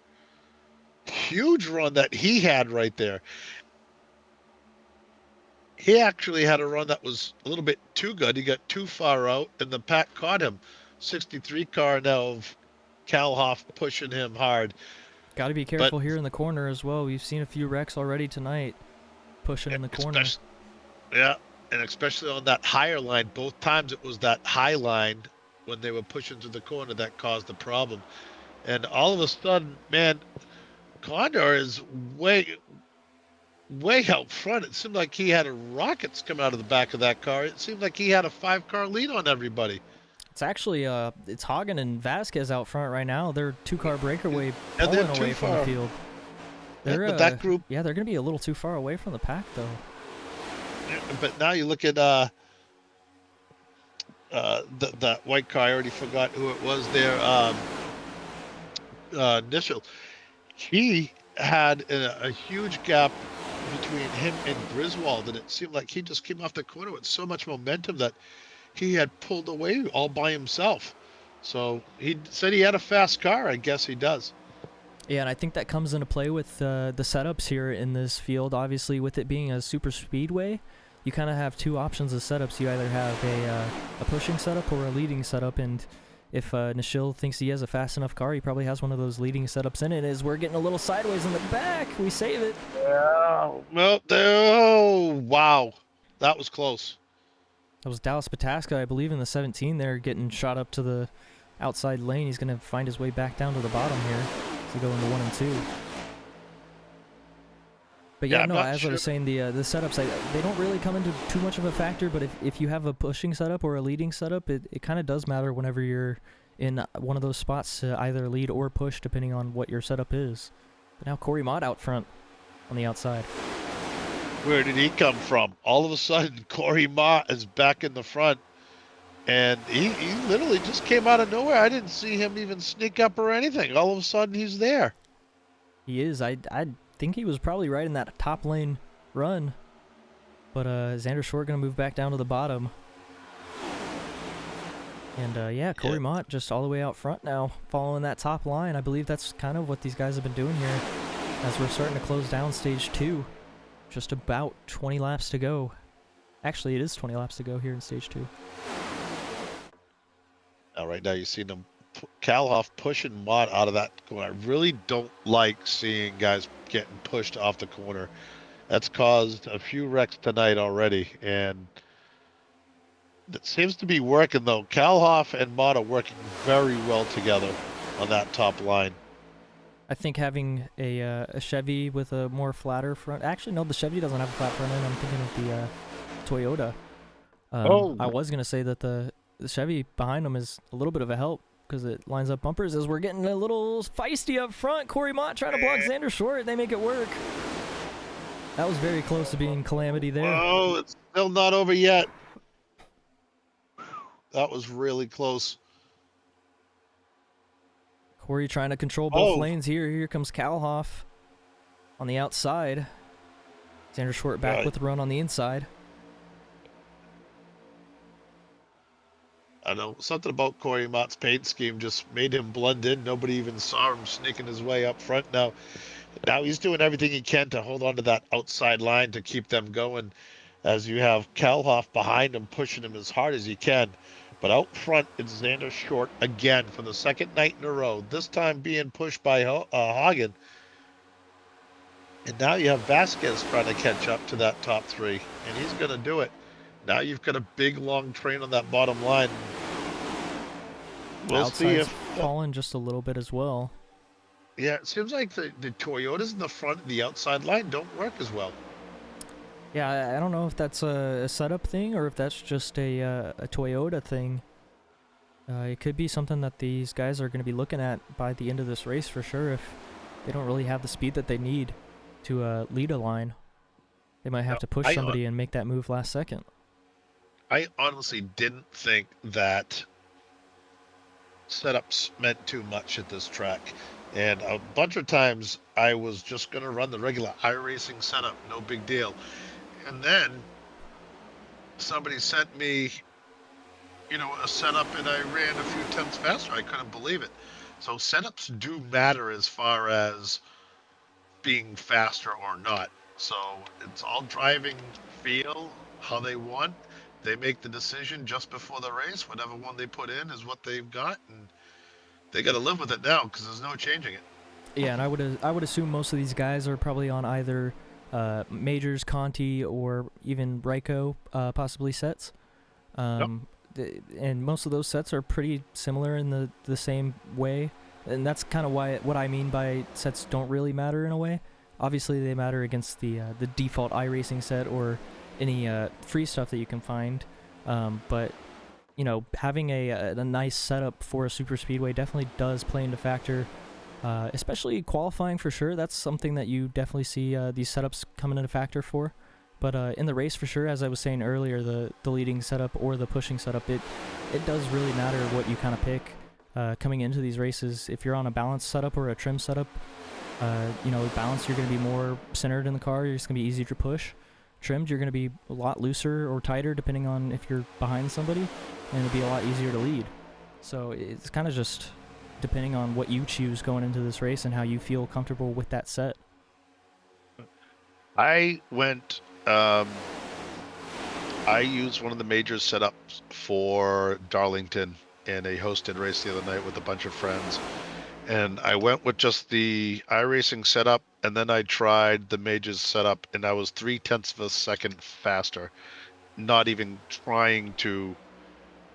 huge run that he had right there. He actually had a run that was a little bit too good. He got too far out, and the pack caught him. 63 car now of Kalhoff pushing him hard. Got to be careful here in the corner as well. We've seen a few wrecks already tonight, pushing in the corner. Yeah, and especially on that higher line. Both times it was that high line when they were pushing to the corner that caused the problem. And all of a sudden, man, Condor is way out front. It seemed like he had rockets coming out of the back of that car. It seemed like he had a 5-car lead on everybody. It's actually it's Hagen and Vasquez out front right now. They're 2-car breakaway pulling away from the field. They're that group. Yeah, they're going to be a little too far away from the pack though. But now you look at that white car. I already forgot who it was there. Nishil. He had a huge gap between him and Griswold, and it seemed like he just came off the corner with so much momentum that he had pulled away all by himself. So he said he had a fast car. I guess he does. Yeah, and I think that comes into play with the setups here in this field. Obviously, with it being a super speedway, you kind of have two options of setups. You either have a pushing setup or a leading setup, and if Nishil thinks he has a fast enough car, he probably has one of those leading setups in it. As we're getting a little sideways in the back, we save it. Oh, well, oh, wow. That was close. That was Dallas Pataska, I believe, in the 17 there, getting shot up to the outside lane. He's going to find his way back down to the bottom here to go into 1 and 2. But yeah, no, as I was saying, the setups, they don't really come into too much of a factor, but if you have a pushing setup or a leading setup, it kind of does matter whenever you're in one of those spots to either lead or push, depending on what your setup is. But now Corey Mott out front on the outside. Where did he come from? All of a sudden, Corey Mott is back in the front, and he literally just came out of nowhere. I didn't see him even sneak up or anything. All of a sudden, he's there. He is. I think he was probably right in that top lane run, but Xander Short going to move back down to the bottom. And yeah, Corey Mott just all the way out front now, following that top line. I believe that's kind of what these guys have been doing here as we're starting to close down stage 2. Just about 20 laps to go. Actually, it is 20 laps to go here in stage 2. Right now you see them, Kalhoff pushing Mott out of that corner. I really don't like seeing guys getting pushed off the corner. That's caused a few wrecks tonight already, and it seems to be working though. Kalhoff and Mott are working very well together on that top line. I think having a Chevy with a more flatter front. Actually, no, the Chevy doesn't have a flat front end. I'm thinking of the Toyota. I was gonna say that the Chevy behind them is a little bit of a help because it lines up bumpers. As we're getting a little feisty up front, Corey Mott trying to block Xander Short. They make it work. That was very close to being calamity there. Oh, it's still not over yet. That was really close. Corey trying to control both lanes here. Here comes Kalhoff on the outside. Xander Short back with the run on the inside. I know something about Corey Mott's paint scheme just made him blend in. Nobody even saw him sneaking his way up front. Now he's doing everything he can to hold on to that outside line to keep them going, as you have Kalhoff behind him pushing him as hard as he can. But out front, it's Xander Short again for the second night in a row, this time being pushed by Hagen. And now you have Vasquez trying to catch up to that top 3, and he's going to do it. Now you've got a big, long train on that bottom line. We'll see if falling just a little bit as well. Yeah, it seems like the Toyotas in the front and the outside line don't work as well. Yeah, I don't know if that's a setup thing or if that's just a Toyota thing. It could be something that these guys are going to be looking at by the end of this race for sure. If they don't really have the speed that they need to lead a line, they might have to push somebody and make that move last second. I honestly didn't think that setups meant too much at this track. And a bunch of times I was just going to run the regular iRacing setup, no big deal. And then somebody sent me, a setup and I ran a few tenths faster. I couldn't believe it. So setups do matter as far as being faster or not. So it's all driving feel, how they want. They make the decision just before the race. Whatever one they put in is what they've got, and they got to live with it now because there's no changing it. Yeah, and I would assume most of these guys are probably on either Majors, Conti, or even Ryko possibly sets. And most of those sets are pretty similar in the same way. And that's kind of what I mean by sets don't really matter in a way. Obviously, they matter against the default iRacing set or any free stuff that you can find. But having a nice setup for a super speedway definitely does play into factor, especially qualifying for sure. That's something that you definitely see these setups coming into factor for. But in the race for sure, as I was saying earlier, the leading setup or the pushing setup, it does really matter what you kind of pick coming into these races. If you're on a balanced setup or a trim setup, balanced, you're going to be more centered in the car. It's going to be easier to push. Trimmed, you're going to be a lot looser or tighter depending on if you're behind somebody, and it'll be a lot easier to lead. So it's kind of just depending on what you choose going into this race and how you feel comfortable with that set. I went, I used one of the major setups for Darlington in a hosted race the other night with a bunch of friends. And I went with just the iRacing setup, and then I tried the majors setup, and I was 0.3 of a second faster, not even trying to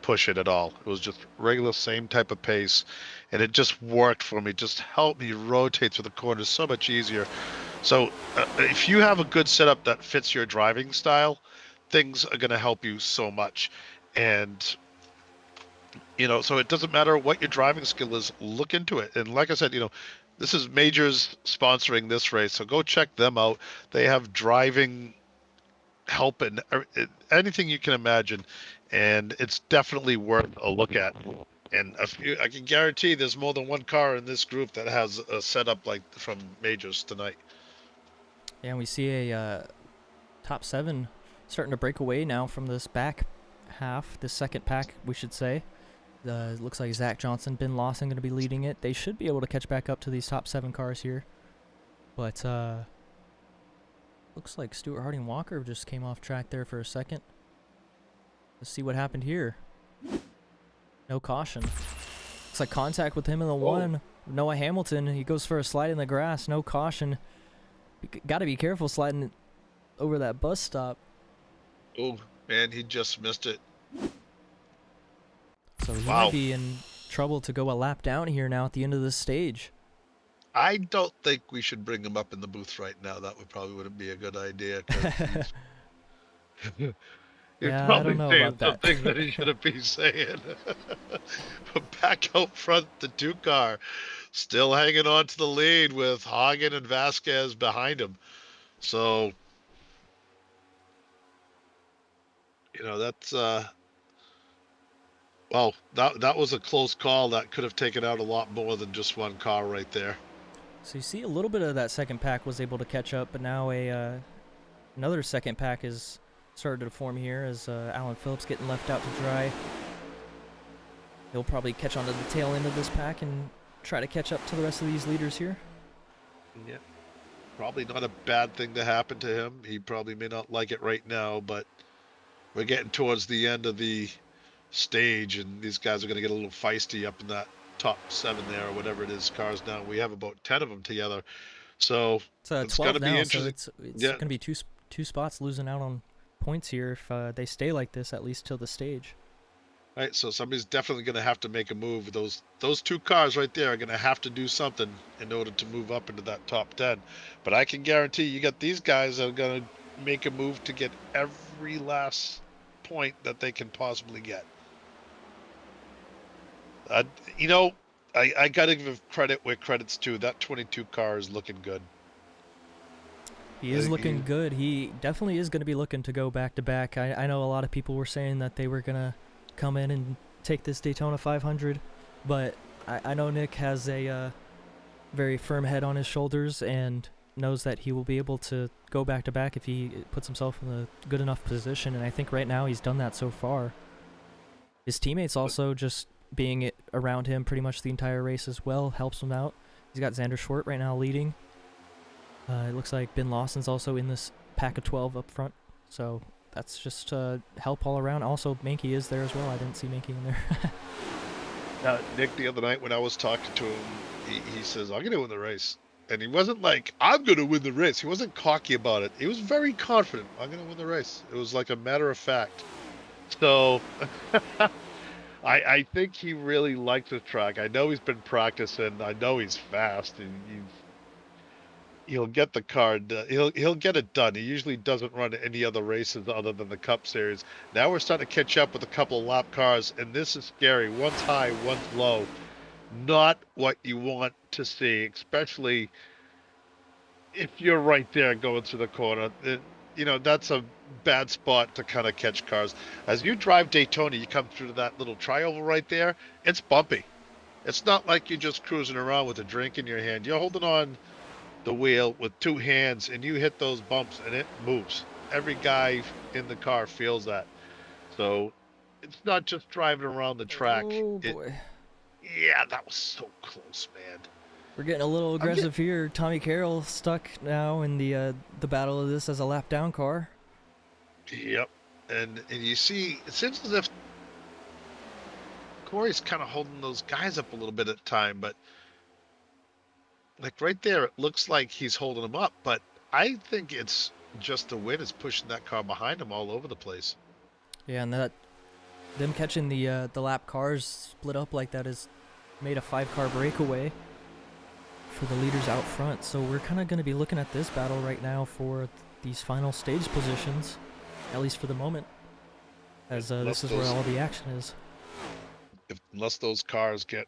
push it at all. It was just regular, same type of pace, and it just worked for me. Just helped me rotate through the corners so much easier. So if you have a good setup that fits your driving style, things are going to help you so much. And so it doesn't matter what your driving skill is, look into it. And like I said, this is Majors sponsoring this race, so go check them out. They have driving help and anything you can imagine, and it's definitely worth a look at. And I can guarantee there's more than one car in this group that has a setup like from Majors tonight. Yeah, and we see a top 7 starting to break away now from this back half, this second pack, we should say. It looks like Zach Johnson, Ben Lawson going to be leading it. They should be able to catch back up to these top 7 cars here. But looks like Stewart Harding Walker just came off track there for a second. Let's see what happened here. No caution. Looks like contact with him in the one. Noah Hamilton, he goes for a slide in the grass. No caution. Got to be careful sliding over that bus stop. Oh, man, he just missed it. So he might be in trouble to go a lap down here now at the end of this stage. I don't think we should bring him up in the booth right now. That wouldn't be a good idea. He's probably saying something that he shouldn't be saying. But back out front, the 2-car still hanging on to the lead with Hagen and Vasquez behind him. So, that's well, that was a close call. That could have taken out a lot more than just one car right there. So you see a little bit of that second pack was able to catch up, but now another second pack is started to form here as Alan Phillips getting left out to dry. He'll probably catch onto the tail end of this pack and try to catch up to the rest of these leaders here. Yeah, probably not a bad thing to happen to him. He probably may not like it right now, but we're getting towards the end of the stage, and these guys are going to get a little feisty up in that top 7 there, or whatever it is, cars now. We have about 10 of them together, so it's going to be interesting. So it's going to be two spots losing out on points here if they stay like this, at least till the stage. Right, so somebody's definitely going to have to make a move. Those two cars right there are going to have to do something in order to move up into that top 10. But I can guarantee you got these guys that are going to make a move to get every last point that they can possibly get. Uh, you know, I got to give credit where credit's due. That 22 car is looking good. He is looking good. He definitely is going to be looking to go back to back. I know a lot of people were saying that they were going to come in and take this Daytona 500, but I know Nick has a very firm head on his shoulders and knows that he will be able to go back to back if he puts himself in a good enough position, and I think right now he's done that so far. His teammates also just being around him pretty much the entire race as well helps him out. He's got Xander Schwartz right now leading. It looks like Ben Lawson's also in this pack of 12 up front, so that's just help all around. Also, Mankey is there as well. I didn't see Mankey in there. Nick, the other night when I was talking to him, he says, I'm going to win the race. And he wasn't like, I'm going to win the race. He wasn't cocky about it. He was very confident. I'm going to win the race. It was like a matter of fact. So I think he really likes the track. I know he's been practicing. I know he's fast. And he'll get the car. He'll get it done. He usually doesn't run any other races other than the Cup Series. Now we're starting to catch up with a couple of lap cars, and this is scary. One's high, one's low. Not what you want to see, especially if you're right there going through the corner. That's a bad spot to kind of catch cars. As you drive Daytona, you come through that little trioval right there. It's bumpy. It's not like you're just cruising around with a drink in your hand. You're holding on the wheel with two hands, and you hit those bumps, and it moves. Every guy in the car feels that. So it's not just driving around the track. Oh boy. Yeah, that was so close, man. We're getting a little aggressive here. Tommy Carroll stuck now in the battle of this as a lap down car. Yep, and you see, it seems as if Corey's kind of holding those guys up a little bit at a time, but like right there, it looks like he's holding them up, but I think it's just the wind is pushing that car behind him all over the place. Yeah, and them catching the lap cars split up like that has made a 5-car breakaway for the leaders out front. So we're kind of going to be looking at this battle right now for these final stage positions, at least for the moment, as this is where all the action is. Unless those cars get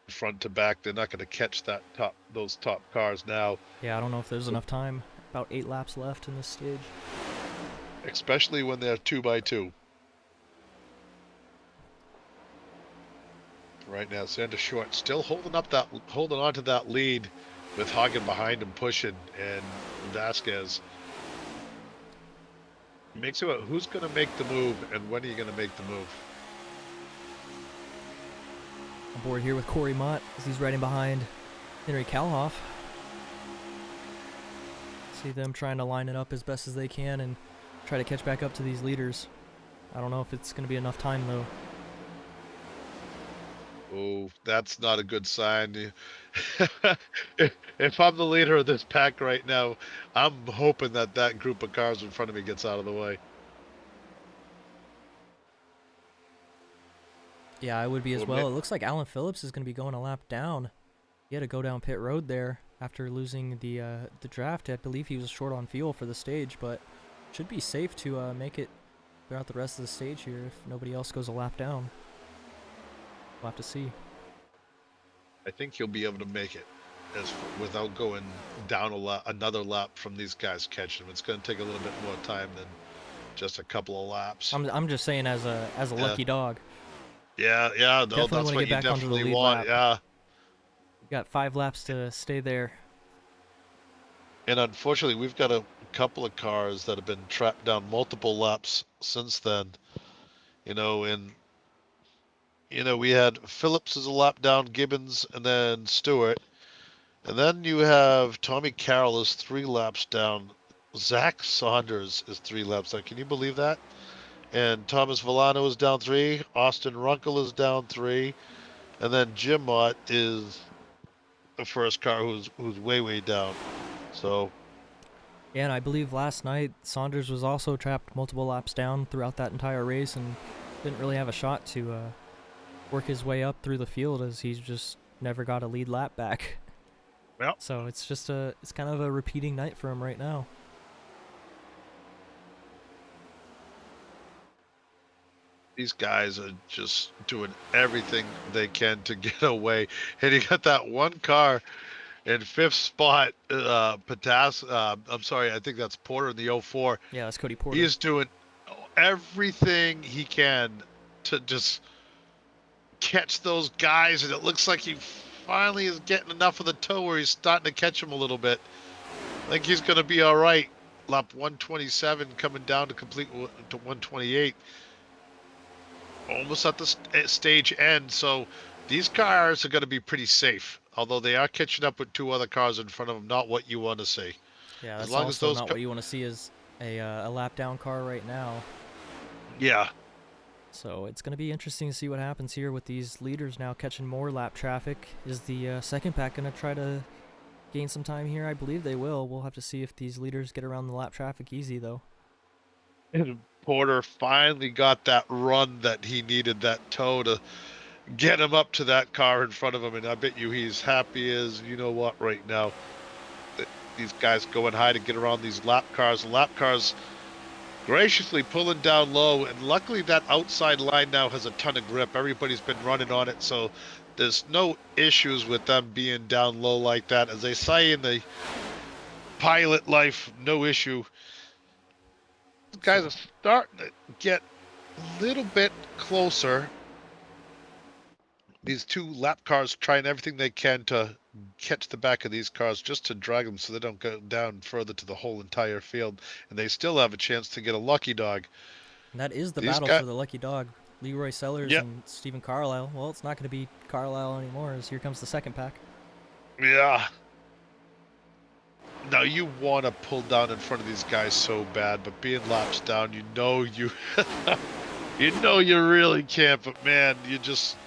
front to back, they're not going to catch those top cars now. Yeah, I don't know if there's enough time. About 8 laps left in this stage. Especially when they're 2x2. Right now, Xander Schwartz still holding on to that lead with Hagen behind him pushing, and Vasquez. Makes it who's going to make the move and when are you going to make the move? On board here with Corey Mott as he's riding behind Henry Kalhoff. See them trying to line it up as best as they can and try to catch back up to these leaders. I don't know if it's going to be enough time though. Oh, that's not a good sign. If I'm the leader of this pack right now, I'm hoping that group of cars in front of me gets out of the way. Yeah, I would be as well. It looks like Alan Phillips is going to be going a lap down. He had to go down pit road there after losing the draft. I believe he was short on fuel for the stage, but should be safe to make it throughout the rest of the stage here if nobody else goes a lap down. We'll have to see. I think he'll be able to make it without going down another lap from these guys catching him. It's going to take a little bit more time than just a couple of laps. I'm just saying as a lucky dog. Yeah, no, that's what you definitely want. Yeah. You got 5 laps to stay there. And unfortunately, we've got a couple of cars that have been trapped down multiple laps since then. We had Phillips as a lap down, Gibbons, and then Stewart. And then you have Tommy Carroll is 3 laps down. Zach Saunders is 3 laps down. Can you believe that? And Thomas Villano is down 3. Austin Runkle is down 3. And then Jim Mott is the first car who's way, way down. So. Yeah, and I believe last night Saunders was also trapped multiple laps down throughout that entire race, and didn't really have a shot to work his way up through the field, as he's just never got a lead lap back. Well, So it's just it's kind of a repeating night for him right now. these guys are just doing everything they can to get away. And you got that one car in 5th spot, I'm sorry, I think that's Porter in the 04. Yeah, that's Cody Porter. He is doing everything he can to just catch those guys, and it looks like he finally is getting enough of the toe where he's starting to catch them a little bit. I think he's going to be all right. Lap 127 coming down to complete to 128. Almost at the stage end, so these cars are going to be pretty safe. Although they are catching up with 2 other cars in front of them, not what you want to see. Yeah, as that's long as also those not what you want to see is a lap down car right now. Yeah. So it's going to be interesting to see what happens here with these leaders now catching more lap traffic. Is the second pack going to try to gain some time here? I believe they will. We'll have to see if these leaders get around the lap traffic easy, though. And Porter finally got that run that he needed, that toe to get him up to that car in front of him, and I bet you he's happy as you know what right now. These guys going high to get around these lap cars. Lap cars graciously pulling down low, and luckily that outside line now has a ton of grip. Everybody's been running on it, so there's no issues with them being down low like that. As they say in the pilot life, no issue. These guys are starting to get a little bit closer. These 2 lap cars trying everything they can to catch the back of these cars just to drag them so they don't go down further to the whole entire field, and they still have a chance to get a lucky dog. And that is the These battle guys, for the lucky dog. Leroy Sellers Yep. and Stephen Carlisle. Well, it's not going to be Carlisle anymore, as here comes the second pack. Yeah. Now you want to pull down in front of these guys so bad, but being laps down, you know you really can't. But man, you just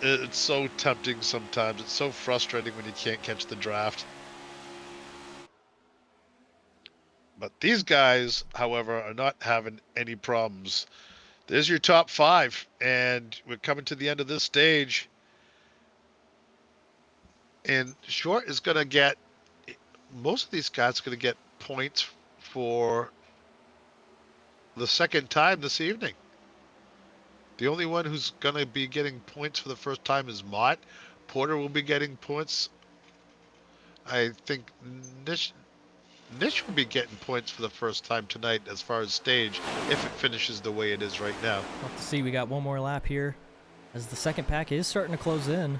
it's so tempting sometimes. It's so frustrating when you can't catch the draft. But these guys, however, are not having any problems. There's your top 5, and we're coming to the end of this stage. And Short is going to get, most of these guys are going to get points for the second time this evening. The only one who's going to be getting points for the first time is Mott. Porter will be getting points. I think Nish will be getting points for the first time tonight as far as stage, if it finishes the way it is right now. We'll have to see. We got one more lap here, as the second pack is starting to close in,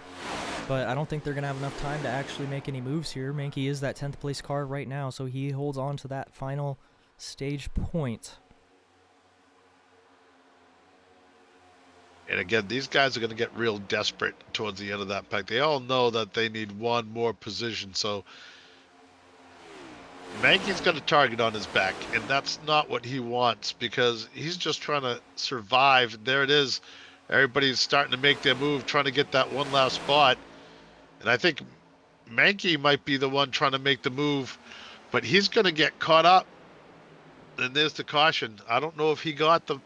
but I don't think they're going to have enough time to actually make any moves here. Mankey is that 10th place car right now, so he holds on to that final stage point. And again, these guys are going to get real desperate towards the end of that pack. They all know that they need one more position, so Mankey's got a target on his back, and that's not what he wants, because he's just trying to survive. There it is. Everybody's starting to make their move, trying to get that one last spot. And I think Mankey might be the one trying to make the move, but he's going to get caught up. And there's the caution. I don't know if he got the...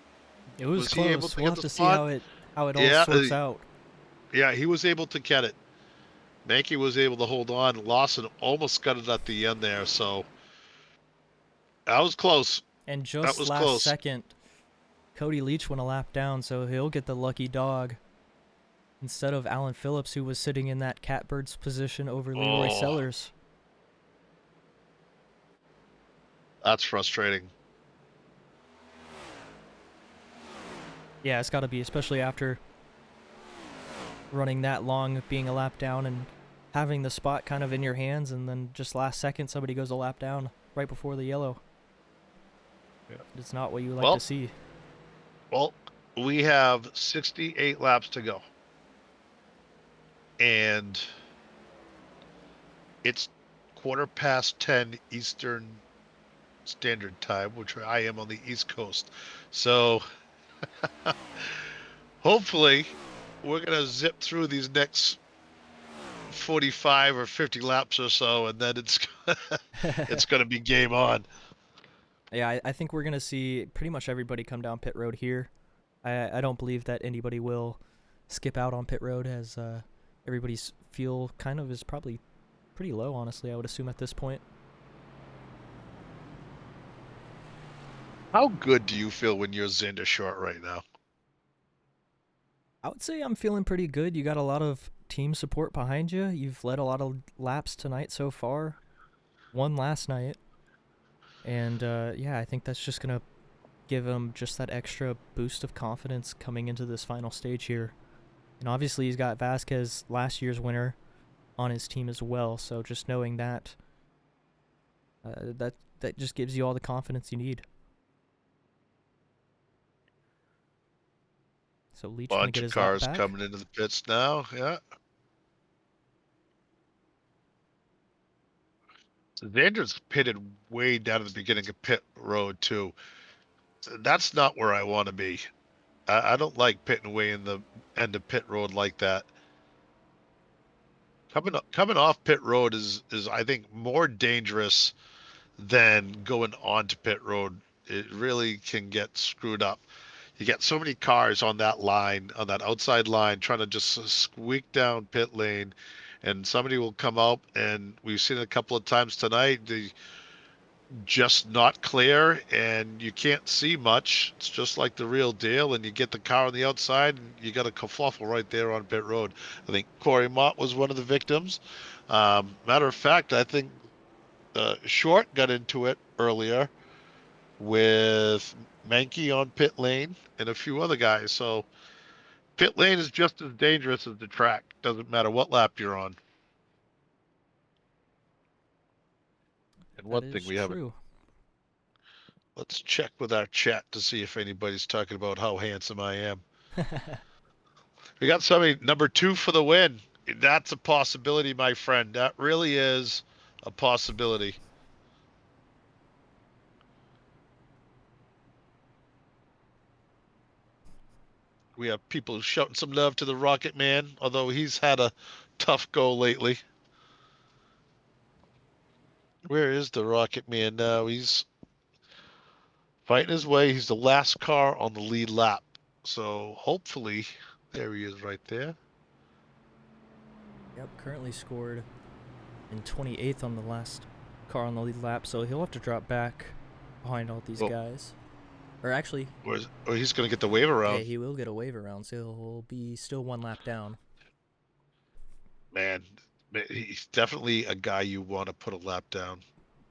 It was he able close. to We'll get have the to see spot? how it all Yeah, sorts out. Yeah, he was able to get it. Mankey was able to hold on. Lawson almost got it at the end there, so that was close. And That just was last close. second, Cody Leach went a lap down, so he'll get the lucky dog instead of Alan Phillips, who was sitting in that catbird's position over Leroy Oh. Sellers. That's frustrating. Yeah, it's got to be, especially after running that long, being a lap down, and having the spot kind of in your hands, and then just last second somebody goes a lap down right before the yellow. Yeah. It's not what you like Well, to see. Well, we have 68 laps to go. And it's 10:15 Eastern Standard Time, which I am on the East Coast. So hopefully we're going to zip through these next 45 or 50 laps or so, and then it's it's going to be game on. Yeah, I think we're going to see pretty much everybody come down pit road here. I don't believe that anybody will skip out on pit road, as everybody's fuel kind of is probably pretty low, honestly, I would assume at this point. How good do you feel when you're Xander Short right now? I would say I'm feeling pretty good. You got a lot of team support behind you. You've led a lot of laps tonight so far. Won last night. And yeah, I think that's just going to give him just that extra boost of confidence coming into this final stage here. And obviously he's got Vasquez, last year's winner, on his team as well. So just knowing that, that just gives you all the confidence you need. So Leach going to Bunch get of his lap cars back. coming into the pits now. Yeah. So Xander's pitted way down at the beginning of pit road too. So that's not where I want to be. I don't like pitting way in the end of pit road like that. Coming off pit road is I think more dangerous than going onto pit road. It really can get screwed up. You get so many cars on that line, on that outside line, trying to just squeak down pit lane, and somebody will come out, and we've seen it a couple of times tonight. They just not clear, and you can't see much. It's just like the real deal, and you get the car on the outside, and you got a kerfuffle right there on pit road. I think Corey Mott was one of the victims. Matter of fact, I think Short got into it earlier with Mankey on pit lane and a few other guys. So pit lane is just as dangerous as the track. Doesn't matter what lap you're on. And one That thing is we haven't. true. Let's check with our chat to see if anybody's talking about how handsome I am. We got somebody number 2 for the win. That's a possibility, my friend. That really is a possibility. We have people shouting some love to the Rocket Man, although he's had a tough go lately. Where is the Rocket Man now? He's fighting his way. He's the last car on the lead lap. So hopefully, there he is right there. Yep, currently scored in 28th on the last car on the lead lap, so he'll have to drop back behind all these guys. Or actually, Or he's going to get the wave around. yeah, he will get a wave around, so he'll be still one lap down. Man, he's definitely a guy you want to put a lap down.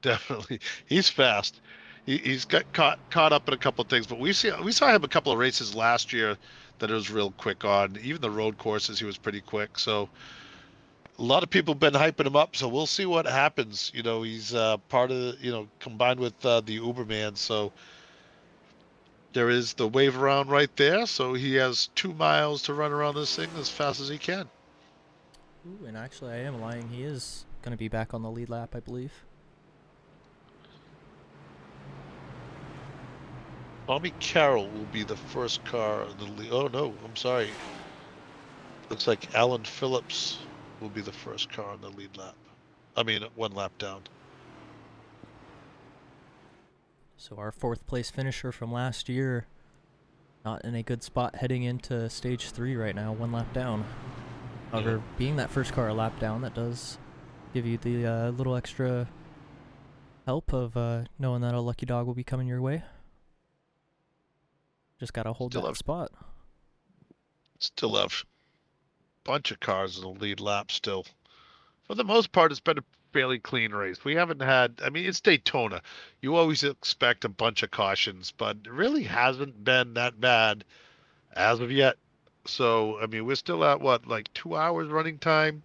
Definitely. He's fast. He's got caught up in a couple of things, but we saw him a couple of races last year that it was real quick on. Even the road courses, he was pretty quick. So a lot of people have been hyping him up. So we'll see what happens. You know, he's part of, combined with the Uberman. So there is the wave around right there. So he has 2 miles to run around this thing as fast as he can. Ooh, and actually, I am lying. He is going to be back on the lead lap, I believe. Tommy Carroll will be the first car in the lead. Oh, no, I'm sorry. Looks like Alan Phillips will be the first car on the lead lap. I mean, 1 lap down. So our 4th place finisher from last year, not in a good spot heading into stage 3 right now, 1 lap down. However, being that first car a lap down, that does give you the little extra help of knowing that a lucky dog will be coming your way. Just gotta hold that spot. Still have a bunch of cars in the lead lap still. For the most part, it's been a fairly clean race. We haven't had, I mean, it's Daytona. You always expect a bunch of cautions, but it really hasn't been that bad as of yet. So, I mean, we're still at like 2 hours running time,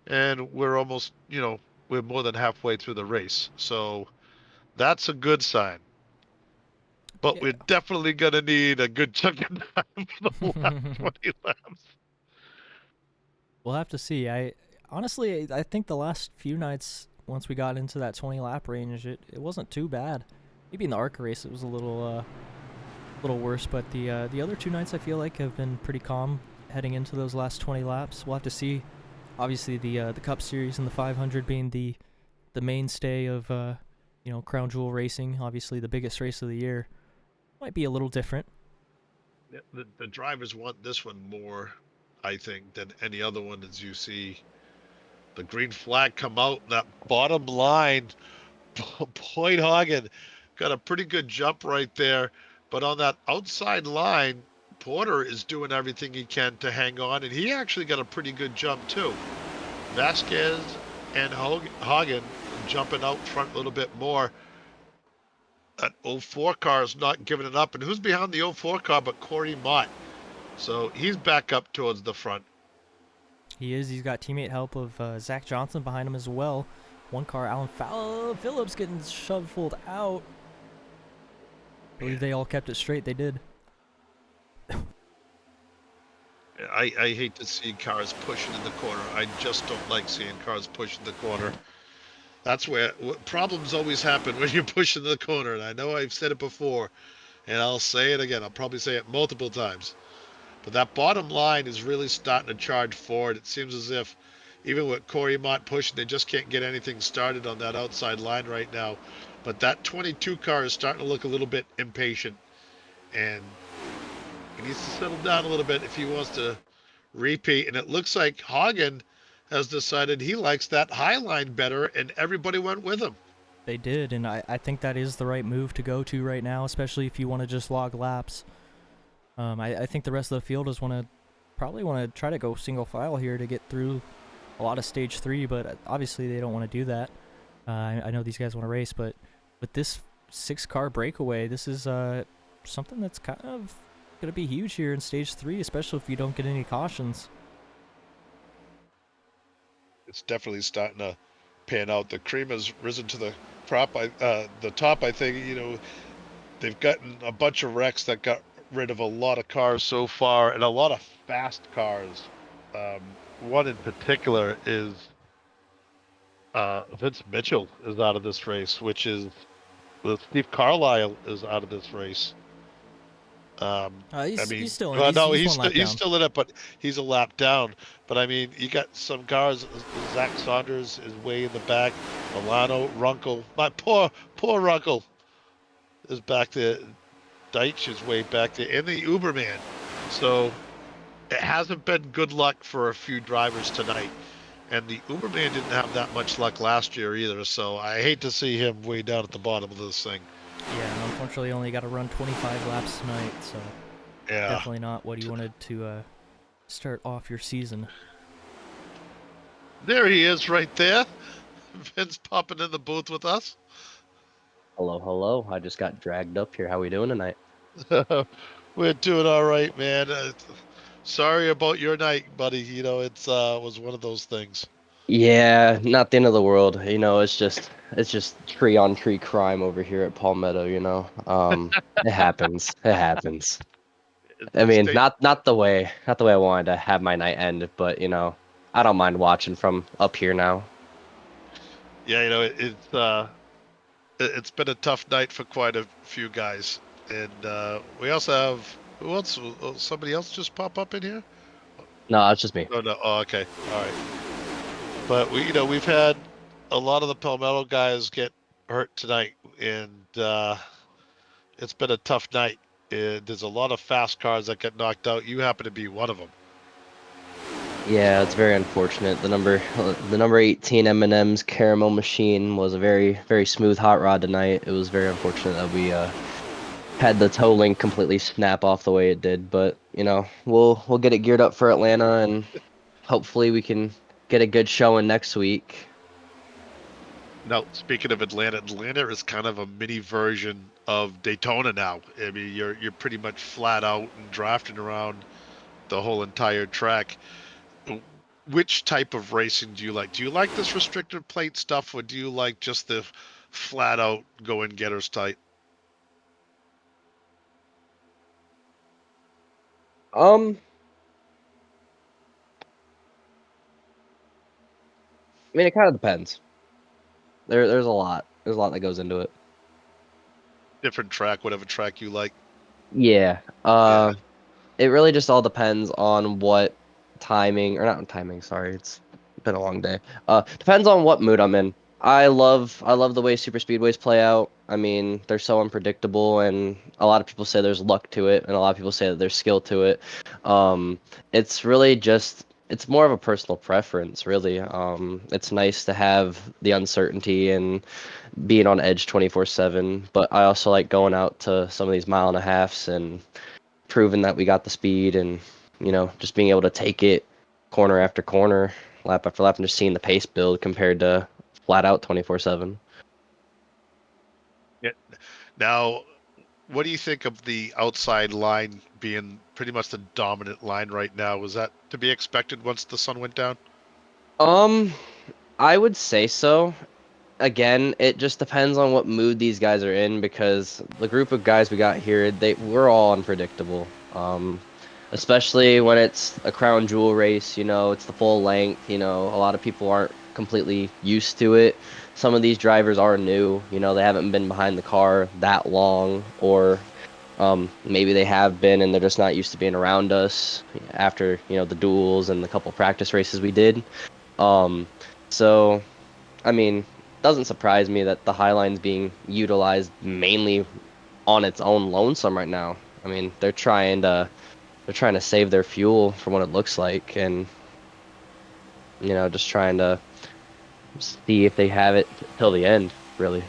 and we're almost, we're more than halfway through the race. So that's a good sign. But we're definitely going to need a good chunk of time for the last 20 laps. We'll have to see. Honestly, I think the last few nights, once we got into that 20 lap range, it wasn't too bad. Maybe in the ARCA race it was a little worse, but the other 2 nights I feel like have been pretty calm heading into those last 20 laps. We'll have to see. Obviously, the Cup Series and the 500 being the mainstay of Crown Jewel racing. Obviously, the biggest race of the year might be a little different. The drivers want this one more, I think, than any other one. As you see the green flag come out, that bottom line, Boyd Hagen got a pretty good jump right there. But on that outside line, Porter is doing everything he can to hang on, and he actually got a pretty good jump too. Vasquez and Hagen jumping out front a little bit more. That 04 car is not giving it up. And who's behind the 04 car but Corey Mott? So he's back up towards the front. He is. He's got teammate help of Zach Johnson behind him as well. One car, Alan Phillips getting shoveled out. I believe they all kept it straight. They did. I hate to see cars pushing in the corner. I just don't like seeing cars push in the corner. That's where problems always happen when you push in the corner. And I know I've said it before, and I'll say it again. I'll probably say it multiple times. But that bottom line is really starting to charge forward. It seems as if even with Corey Mott pushing, they just can't get anything started on that outside line right now. But that 22 car is starting to look a little bit impatient. And he needs to settle down a little bit if he wants to repeat. And it looks like Hagen has decided he likes that high line better, and everybody went with him. They did, and I think that is the right move to go to right now, especially if you want to just log laps. I think the rest of the field is probably want to try to go single file here to get through a lot of stage 3, but obviously they don't want to do that. I know these guys want to race, but with this 6-car breakaway, this is something that's kind of going to be huge here in stage 3, especially if you don't get any cautions. It's definitely starting to pan out. The cream has risen to the top. I think, you know, they've gotten a bunch of wrecks that got rid of a lot of cars so far, and a lot of fast cars. One in particular is Vince Mitchell is out of this race, which is Steve Carlisle is out of this race. He's still in. He's still in it, but he's a lap down. But I mean, you got some cars. Zach Saunders is way in the back. Milano, Runkle, my poor Runkle is back there. Deitch is way back there, and the Uberman. So it hasn't been good luck for a few drivers tonight. And the Uberman didn't have that much luck last year either. So I hate to see him way down at the bottom of this thing. Yeah, and unfortunately only got to run 25 laps tonight, so yeah, definitely not what you wanted to start off your season. There he is right there. Vince popping in the booth with us. Hello. I just got dragged up here. How we doing tonight? We're doing all right, man. Sorry about your night, buddy. You know, it was one of those things. Yeah, not the end of the world. You know, it's just tree on tree crime over here at Palmetto. You know, it happens. It happens. I mean, not the way I wanted to have my night end, but you know, I don't mind watching from up here now. Yeah, you know, it's been a tough night for quite a few guys, and we also have who else? Somebody else just pop up in here? No, it's just me. Oh no. Oh, okay. All right. But we've had a lot of the Palmetto guys get hurt tonight, and it's been a tough night. There's a lot of fast cars that get knocked out. You happen to be one of them. Yeah, it's very unfortunate. The number 18 M&M's Caramel Machine was a very, very smooth hot rod tonight. It was very unfortunate that we had the toe link completely snap off the way it did. But you know, we'll get it geared up for Atlanta, and hopefully we can get a good showing next week. Now, speaking of Atlanta is kind of a mini version of Daytona now. I mean, you're pretty much flat out and drafting around the whole entire track. Which type of racing do you like? Do you like this restricted plate stuff, or do you like just the flat out go and getters type? I mean, it kind of depends. There's a lot. There's a lot that goes into it. Different track, whatever track you like. Yeah. It really just all depends on what timing, or not timing, sorry, it's been a long day. Depends on what mood I'm in. I love the way super speedways play out. I mean, they're so unpredictable, and a lot of people say there's luck to it, and a lot of people say that there's skill to it. It's really just it's more of a personal preference, really. It's nice to have the uncertainty and being on edge 24/7, but I also like going out to some of these mile and a halves and proving that we got the speed and just being able to take it corner after corner, lap after lap, and just seeing the pace build compared to flat out 24/7. Yeah. Now, what do you think of the outside line being pretty much the dominant line right now? Was that to be expected once the sun went down? Um, I would say so. Again, it just depends on what mood these guys are in because the group of guys we got here, we're all unpredictable. Especially when it's a crown jewel race, it's the full length, a lot of people aren't completely used to it. Some of these drivers are new, they haven't been behind the car that long, or maybe they have been and they're just not used to being around us after, the duels and the couple practice races we did. Um, so I mean, doesn't surprise me that the Highline's being utilized mainly on its own lonesome right now. I mean, they're trying to save their fuel from what it looks like, and just trying to see if they have it till the end, really.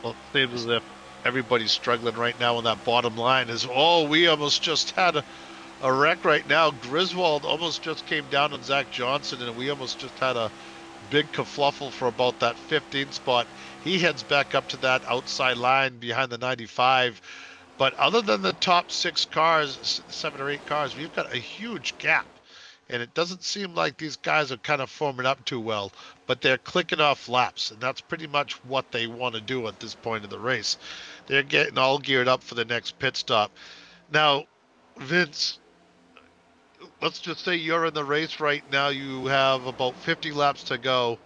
Well, it seems as if everybody's struggling right now on that bottom line. We almost just had a wreck right now. Griswold almost just came down on Zach Johnson, and we almost just had a big kerfluffle for about that 15th spot. He heads back up to that outside line behind the 95. But other than the top 6 cars, 7 or 8 cars, we've got a huge gap. And it doesn't seem like these guys are kind of forming up too well, but they're clicking off laps, and that's pretty much what they want to do at this point of the race. They're getting all geared up for the next pit stop. Now, Vince, let's just say you're in the race right now. You have about 50 laps to go.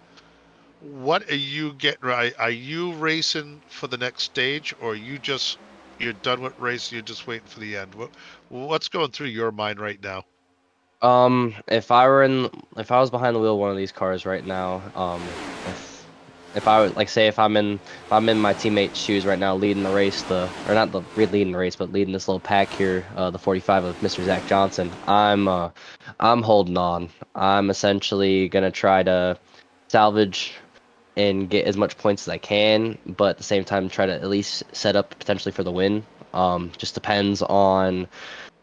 What are you getting right? Are you racing for the next stage, or you're done with racing, you're just waiting for the end? What's going through your mind right now? If I was behind the wheel of one of these cars right now, if I would like say if I'm in my teammate's shoes right now, leading the race, or not leading the race, but leading this little pack here, the 45 of Mr. Zach Johnson, I'm holding on. I'm essentially gonna try to salvage and get as much points as I can, but at the same time try to at least set up potentially for the win. Just depends on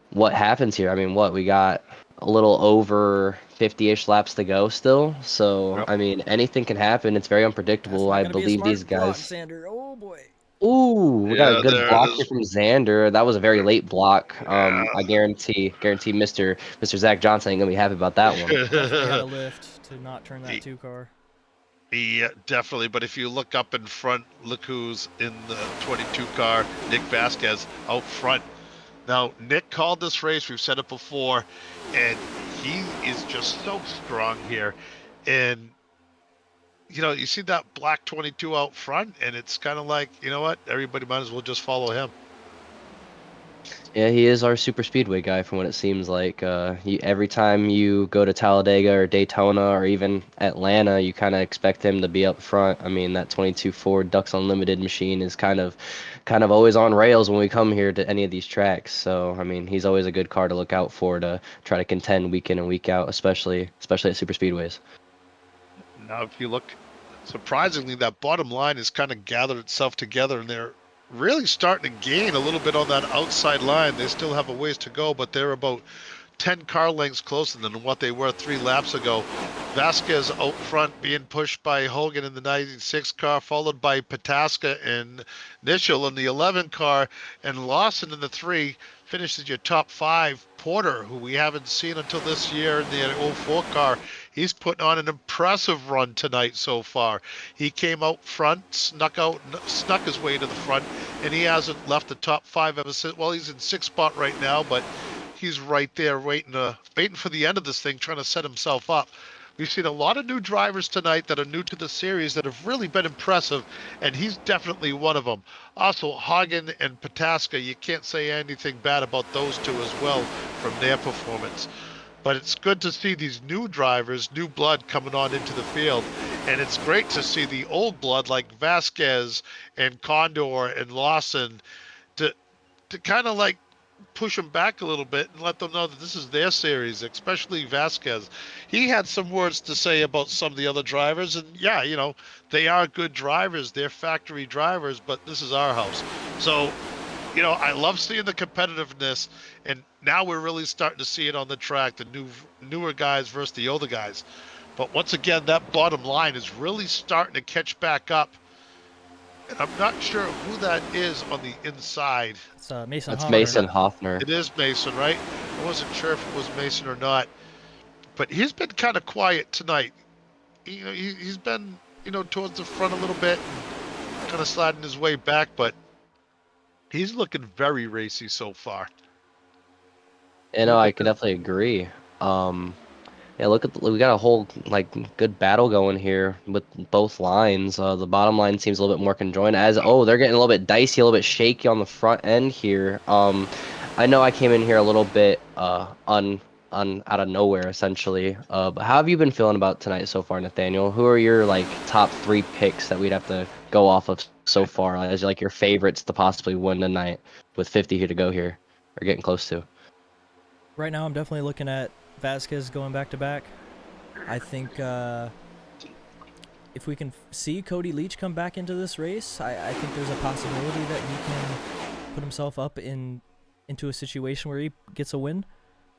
what happens here. I mean, we got a little over 50-ish laps to go still. So, Yep. I mean, anything can happen. It's very That's unpredictable. not I gonna be a believe smart these block, guys. Sander. Oh boy. Ooh, we got a Yeah, good there it block here is. from Xander. That was a very late block. Yeah. I guarantee Mr. Zach Johnson ain't gonna be happy about that one. Definitely had a lift to not turn that 2 car. Yeah, definitely. But if you look up in front, look who's in the 22 car, Nic Vasquez out front. Now, Nick called this race. We've said it before, and he is just so strong here. And you see that black 22 out front, and it's kind of like, you know what? Everybody might as well just follow him. Yeah, he is our super speedway guy from what it seems like. Every time you go to Talladega or Daytona or even Atlanta, you kind of expect him to be up front. I mean, that 22 Ford Ducks Unlimited machine is kind of always on rails when we come here to any of these tracks. So, I mean, he's always a good car to look out for to try to contend week in and week out, especially at super speedways. Now, if you look, surprisingly, that bottom line has kind of gathered itself together, and they're really starting to gain a little bit on that outside line. They still have a ways to go, but they're about 10 car lengths closer than what they were 3 laps ago. Vasquez out front being pushed by Hogan in the 96 car, followed by Pataska and Nichol in the 11 car, and Lawson in the 3 finishes your top 5. Porter, who we haven't seen until this year in the 04 car, he's putting on an impressive run tonight so far. He came out front, snuck his way to the front, and he hasn't left the top 5 ever since. Well, he's in 6th spot right now, but he's right there waiting for the end of this thing, trying to set himself up. We've seen a lot of new drivers tonight that are new to the series that have really been impressive, and he's definitely one of them. Also, Hagen and Pataska, you can't say anything bad about those two as well from their performance. But it's good to see these new drivers, new blood coming on into the field. And it's great to see the old blood like Vasquez and Condor and Lawson to kind of like push them back a little bit and let them know that this is their series, especially Vasquez. He had some words to say about some of the other drivers, and yeah, they are good drivers. They're factory drivers, but this is our house. So, I love seeing the competitiveness, and now we're really starting to see it on the track, the newer guys versus the older guys. But once again, that bottom line is really starting to catch back up. And I'm not sure who that is on the inside. It's Mason That's Hoffner. Mason Hoffner. It is Mason, right? I wasn't sure if it was Mason or not. But he's been kind of quiet tonight. He's been, towards the front a little bit and kind of sliding his way back, but he's looking very racy so far. I can definitely agree. Yeah, we got a whole good battle going here with both lines. The bottom line seems a little bit more conjoined. They're getting a little bit dicey, a little bit shaky on the front end here. I know I came in here a little bit out of nowhere essentially. But how have you been feeling about tonight so far, Nathaniel? Who are your top 3 picks that we'd have to go off of so far as your favorites to possibly win tonight with 50 here to go here or getting close to? Right now, I'm definitely looking at Vasquez going back to back. I think if we can see Cody Leach come back into this race, I think there's a possibility that he can put himself up into a situation where he gets a win.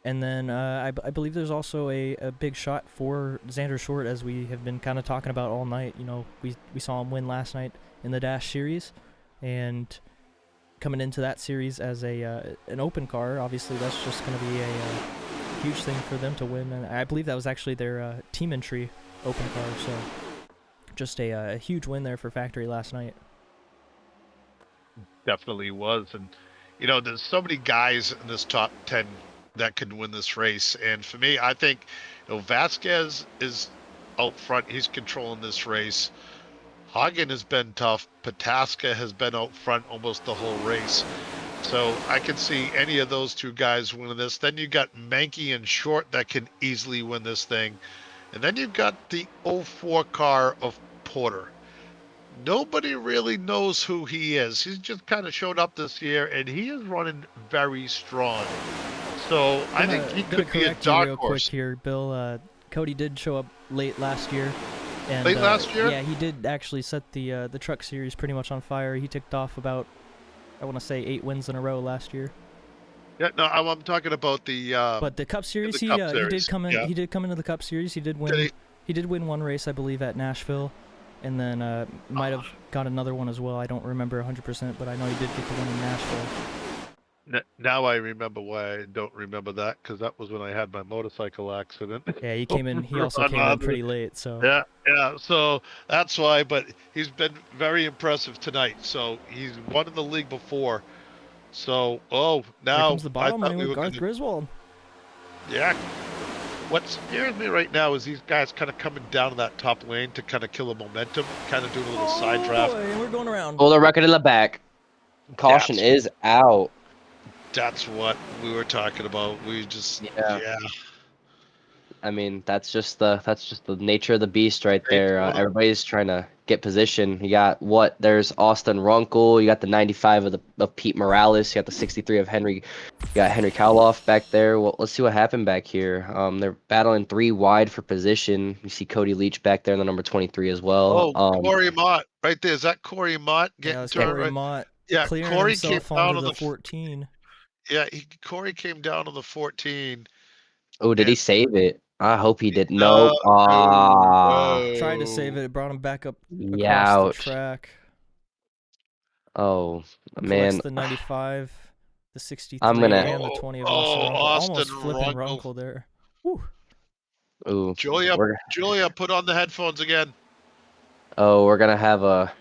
And then I believe there's also a big shot for Xander Short, as we have been kind of talking about all night. We saw him win last night in the Dash Series, and coming into that series as an open car, obviously that's just going to be a huge thing for them to win. And I believe that was actually their team entry open car, so just a huge win there for Factory last night. Definitely was. And, there's so many guys in this top 10 that could win this race. And for me, I think, Vasquez is out front. He's controlling this race. Hagen has been tough. Pataska has been out front almost the whole race. So I can see any of those 2 guys winning this. Then you got Mankey and Short that can easily win this thing. And then you've got the 04 car of Porter. Nobody really knows who he is. He's just kind of showed up this year, and he is running very strong. So I think he could be a dark real horse. Quick here, Bill. Cody did show up late last year. And, Late last year? Yeah, he did actually set the truck series pretty much on fire. He ticked off about, I want to say, 8 wins in a row last year. Yeah, no, I'm talking about the. But the Cup Series, the he Cup did Series, come in. yeah. He did come into the Cup Series. He did win. He did win one race, I believe, at Nashville, and then might have got another one as well. I don't remember 100%, but I know he did get the one in Nashville. Now I remember why I don't remember that, because that was when I had my motorcycle accident. Yeah, he came in. He also came in pretty late. So yeah. So that's why. But he's been very impressive tonight. So he's won in the league before. So here now comes the bottom I thought money with Garth Griswold. Yeah. What scares me right now is these guys kind of coming down to that top lane to kind of kill the momentum, kind of doing a little side draft. Boy, and we're going around. Pull the record in the back. Caution is out. That's what we were talking about. We just yeah. I mean, that's just the nature of the beast right there. Everybody's trying to get position. You got there's Austin Runkle. You got the 95 of Pete Morales. You got the 63 of Henry. You got Henry Kauloff back there. Well, let's see what happened back here. They're battling 3 wide for position. You see Cody Leach back there in the number 23 as well. Corey Mott right there. Is that Corey Mott getting turned Corey right? Mott Yeah, clearing Corey came himself down onto on the 14. Yeah, Corey came down on the 14. Oh, did he save it? I hope he did. No, Nope. Tried to save it. It brought him back up Yeah, across the track. Oh, Collects man. the 95, the 63, and the 20 of Austin Almost flipping Runkle. Runkle there. Woo. Ooh. Julia, put on the headphones again. Oh, we're gonna have a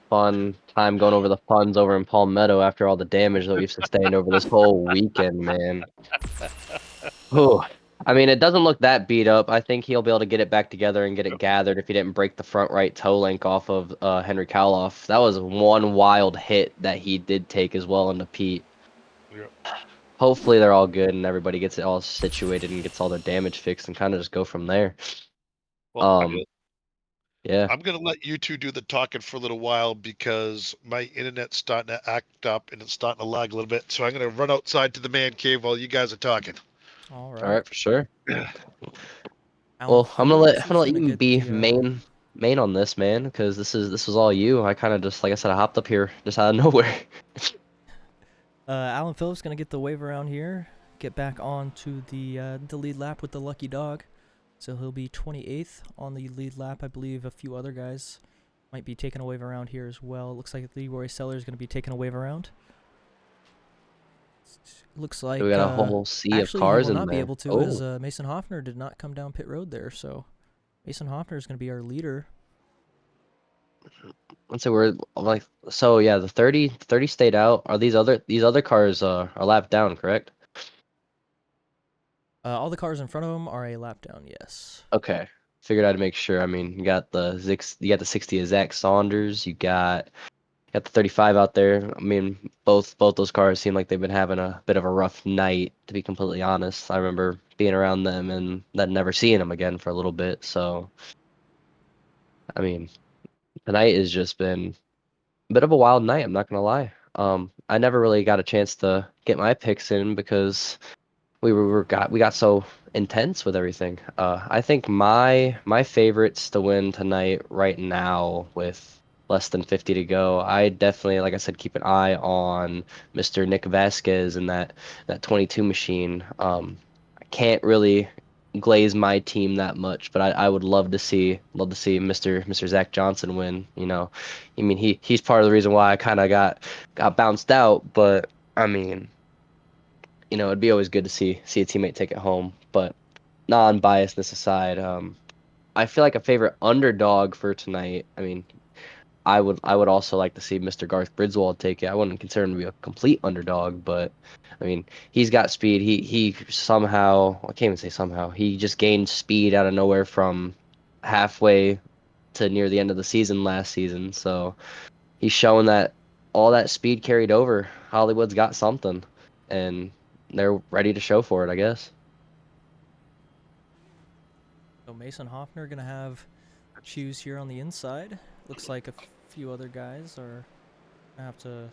fun time going over the funds over in Palmetto after all the damage that we've sustained over this whole weekend, man. Ooh. I mean, it doesn't look that beat up. I think he'll be able to get it back together and get it gathered if he didn't break the front right toe link off of Henry Kauloff. That was one wild hit that he did take as well into Pete. Yep. Hopefully they're all good and everybody gets it all situated and gets all their damage fixed and kind of just go from there. Well, Yeah. I'm gonna let you two do the talking for a little while because my internet's starting to act up and it's starting to lag a little bit. So I'm gonna run outside to the man cave while you guys are talking. All All right. right, for sure. Alan Well, Phillips I'm is gonna let gonna you get be the. main on this, man, because this was all you. I kind of just, like I said, I hopped up here just out of nowhere. Alan Phillips gonna get the wave around here. Get back on to the lead lap with the lucky dog. So he'll be 28th on the lead lap. I believe a few other guys might be taking a wave around here as well. It looks like Leroy Seller is going to be taking a wave around. Looks like We got a whole sea of actually he cars will in not be there. able to, Oh, as Mason Hoffner did not come down pit road there. So Mason Hoffner is going to be our leader. let's say we're like, so yeah, the 30 stayed out. Are these other cars are lapped down, correct? All the cars in front of him are a lap down. Yes. Okay. Figured I'd make sure. I mean, you got the 60 of Zach Saunders. You got the 35 out there. I mean, both those cars seem like they've been having a bit of a rough night, to be completely honest. I remember being around them and then never seeing them again for a little bit. So, I mean, tonight has just been a bit of a wild night. I'm not gonna lie. I never really got a chance to get my picks in because we got so intense with everything. I think my favorites to win tonight right now with less than 50 to go. I definitely, like I said, keep an eye on Mr. Nic Vasquez and that 22 machine. I can't really glaze my team that much, but I would love to see Mr. Zach Johnson win. You know, I mean he's part of the reason why I kind of got bounced out, but I mean, you know, it'd be always good to see a teammate take it home. But non-biasness aside, I feel like a favorite underdog for tonight. I mean, I would also like to see Mr. Garth Bridgewald take it. I wouldn't consider him to be a complete underdog, but I mean, he's got speed. He somehow, I can't even say somehow, he just gained speed out of nowhere from halfway to near the end of the season last season. So he's showing that all that speed carried over. Hollywood's got something, and they're ready to show for it, I guess. So Mason Hoffner gonna have choose here on the inside. Looks like a few other guys are gonna have to.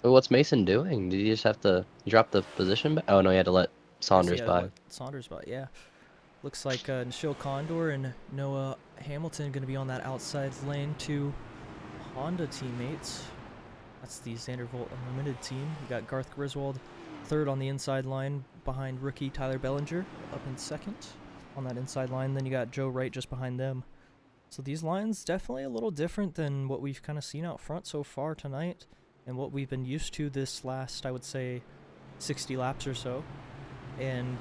But what's Mason doing? Did he just have to drop the position back? Oh no, he had to let Yes, he Saunders had to by. let Saunders by. Yeah. Looks like Nikhil Condor and Noah Hamilton going to be on that outside lane. Two Honda teammates. That's the Vandervolt Unlimited team. We got Garth Griswold third on the inside line behind rookie Tyler Belanger up in second on that inside line. Then you got Joe Wright just behind them. So these lines definitely a little different than what we've kind of seen out front so far tonight and what we've been used to this last, I would say, 60 laps or so. And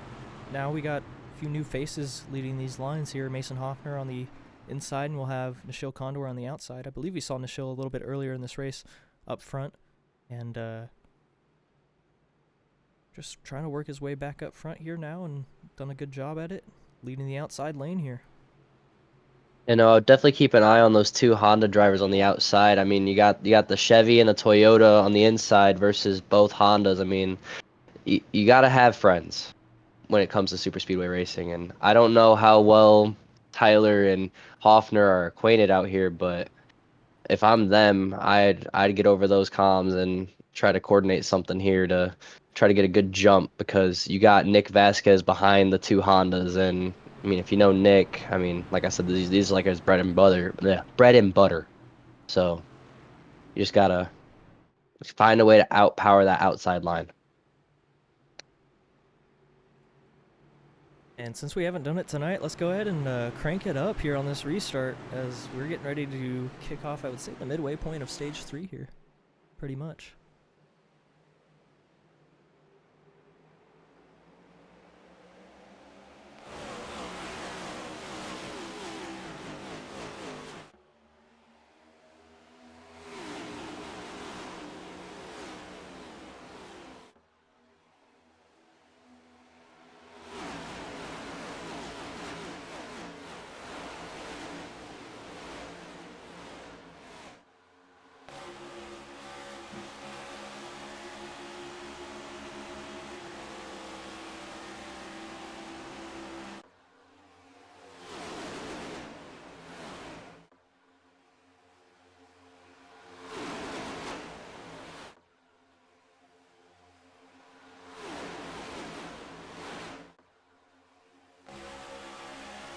now we got few new faces leading these lines here. Mason Hoffner on the inside, and we'll have Nikhil Condor on the outside. I believe we saw Nikhil a little bit earlier in this race up front, and just trying to work his way back up front here now, and done a good job at it, leading the outside lane here. You know, definitely keep an eye on those two Honda drivers on the outside. I mean, you got the Chevy and the Toyota on the inside versus both Hondas. I mean, you got to have friends when it comes to super speedway racing, and I don't know how well Tyler and Hoffner are acquainted out here, but if I'm them, I'd get over those comms and try to coordinate something here to try to get a good jump because you got Nic Vasquez behind the two Hondas, and I mean, if you know Nick, I mean, like I said, these are like his bread and butter. Yeah, bread and butter. So you just gotta find a way to outpower that outside line. And since we haven't done it tonight, let's go ahead and crank it up here on this restart as we're getting ready to kick off, I would say, the midway point of stage 3 here, pretty much.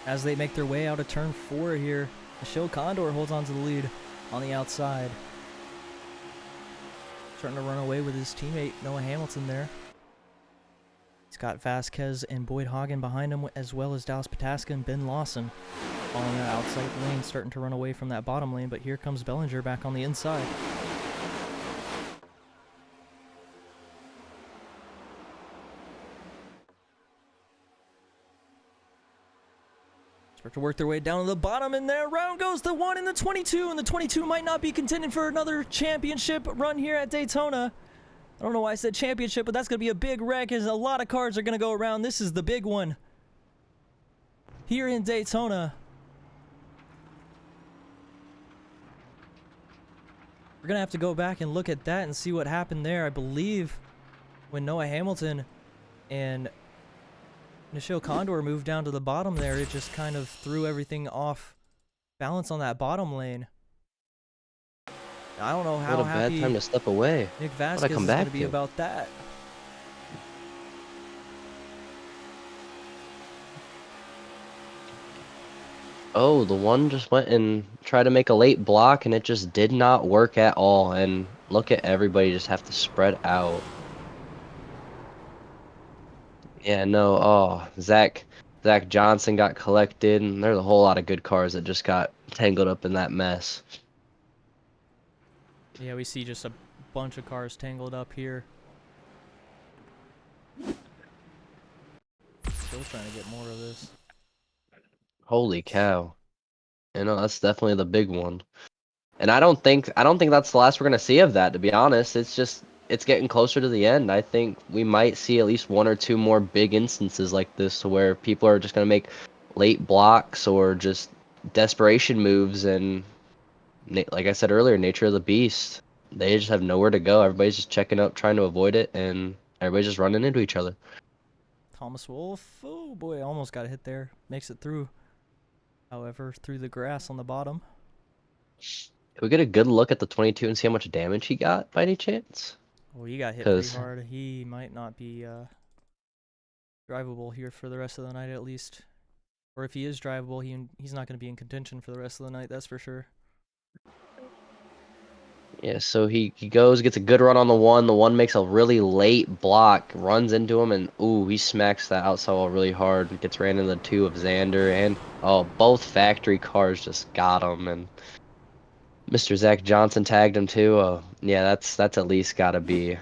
as they make their way out of turn 4 here. Michelle Condor holds on to the lead on the outside. Starting to run away with his teammate Noah Hamilton there. He's got Vasquez and Boyd Hagen behind him, as well as Dallas Pataska and Ben Lawson following that outside lane, starting to run away from that bottom lane, but here comes Belanger back on the inside. Start to work their way down to the bottom, and there round goes the 1 and the 22, and the 22 might not be contending for another championship run here at Daytona. I don't know why I said championship, but that's going to be a big wreck, as a lot of cars are going to go around. This is the big one here in Daytona. We're going to have to go back and look at that and see what happened there. I believe when Noah Hamilton and Nichelle Condor moved down to the bottom there, it just kind of threw everything off balance on that bottom lane. I don't know how What a bad happy time to step away. Nic What'd I Vasquez come is going back to be to? about that. Oh, the one just went and tried to make a late block, and it just did not work at all. And look at everybody just have to spread out. Yeah, no. Oh, Zach Johnson got collected, and there's a whole lot of good cars that just got tangled up in that mess. Yeah, we see just a bunch of cars tangled up here. Still trying to get more of this. Holy cow. You know, that's definitely the big one. And I don't think that's the last we're gonna see of that, to be honest. It's getting closer to the end. I think we might see at least 1 or 2 more big instances like this, to where people are just gonna make late blocks or just desperation moves, and like I said earlier, nature of the beast. They just have nowhere to go. Everybody's just checking up, trying to avoid it, and everybody's just running into each other. Thomas Wolf, oh boy, almost got a hit there. Makes it through. However, through the grass on the bottom. Can we get a good look at the 22 and see how much damage he got by any chance? Oh, he got hit pretty 'Cause hard. He might not be drivable here for the rest of the night, at least. Or if he is drivable, he's not going to be in contention for the rest of the night, that's for sure. yeah, so he goes, gets a good run on the one. The one makes a really late block, runs into him, and ooh, he smacks that outside wall really hard. Gets ran into the 2 of Xander, and oh, both factory cars just got him. And Mr. Zach Johnson tagged him too. Yeah, that's at least got to be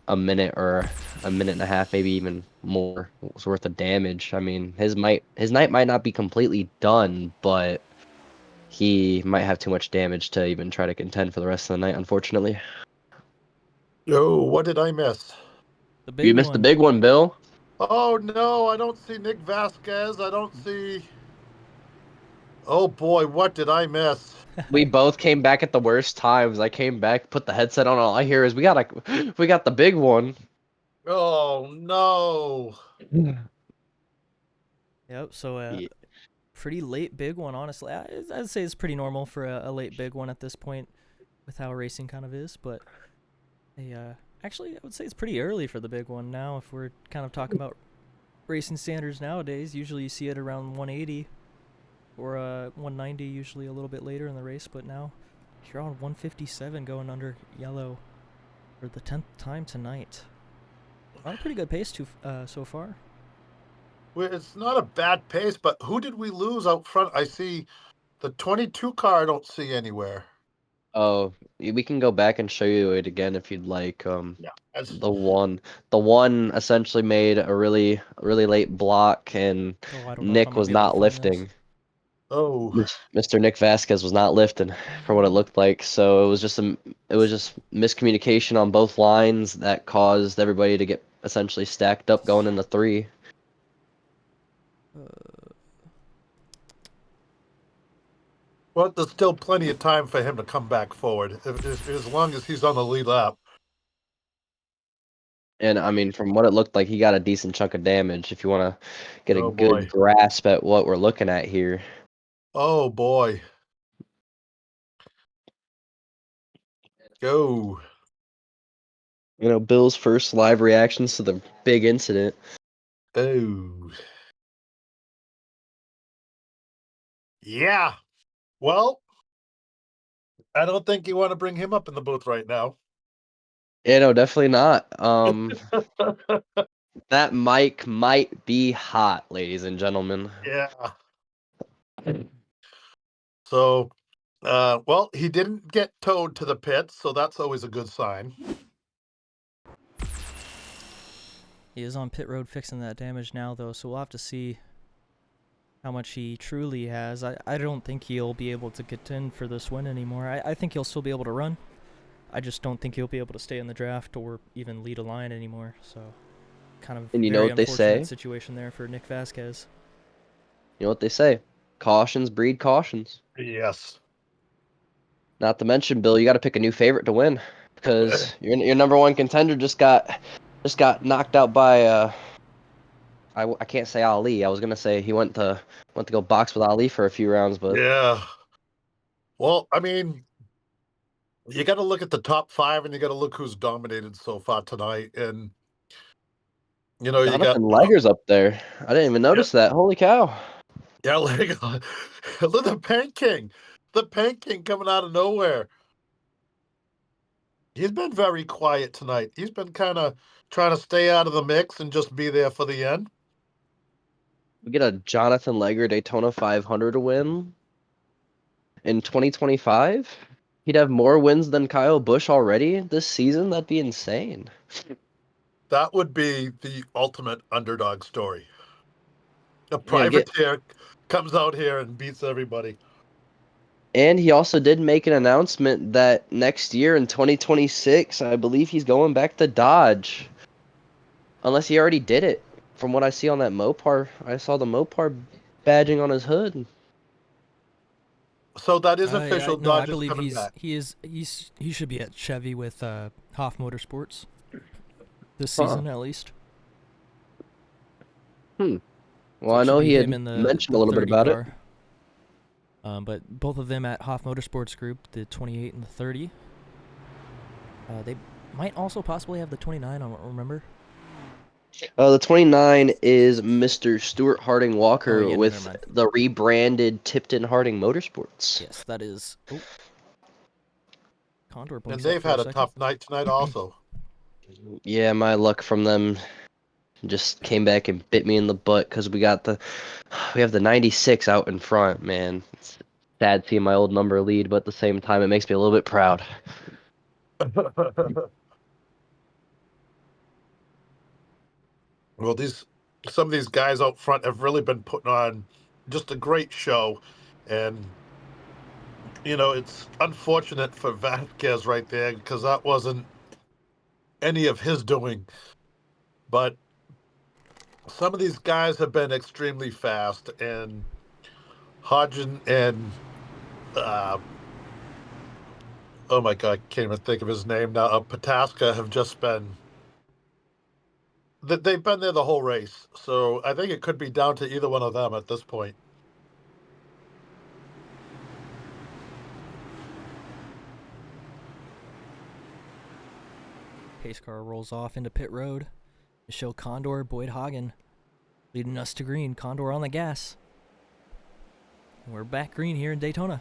a minute or a minute and a half, maybe even more worth of damage. I mean, his night might not be completely done, but he might have too much damage to even try to contend for the rest of the night, unfortunately. Oh, what did I miss? The You big missed the one. big one, Bill. Oh no, I don't see Nic Vasquez. I don't see. Oh boy, what did I miss? We both came back at the worst times. I came back, put the headset on. All I hear is we got the big one. Oh no. Yep, so Yeah. pretty late big one, honestly. I'd say it's pretty normal for a late big one at this point with how racing kind of is, but actually I would say it's pretty early for the big one now. If we're kind of talking about racing standards nowadays, usually you see it around 180 or 190, usually a little bit later in the race, but now you're on 157 going under yellow for the 10th time tonight. On a pretty good pace so far. Well, it's not a bad pace, but who did we lose out front? I see the 22 car. I don't see anywhere. Oh, we can go back and show you it again if you'd like. Yeah, The one essentially made a really late block, and Oh, I don't know if I'm Nick gonna was be able to not find this. lifting. Oh, Mr. Nic Vasquez was not lifting for what it looked like, so it was just miscommunication on both lines that caused everybody to get essentially stacked up going into 3. well, there's still plenty of time for him to come back forward, as long as he's on the lead lap. And I mean, from what it looked like, he got a decent chunk of damage. If you want to get a Oh good boy. grasp at what we're looking at here. Oh boy. Go. You know, Bill's first live reactions to the big incident. Oh. Yeah. Well, I don't think you want to bring him up in the booth right now. Yeah, no, definitely not. That mic might be hot, ladies and gentlemen. Yeah. So, well, he didn't get towed to the pits, so that's always a good sign. He is on pit road fixing that damage now, though, so we'll have to see how much he truly has. I don't think he'll be able to contend for this win anymore. I think he'll still be able to run. I just don't think he'll be able to stay in the draft or even lead a line anymore. So, kind of And you know very what they say? unfortunate situation there for Nic Vasquez. You know what they say? Cautions breed cautions. Yes. Not to mention, Bill, you got to pick a new favorite to win because your number one contender just got knocked out by I can't say Ali. I was gonna say he went to go box with Ali for a few rounds, but Yeah. Well, I mean, you got to look at the top 5, and you got to look who's dominated so far tonight. And you know, you got Jonathan Liger's up there. I didn't even notice that. Holy cow! yeah, like, look at the Paint King coming out of nowhere. He's been very quiet tonight. He's been kind of trying to stay out of the mix and just be there for the end. We get a Jonathan Liger Daytona 500 to win in 2025. He'd have more wins than Kyle Busch already this season. That'd be insane. That would be the ultimate underdog story. A Yeah, privateer comes out here and beats everybody. and he also did make an announcement that next year in 2026, I believe he's going back to Dodge. Unless he already did it. From what I see on that Mopar, I saw the Mopar badging on his hood. So that is official. No, I Dodge is believe coming back. he should be at Chevy with Hoff Motorsports this Huh. season at least. Well, So I it should know be he had him in mentioned the a little bit 30 about it. car. But both of them at Hoff Motorsports Group, the 28 and the 30. They might also possibly have the 29. I don't remember. The 29 is Mr. Stewart Harding Walker Oh, yeah, no, with never mind. the rebranded Tipton Harding Motorsports. Yes, that is. Oh. Condor And blinks out they've for a had a second. tough night tonight also. Yeah, my luck from them just came back and bit me in the butt because we have the 96 out in front, man. It's sad seeing my old number lead, but at the same time, it makes me a little bit proud. Well, some of these guys out front have really been putting on just a great show. And you know, it's unfortunate for Vasquez right there because that wasn't any of his doing. But some of these guys have been extremely fast, and Hodgin and oh my god, I can't even think of his name now. Pataska have just been they've been there the whole race. So I think it could be down to either one of them at this point. Pace car rolls off into pit road. Michelle Condor, Boyd Hagen leading us to green. Condor on the gas. We're back green here in Daytona.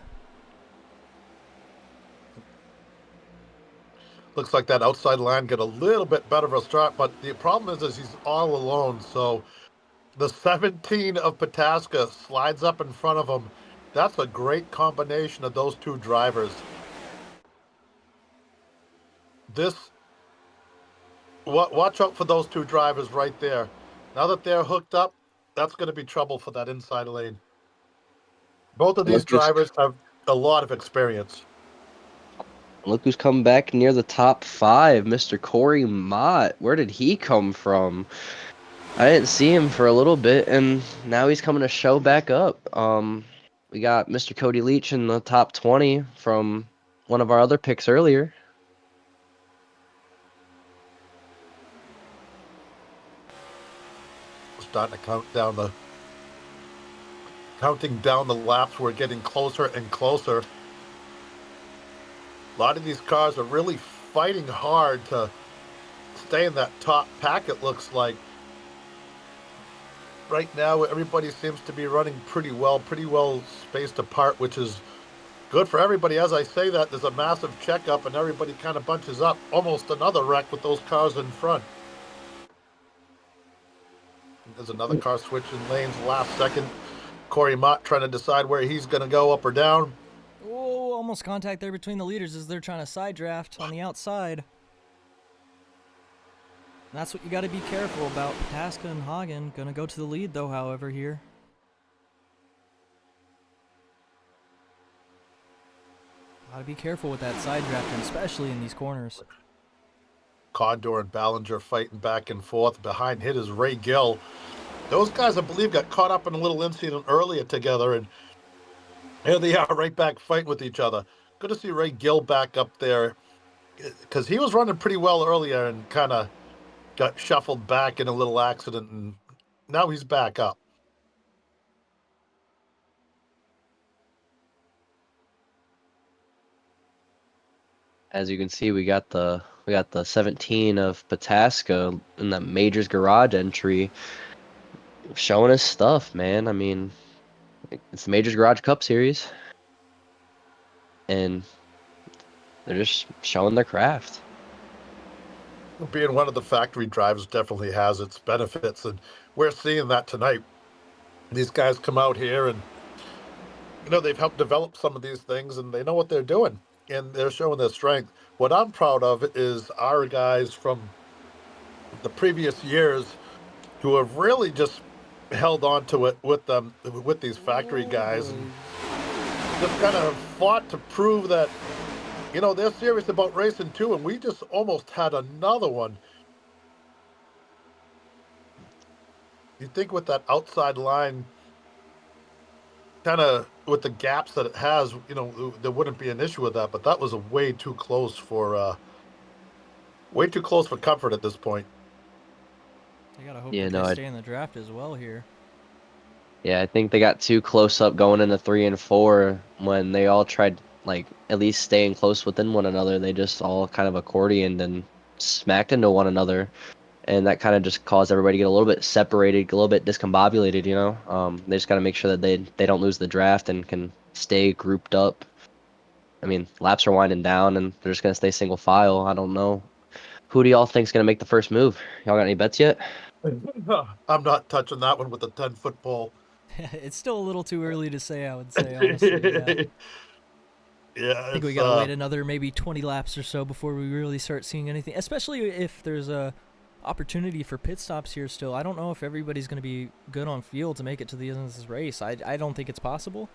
Looks like that outside line get a little bit better of a start, but the problem is he's all alone. So the 17 of Pataska slides up in front of him. That's a great combination of those two drivers. Watch out for those two drivers right there. Now that they're hooked up, that's going to be trouble for that inside lane. Both of these drivers have a lot of experience. Look who's come back near the top 5, Mr. Corey Mott. Where did he come from? I didn't see him for a little bit, and now he's coming to show back up. We got Mr. Cody Leach in the top 20 from one of our other picks earlier. Starting to counting down the laps. We're getting closer and closer. A lot of these cars are really fighting hard to stay in that top pack, it looks like. right now everybody seems to be running pretty well spaced apart, which is good for everybody. As I say that, there's a massive checkup and everybody kind of bunches up. Almost another wreck with those cars in front. There's another car switching lanes last second. Corey Mott trying to decide where he's going to go, up or down. Oh, almost contact there between the leaders as they're trying to side draft on the outside. And that's what you got to be careful about. Pataska and Hagen going to go to the lead, though, however, here. Got to be careful with that side drafting, especially in these corners. Condor and Belanger fighting back and forth. Behind hit is Ray Gill. Those guys, I believe, got caught up in a little incident earlier together, and here they are right back fighting with each other. Good to see Ray Gill back up there, because he was running pretty well earlier and kind of got shuffled back in a little accident, and now he's back up. As you can see, we got the 17 of Pataska in that Majors Garage entry, showing his stuff, man. I mean, it's the Majors Garage Cup Series, and they're just showing their craft. Being one of the factory drives definitely has its benefits, and we're seeing that tonight. These guys come out here and, they've helped develop some of these things, and they know what they're doing, and they're showing their strength. What I'm proud of is our guys from the previous years who have really just held on to it with them, with these factory guys, and just kind of fought to prove that, they're serious about racing too, and we just almost had another one. You think with that outside line, kind of with the gaps that it has, there wouldn't be an issue with that, but that was way too close for comfort at this point. They gotta hope they stay in the draft as well here. Yeah, I think they got too close up going into 3 and 4 when they all tried, like, at least staying close within one another. They just all kind of accordioned and smacked into one another, and that kind of just caused everybody to get a little bit separated, a little bit discombobulated. They just got to make sure that they don't lose the draft and can stay grouped up. I mean, laps are winding down, and they're just gonna stay single file. I don't know. Who do y'all think's gonna make the first move? Y'all got any bets yet? I'm not touching that one with a 10-foot pole. It's still a little too early to say, I would say, honestly. Yeah, I think we gotta wait another maybe 20 laps or so before we really start seeing anything, especially if there's a opportunity for pit stops here still. I don't know if everybody's going to be good on field to make it to the end of this race. I don't think it's possible.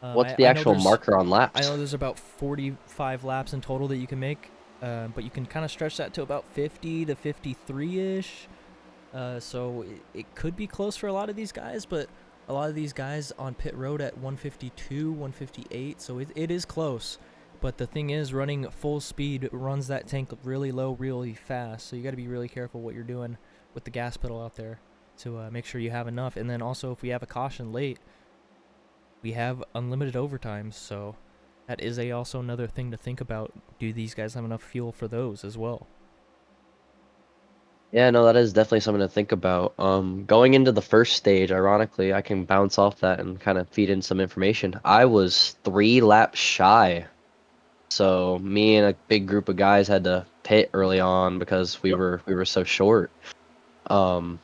What's the actual marker on laps? I know there's about 45 laps in total that you can make, but you can kind of stretch that to about 50 to 53-ish. So it could be close for a lot of these guys, but a lot of these guys on pit road at 152, 158, so it is close. But the thing is, running full speed runs that tank really low, really fast. So you got to be really careful what you're doing with the gas pedal out there to make sure you have enough. And then also, if we have a caution late, we have unlimited overtimes. So that is also another thing to think about. Do these guys have enough fuel for those as well? Yeah, no, that is definitely something to think about. Going into the first stage, ironically, I can bounce off that and kind of feed in some information. I was 3 laps shy. So me and a big group of guys had to pit early on because we were so short. I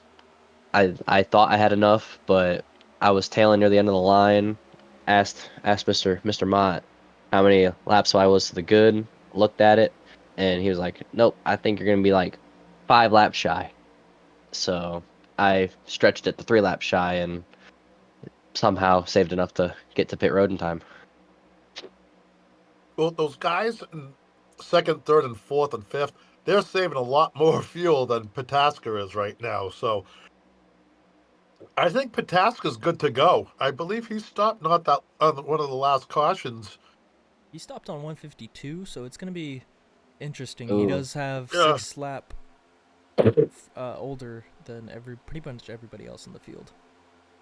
thought I had enough, but I was tailing near the end of the line. Asked Mr. Mott how many laps I was to the good. Looked at it, and he was like, "Nope, I think you're gonna be like 5 laps shy." So I stretched it to 3 laps shy and somehow saved enough to get to pit road in time. Well, those guys in second, third, and fourth, and fifth, they're saving a lot more fuel than Pataska is right now. So I think Pataska's good to go. I believe he stopped not that on one of the last cautions. He stopped on 152, so it's going to be interesting. Ooh. He does have 6 lap older than pretty much everybody else in the field.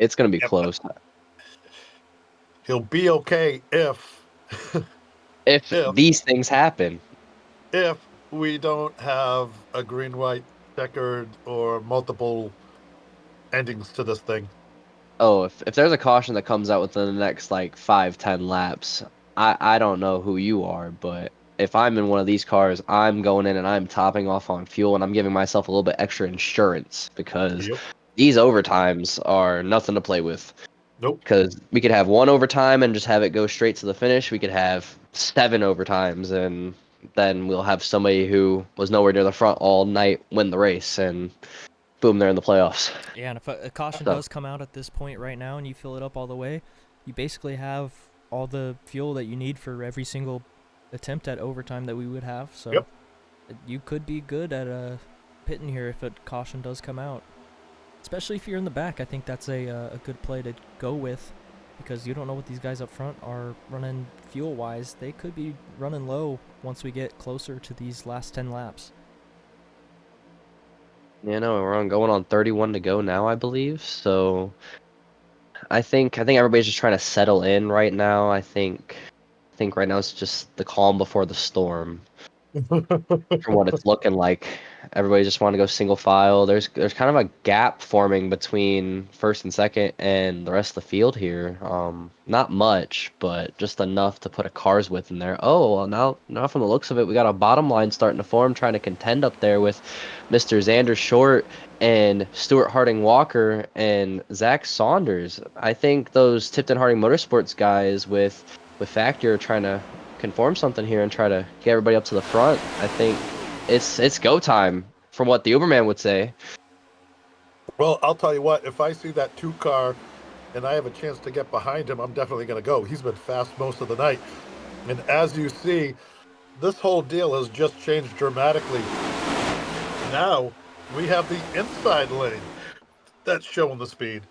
It's going to be close. He'll be okay if these things happen. If we don't have a green-white checkered or multiple endings to this thing. Oh, if there's a caution that comes out within the next like 5-10 laps, I don't know who you are, but if I'm in one of these cars, I'm going in and I'm topping off on fuel and I'm giving myself a little bit extra insurance because Yep. these overtimes are nothing to play with. Nope. Because we could have one overtime and just have it go straight to the finish. We could have 7 overtimes and then we'll have somebody who was nowhere near the front all night win the race and boom, they're in the playoffs. Yeah, and if a caution So- does come out at this point right now and you fill it up all the way, you basically have all the fuel that you need for every single attempt at overtime that we would have. So Yep. you could be good at pitting here if a caution does come out. Especially if you're in the back, I think that's a good play to go with because you don't know what these guys up front are running fuel-wise. They could be running low once we get closer to these last 10 laps. You know, we're going on 31 to go now, I believe. So I think everybody's just trying to settle in right now. I think right now it's just the calm before the storm. From what it's looking like, everybody just want to go single file. There's kind of a gap forming between first and second and the rest of the field here. Not much, but just enough to put a car's width in there. Oh, well, now from the looks of it, we got a bottom line starting to form, trying to contend up there with Mr. Xander Short and Stewart Harding Walker and Zach Saunders. I think those Tipton Harding Motorsports guys with Factor are trying to conform something here and try to get everybody up to the front. I think it's go time, from what the Uberman would say. Well, I'll tell you what, if I see that 2 car and I have a chance to get behind him, I'm definitely going to go. He's been fast most of the night. And as you see, this whole deal has just changed dramatically. Now we have the inside lane that's showing the speed.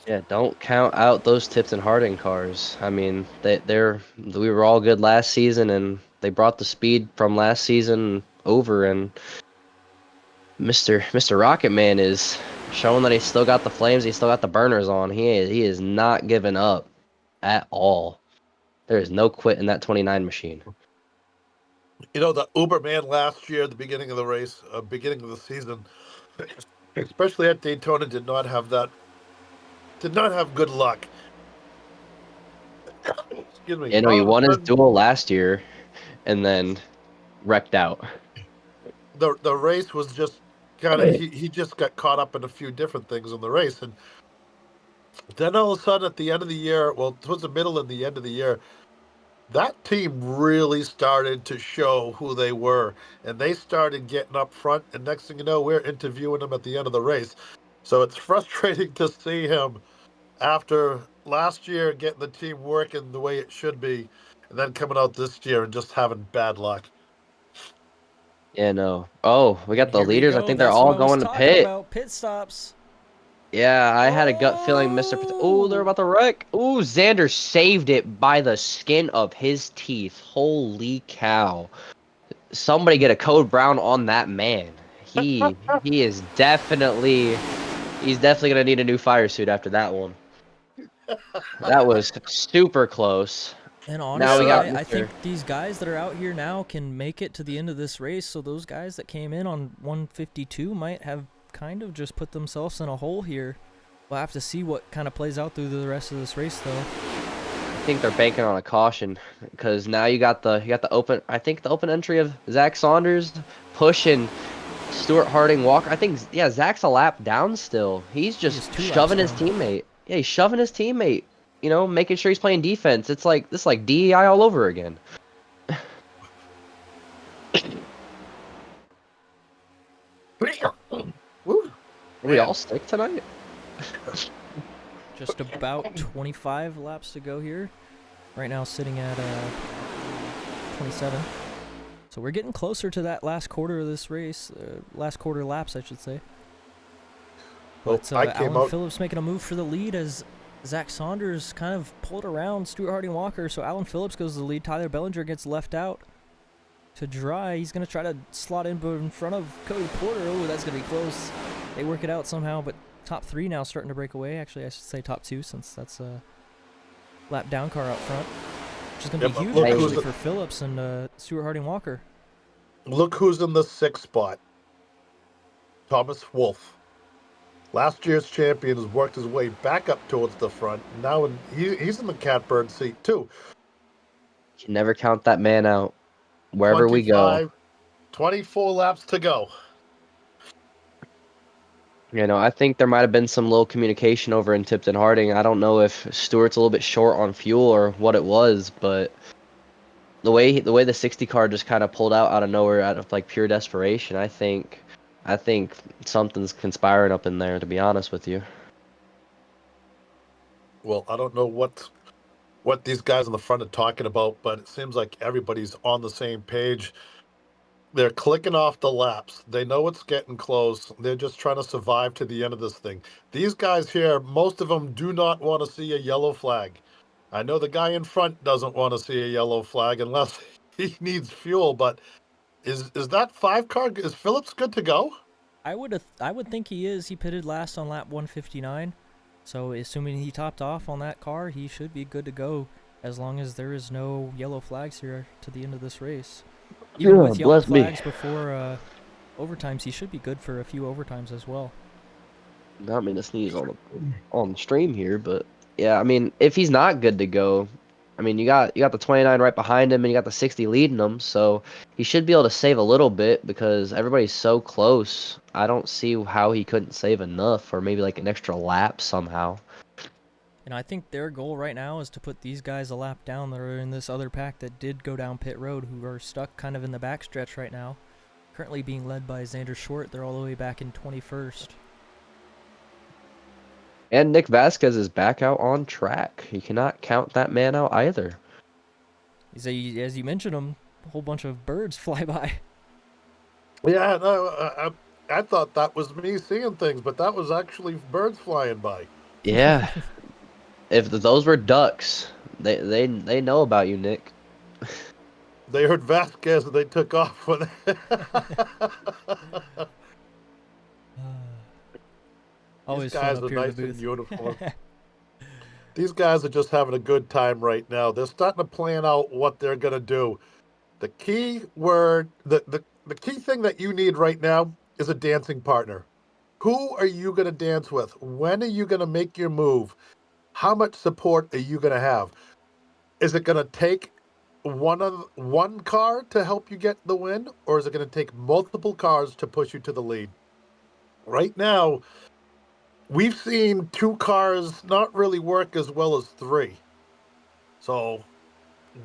Yeah, don't count out those Tipton Harding cars. I mean, we were all good last season, and they brought the speed from last season over. And Mr. Rocket Man is showing that he's still got the flames, he's still got the burners on. He is not giving up at all. There is no quit in that 29 machine. You know, the Uberman last year, the beginning of the race, beginning of the season, especially at Daytona, did not have good luck. Excuse me. You know, he All of a won his sudden, duel last year, and then wrecked out. the race was just kind of he just got caught up in a few different things in the race, and then all of a sudden at the end of the year, well, towards the middle and the end of the year, that team really started to show who they were, and they started getting up front, and next thing you know, we're interviewing them at the end of the race. So it's frustrating to see him after last year getting the team working the way it should be, and then coming out this year and just having bad luck. Yeah, no. Oh, we got the Here we leaders. I go. think they're That's all what I was going to talking pit. about. Pit stops. Yeah, I had a gut feeling Oh, they're about to wreck. Ooh, Xander saved it by the skin of his teeth. Holy cow. Somebody get a code brown on that man. He is definitely gonna need a new fire suit after that one. That was super close. And Now we honestly, got I think Mr. these guys that are out here now can make it to the end of this race. So those guys that came in on 152 might have kind of just put themselves in a hole here. We'll have to see what kind of plays out through the rest of this race, though. I think they're banking on a caution because now you got the open. I think the open entry of Zach Saunders pushing Stewart Harding Walker. I think Zach's a lap down still. He's just He is 2 shoving laps his down. teammate. Yeah, he's shoving his teammate. You know, making sure he's playing defense. It's like DEI all over again. Woo. Are we all sick tonight? Just about 25 laps to go here. Right now sitting at 27. So we're getting closer to that last quarter of this race. Last quarter laps, I should say. Well, But I came Alan out. Phillips making a move for the lead as Zach Saunders kind of pulled around Stewart Harding Walker. So Alan Phillips goes to the lead. Tyler Belanger gets left out to dry. He's going to try to slot in front of Cody Porter. Oh, that's going to be close. They work it out somehow, but top 3 now starting to break away. Actually, I should say top 2 since that's a lap down car out front. Which is going to Yeah, be but huge look actually who's for Phillips and Stewart Harding Walker. Look who's in the 6th spot. Thomas Wolfe. Last year's champion has worked his way back up towards the front. Now he's in the catbird seat too. You can never count that man out. Wherever we go. 24 laps to go. You know, I think there might have been some little communication over in Tipton Harding. I don't know if Stewart's a little bit short on fuel or what it was, but the way the 60 car just kind of pulled out of nowhere out of like pure desperation, I think something's conspiring up in there, to be honest with you. Well, I don't know what these guys in the front are talking about, but it seems like everybody's on the same page. They're clicking off the laps. They know it's getting close. They're just trying to survive to the end of this thing. These guys here, most of them do not want to see a yellow flag. I know the guy in front doesn't want to see a yellow flag unless he needs fuel, but is that 5 car, is Phillips good to go? I would think he is. He pitted last on lap 159, so assuming he topped off on that car, he should be good to go as long as there is no yellow flags here to the end of this race. Even with yellow flags before overtimes, he should be good for a few overtimes as well. Not mean to sneeze on the stream here, but yeah, I mean, if he's not good to go, I mean, you got the 29 right behind him, and you got the 60 leading him, so he should be able to save a little bit because everybody's so close. I don't see how he couldn't save enough, or maybe like an extra lap somehow. And I think their goal right now is to put these guys a lap down that are in this other pack that did go down pit road, who are stuck kind of in the backstretch right now. Currently being led by Xander Short. They're all the way back in 21st. And Nic Vasquez is back out on track. You cannot count that man out either. As you mentioned him, a whole bunch of birds fly by. Yeah, no, I thought that was me seeing things, but that was actually birds flying by. Yeah. If those were ducks, they know about you, Nick. They heard Vasquez and they took off with it. Always These guys fun are up here in nice the booth. in uniform. These guys are just having a good time right now. They're starting to plan out what they're going to do. The key word, the key thing that you need right now is a dancing partner. Who are you going to dance with? When are you going to make your move? How much support are you going to have? Is it going to take one car to help you get the win, or is it going to take multiple cars to push you to the lead? Right now, we've seen 2 cars not really work as well as 3. So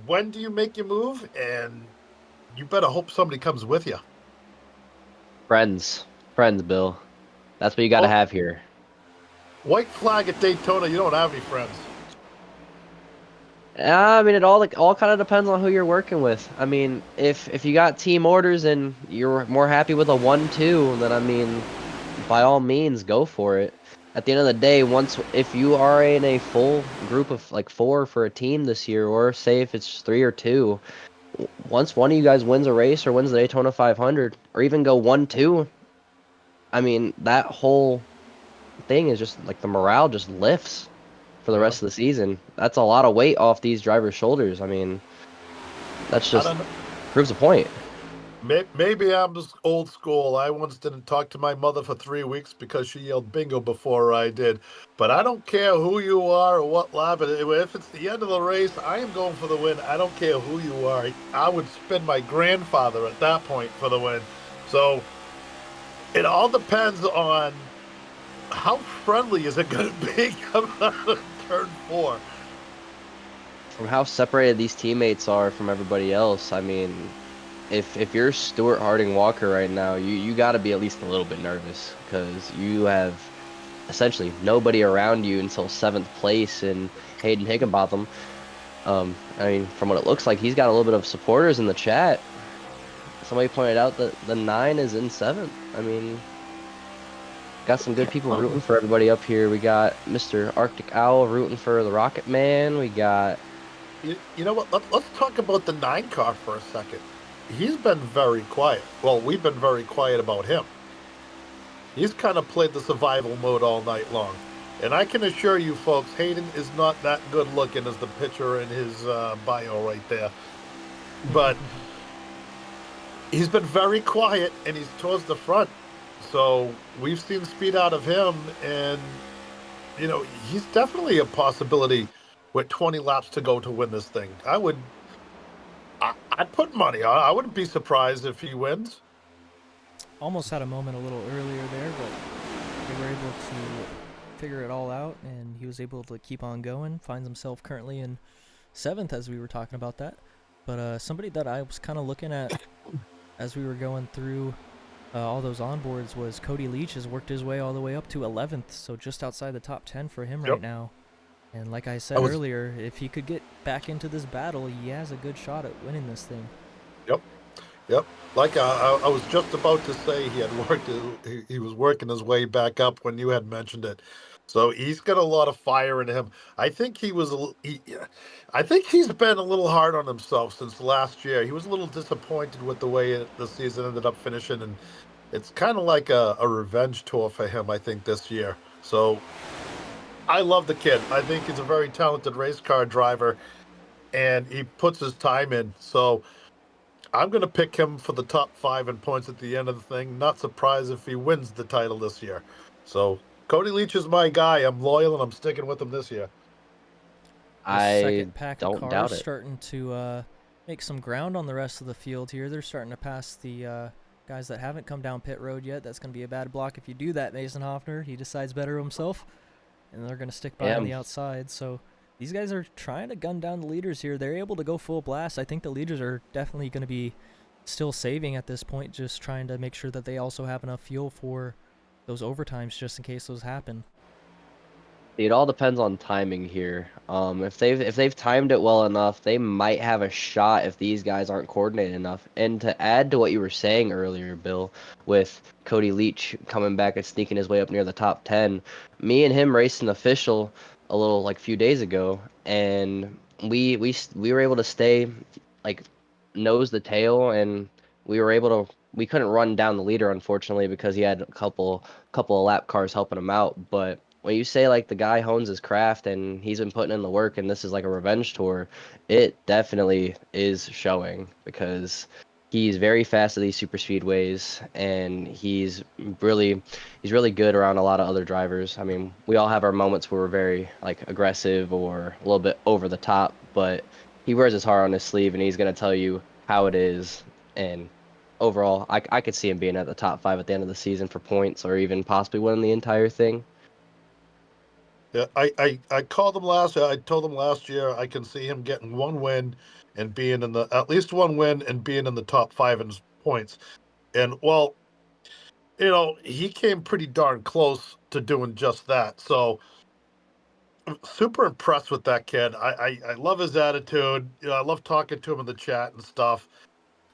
when do you make your move? And you better hope somebody comes with you. Friends, Bill. That's what you got to have here. White flag at Daytona, you don't have any friends. I mean, it all kind of depends on who you're working with. I mean, if you got team orders and you're more happy with a 1-2, then I mean, by all means, go for it. At the end of the day, if you are in a full group of like 4 for a team this year, or say if it's 3 or 2, once one of you guys wins a race or wins the Daytona 500, or even go 1-2, I mean, that whole thing is just like the morale just lifts for the rest of the season. That's a lot of weight off these drivers' shoulders. I mean, that's just proves a point. Maybe I'm just old school. I once didn't talk to my mother for 3 weeks because she yelled bingo before I did. But I don't care who you are or what lap. If it's the end of the race, I am going for the win. I don't care who you are. I would spin my grandfather at that point for the win. So it all depends on how friendly is it going to be coming out of turn 4. From how separated these teammates are from everybody else, I mean, if you're Stewart Harding Walker right now, you got to be at least a little bit nervous because you have essentially nobody around you until 7th place in Hayden Higginbotham. I mean, from what it looks like, he's got a little bit of supporters in the chat. Somebody pointed out that the 9 is in 7th. I mean, got some good people rooting for everybody up here. We got Mr. Arctic Owl rooting for the Rocket Man. We got... You know what? Let's talk about the 9 car for a second. He's been very quiet. Well, we've been very quiet about him. He's kind of played the survival mode all night long. And I can assure you folks, Hayden is not that good looking as the picture in his bio right there. But he's been very quiet, and he's towards the front. So we've seen speed out of him, and he's definitely a possibility with 20 laps to go to win this thing. I'd put money on. I wouldn't be surprised if he wins. Almost had a moment a little earlier there, but they were able to figure it all out, and he was able to keep on going. Finds himself currently in 7th as we were talking about that. But somebody that I was kind of looking at as we were going through all those onboards was Cody Leach. Has worked his way all the way up to 11th, so just outside the top 10 for him right now. And like I said earlier, if he could get back into this battle, he has a good shot at winning this thing. Yep. Like I was just about to say, he had worked. He was working his way back up when you had mentioned it. So he's got a lot of fire in him. I think I think he's been a little hard on himself since last year. He was a little disappointed with the way the season ended up finishing, and it's kind of like a revenge tour for him, I think, this year. So I love the kid. I think he's a very talented race car driver, and he puts his time in. So I'm going to pick him for the top 5 in points at the end of the thing. Not surprised if he wins the title this year. So Cody Leach is my guy. I'm loyal, and I'm sticking with him this year. The I second pack of don't cars doubt it. starting to make some ground on the rest of the field here. They're starting to pass the guys that haven't come down pit road yet. That's going to be a bad block if you do that, Mason Hoffner. He decides better himself, and they're going to stick by on the outside. So these guys are trying to gun down the leaders here. They're able to go full blast. I think the leaders are definitely going to be still saving at this point, just trying to make sure that they also have enough fuel for those overtimes just in case those happen. It all depends on timing here. If they've timed it well enough, they might have a shot if these guys aren't coordinated enough. And to add to what you were saying earlier, Bill, with Cody Leach coming back and sneaking his way up near the top 10, me and him raced an official a little like few days ago, and we were able to stay like nose the tail, and we couldn't run down the leader unfortunately because he had a couple of lap cars helping him out, but when you say like the guy hones his craft and he's been putting in the work and this is like a revenge tour, it definitely is showing because he's very fast at these super speedways and he's really good around a lot of other drivers. I mean, we all have our moments where we're very like aggressive or a little bit over the top, but he wears his heart on his sleeve and he's going to tell you how it is. And overall, I could see him being at the top 5 at the end of the season for points or even possibly winning the entire thing. Yeah, I called him last year. I told him last year I can see him getting one win and being in at least one win and being in the top 5 in points. And well, he came pretty darn close to doing just that. So I'm super impressed with that kid. I love his attitude. I love talking to him in the chat and stuff.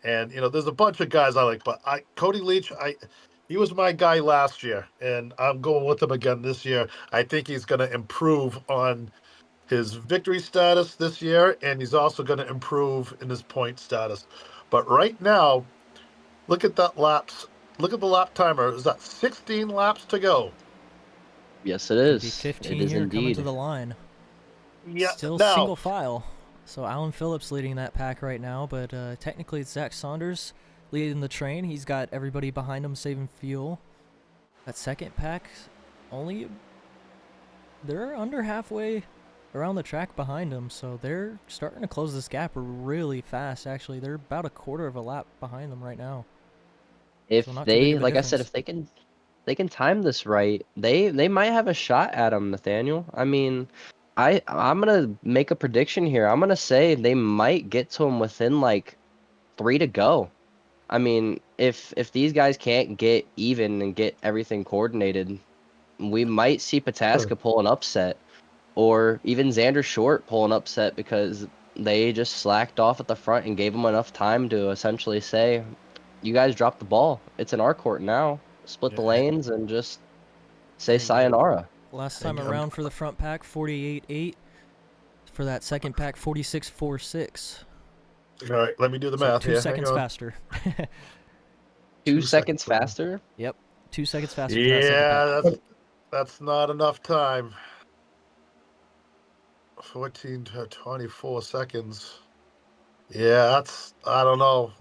And there's a bunch of guys I like, but Cody Leach, he was my guy last year, and I'm going with him again this year. I think he's going to improve on his victory status this year, and he's also going to improve in his point status. But right now, look at that laps. Look at the lap timer. Is that 16 laps to go? Yes, it Could is. be 15 It is here coming indeed. to the line. Yeah. Still now, single file. So Alan Phillips leading that pack right now, but technically it's Zach Saunders leading the train. He's got everybody behind him saving fuel. That second pack, they're under halfway around the track behind him, so they're starting to close this gap really fast, actually. They're about a quarter of a lap behind them right now. If so not too big they, of a like I said, difference. if they can time this right, they might have a shot at him, Nathaniel. I mean, I'm gonna make a prediction here. I'm gonna say they might get to him within like 3 to go. I mean, if these guys can't get even and get everything coordinated, we might see Pataska pull an upset, or even Xander Short pull an upset because they just slacked off at the front and gave him enough time to essentially say, "You guys dropped the ball. It's in our court now. Split the lanes and just say sayonara." Last time around for the front pack, 48.8. For that second pack, 46.46. all right, let me do the math 2 here. seconds faster. 2 seconds faster? Yep, 2 seconds faster for that second pack. Yeah, that's not enough time. 14 to 24 seconds. Yeah, I don't know.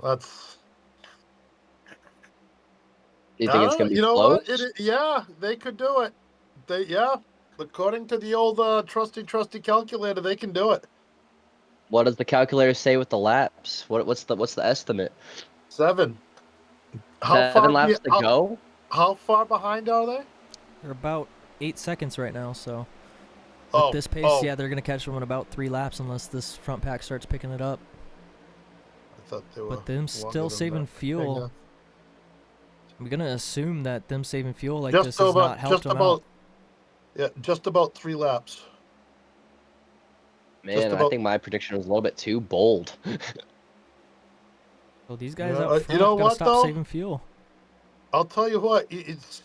You I think it's don't know. gonna be You know what? close? Yeah, they could do it. Yeah, according to the old trusty calculator, they can do it. What does the calculator say with the laps? What's the estimate? 7. How 7 far? laps to go. How far behind are they? They're about 8 seconds right now, so with Oh, this pace, yeah, they're gonna catch them in about 3 laps unless this front pack starts picking it up. I thought they were. But them longer still than saving that. fuel. Yeah. I'm gonna assume that them saving fuel like Just this has not helped them out. Yeah, just about 3 laps. Man, I think my prediction was a little bit too bold. So these guys Yeah, out front you know gotta what, stop though? saving fuel. I'll tell you what, it's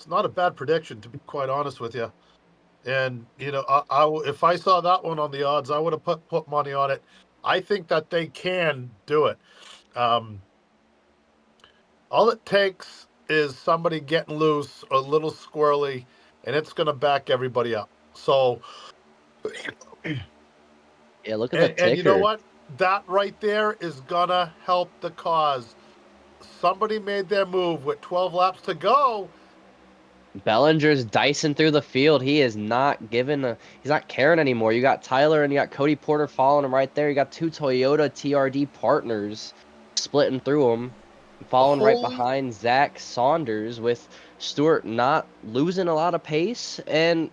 not a bad prediction, to be quite honest with you. And if I saw that one on the odds, I would have put money on it. I think that they can do it. All it takes is somebody getting loose, a little squirrely, and it's going to back everybody up. So, Yeah, look at the and you know ticker. what? That right there is going to help the cause. Somebody made their move with 12 laps to go. Belanger's dicing through the field. He is not he's not caring anymore. You got Tyler and you got Cody Porter following him right there. You got 2 Toyota TRD partners splitting through him, following right Holy, behind Zach Saunders with Stewart not losing a lot of pace. And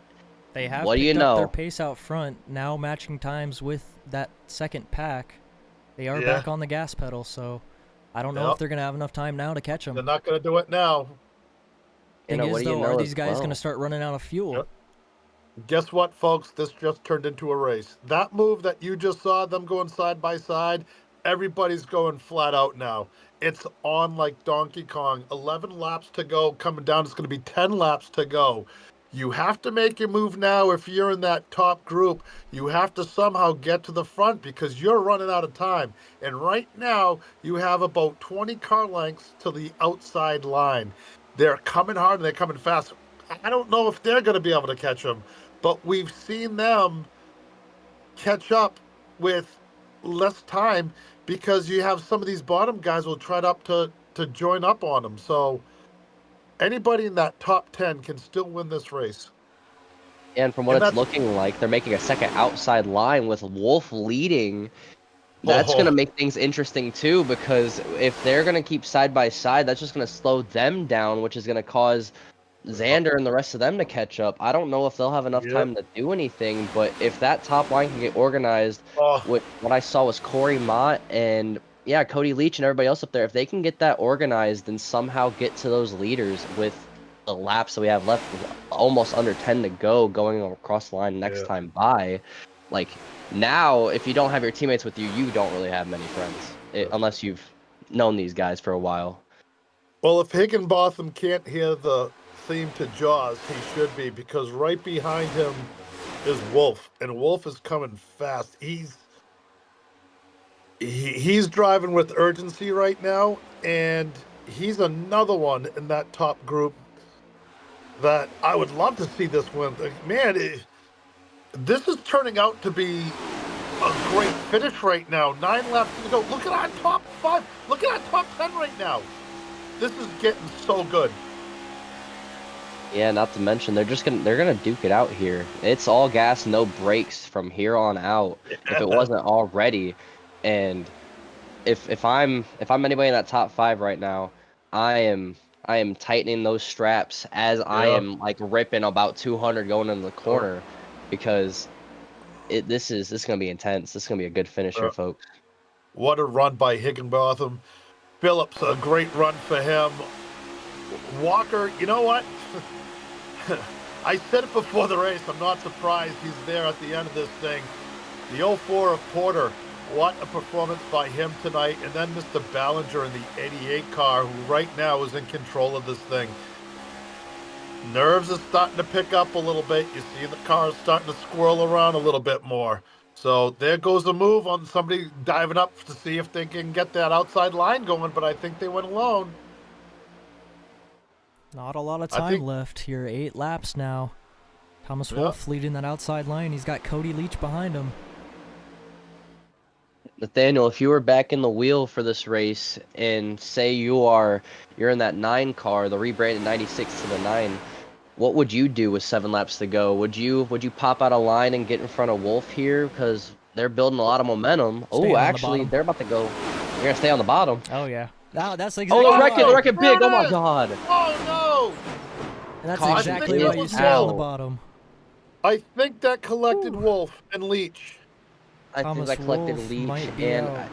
They have what do you picked up their know? pace out front, now matching times with that second pack. They are Yeah. back on the gas pedal, so I don't know Yep. if they're gonna have enough time now to catch them. they're not going to do it now. You Thing know, is, what do you though, know are as these guys well? gonna start running out of fuel? Yep. Guess what, folks? This just turned into a race. That move that you just saw them going side by side, everybody's going flat out now. It's on like Donkey Kong. 11 laps to go. Coming down, it's going to be 10 laps to go. You have to make your move now if you're in that top group. You have to somehow get to the front because you're running out of time. And right now, you have about 20 car lengths to the outside line. They're coming hard and they're coming fast. I don't know if they're going to be able to catch them, but we've seen them catch up with less time because you have some of these bottom guys will try to join up on them. So anybody in that top 10 can still win this race. And from what And it's that's looking like, they're making a second outside line with Wolf leading. That's going to make things interesting too, because if they're going to keep side by side, that's just going to slow them down, which is going to cause Xander and the rest of them to catch up. I don't know if they'll have enough time to do anything, but if that top line can get organized, what I saw was Corey Mott and Cody Leach and everybody else up there, if they can get that organized and somehow get to those leaders with the laps that we have left, with almost under 10 to go, going across the line next time by, like, now, if you don't have your teammates with you, you don't really have many friends, unless you've known these guys for a while. Well, if Higginbotham can't hear the theme to Jaws, he should be, because right behind him is Wolf, and Wolf is coming fast. He's driving with urgency right now, and he's another one in that top group that I would love to see this win. Man, this is turning out to be a great finish right now. 9 laps to go. Look at our top 5. Look at our top 10 right now. This is getting so good. Yeah, not to mention they're gonna duke it out here. It's all gas, no brakes from here on out. If it wasn't already, and if I'm anybody in that top 5 right now, I am tightening those straps as I am like ripping about 200 going into the corner, because this is gonna be intense. This is gonna be a good finish here, folks. What a run by Higginbotham. Phillips, a great run for him. Walker, you know what? I said it before the race. I'm not surprised he's there at the end of this thing. The 04 of Porter. What a performance by him tonight. And then Mr. Belanger in the 88 car, who right now is in control of this thing. Nerves are starting to pick up a little bit. You see the cars starting to squirrel around a little bit more. So there goes a move on somebody diving up to see if they can get that outside line going, but I think they went alone. Not a lot of time left here. 8 laps now. Thomas Wolf leading that outside line. He's got Cody Leach behind him. Nathaniel, if you were back in the wheel for this race and say you're in that 9 car, the rebranded 96 to the 9, what would you do with 7 laps to go? Would you pop out a line and get in front of Wolf here because they're building a lot of momentum? Oh, Staying on the actually, bottom. they're about to go. They're gonna stay on the bottom. Oh yeah. That's Oh, exactly they're wrecking, why. big. Oh my is! God. Oh And that's Caution exactly is why you stay on the out. bottom. no! I think that collected Wolf and Leach. I think Thomas that collected Wolff Leach, might be and out.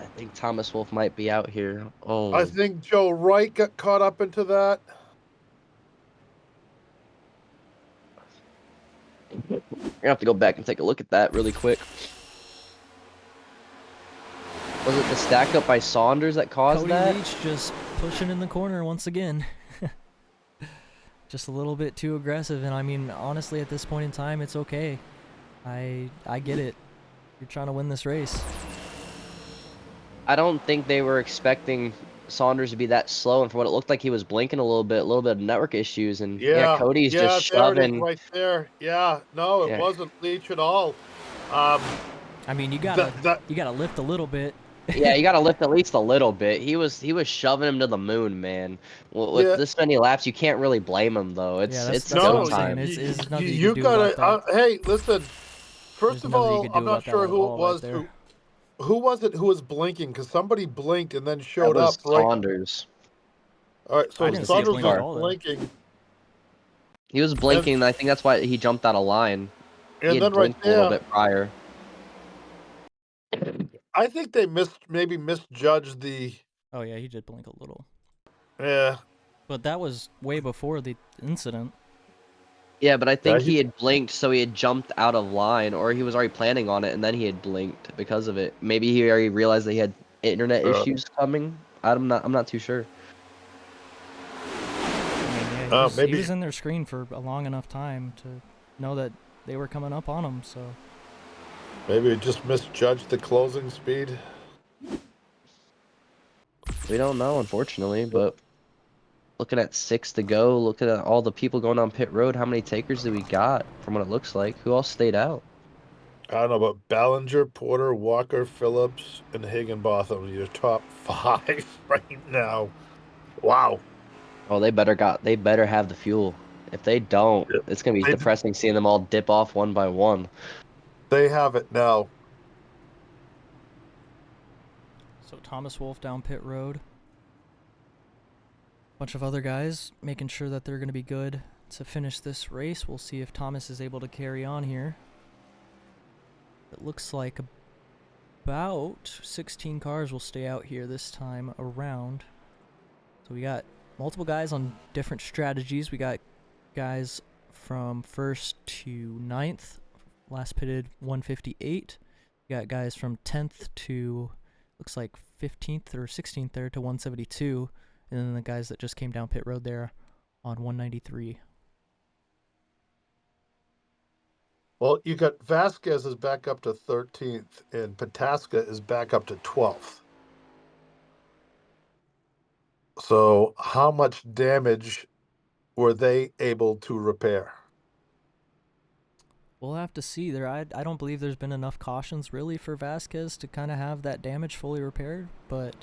I think Thomas Wolf might be out here. Oh, I think Joe Wright got caught up into that. you're gonna have to go back and take a look at that really quick. Was it the stack up by Saunders that caused Cody that? Leach just pushing in the corner once again. Just a little bit too aggressive, and I mean, honestly, at this point in time, it's okay. I get it. You're trying to win this race. I don't think they were expecting Saunders to be that slow, and for what it looked like, he was blinking a little bit of network issues, and yeah, Cody's just there it is shoving. right there. Yeah, no, it Yeah. wasn't Leach at all. I mean, you gotta lift a little bit. Yeah, you gotta lift at least a little bit. He was shoving him to the moon, man. With Yeah. this many laps, you can't really blame him though. It's that's go what I'm time. saying. It's nothing you you can do gotta. about that. Hey, listen. There's First of nothing you all, could do I'm not about that sure at who it all right was there. who was it who was blinking because somebody blinked and then That showed was up right. Saunders. All right, so I didn't see it Saunders blink at was all, though. blinking, He was blinking, and I think that's why he jumped out of line. He and had then right blinked a little there, bit prior. I think they maybe misjudged the. Oh yeah, he did blink a little. Yeah. But that was way before the incident. Yeah, but I think he- he had blinked, so he had jumped out of line, or he was already planning on it, and then he had blinked because of it. Maybe he already realized that he had internet issues coming. I'm not too sure. I mean, yeah, he maybe was in their screen for a long enough time to know that they were coming up on him. So maybe it just misjudged the closing speed. We don't know, unfortunately, but looking at 6 to go, looking at all the people going on pit road, how many takers do we got from what it looks like? Who all stayed out? I don't know, but Belanger, Porter, Walker, Phillips, and Higginbotham are your top 5 right now. Wow. Oh, they better have the fuel. If they don't, Yep. it's gonna be They- depressing seeing them all dip off one by one. They have it now. So Thomas Wolff down pit road. Bunch of other guys making sure that they're going to be good to finish this race. We'll see if Thomas is able to carry on here. It looks like about 16 cars will stay out here this time around. So we got multiple guys on different strategies. We got guys from 1st to 9th, last pitted 158. We got guys from 10th to, looks like 15th or 16th there to 172. And then the guys that just came down pit road there on 193. Well, you got Vasquez is back up to 13th, and Pataska is back up to 12th. So, how much damage were they able to repair? We'll have to see there. I don't believe there's been enough cautions really for Vasquez to kind of have that damage fully repaired, but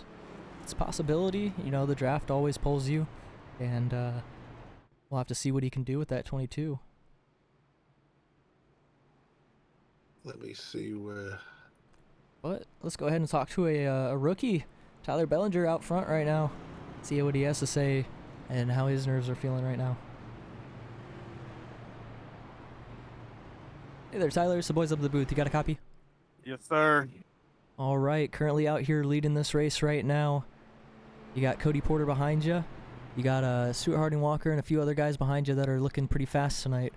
it's a possibility. You know, the draft always pulls you, and we'll have to see what he can do with that 22. Let me see where. But let's go ahead and talk to a rookie, Tyler Belanger, out front right now. See what he has to say and how his nerves are feeling right now. Hey there, Tyler. It's the boys up at the booth. You got a copy? Yes, sir. All right. Currently out here leading this race right now. You got Cody Porter behind you. You got Stewart Harding-Walker and a few other guys behind you that are looking pretty fast tonight.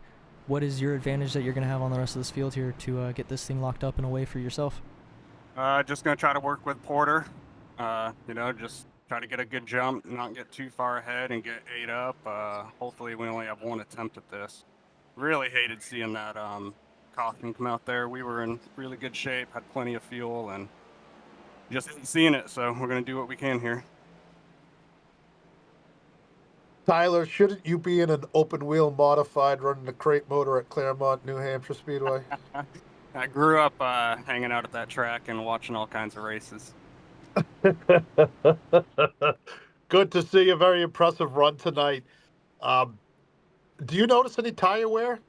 What is your advantage that you're going to have on the rest of this field here to get this thing locked up and away for yourself? Just going to try to work with Porter. Just try to get a good jump, not get too far ahead and get 8 up. Hopefully we only have one attempt at this. Really hated seeing that caution come out there. We were in really good shape, had plenty of fuel, and just seeing it. So we're going to do what we can here. Tyler, shouldn't you be in an open wheel modified running a crate motor at Claremont, New Hampshire Speedway? I grew up hanging out at that track and watching all kinds of races. Good to see a very impressive run tonight. Um, do you notice any tire wear?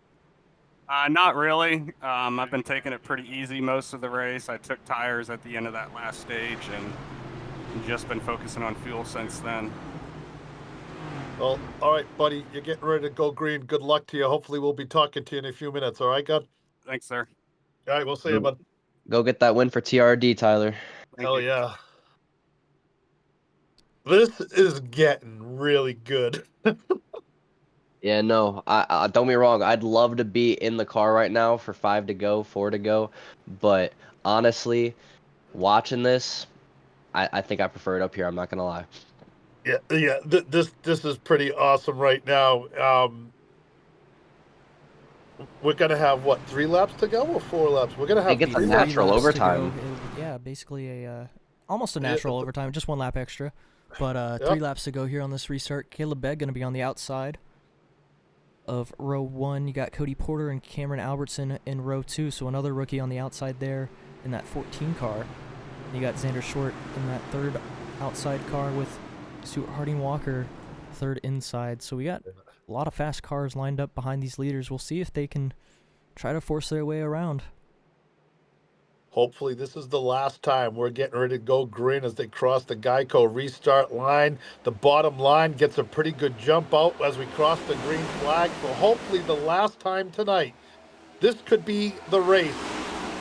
Not really. I've been taking it pretty easy most of the race. I took tires at the end of that last stage and just been focusing on fuel since then. Well, all right, buddy. You're getting ready to go green. Good luck to you. Hopefully, we'll be talking to you in a few minutes. All right, God? Thanks, sir. All right, we'll see you, bud. Go get that win for TRD, Tyler. Thank Hell you. yeah. This is getting really good. Yeah, no, I don't get me wrong. I'd love to be in the car right now for 5 to go, 4 to go, but honestly, watching this, I think I prefer it up here. I'm not gonna lie. Yeah. This is pretty awesome right now. We're gonna have what, 3 laps to go or 4 laps? We're gonna have It gets a 3 natural laps. overtime. Yeah, basically almost a natural overtime, just 1 lap extra. But 3 laps to go here on this restart. Caleb Begg going to be on the outside of row 1. You got Cody Porter and Cameron Albertson in row 2, so another rookie on the outside there in that 14 car. You got Xander Short in that third outside car with Stewart Harding Walker third inside. So we got a lot of fast cars lined up behind these leaders. We'll see if they can try to force their way around. Hopefully this is the last time. We're getting ready to go green as they cross the Geico restart line. The bottom line gets a pretty good jump out as we cross the green flag. So hopefully the last time tonight. This could be the race.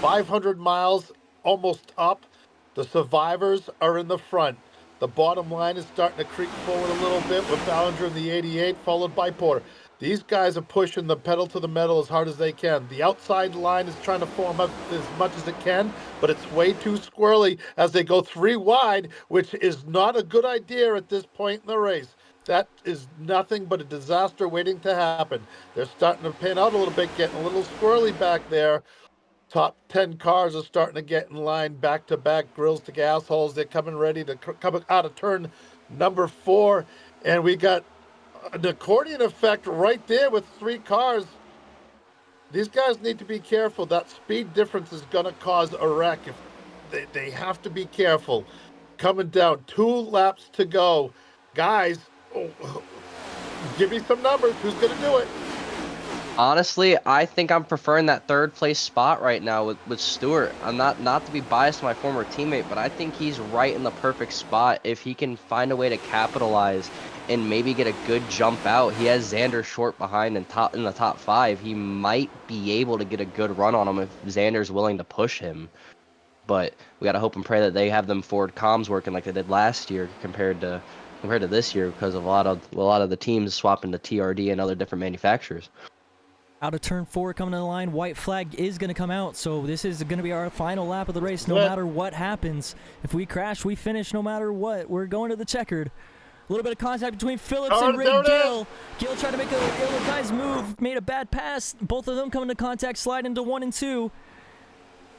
500 miles almost up. The survivors are in the front. The bottom line is starting to creep forward a little bit with Belanger in the 88, followed by Porter. These guys are pushing the pedal to the metal as hard as they can. The outside line is trying to form up as much as it can, but it's way too squirrely as they go 3 wide, which is not a good idea at this point in the race. That is nothing but a disaster waiting to happen. They're starting to pan out a little bit, getting a little squirrely back there. Top 10 cars are starting to get in line back-to-back, grills to gas holes. They're coming ready to come out of turn number 4, and we got an accordion effect right there with 3 cars. These guys need to be careful. That speed difference is going to cause a wreck. If they have to be careful. Coming down, 2 laps to go. Guys, give me some numbers. Who's going to do it? Honestly, I think I'm preferring that 3rd place spot right now with Stewart. I'm not to be biased to my former teammate, but I think he's right in the perfect spot. If he can find a way to capitalize and maybe get a good jump out, he has Xander Short behind in the top 5. He might be able to get a good run on him if Xander's willing to push him. But we gotta hope and pray that they have them Ford comms working like they did last year compared to this year, because of a lot of the teams swapping to TRD and other different manufacturers. Out of turn 4 coming to the line, white flag is going to come out, so this is going to be our final lap of the race no matter what happens. If we crash, we finish no matter what. We're going to the checkered. A little bit of contact between Phillips and Ray Gill. Gill tried to make a ill-advised move, made a bad pass. Both of them coming to contact, slide into 1 and 2.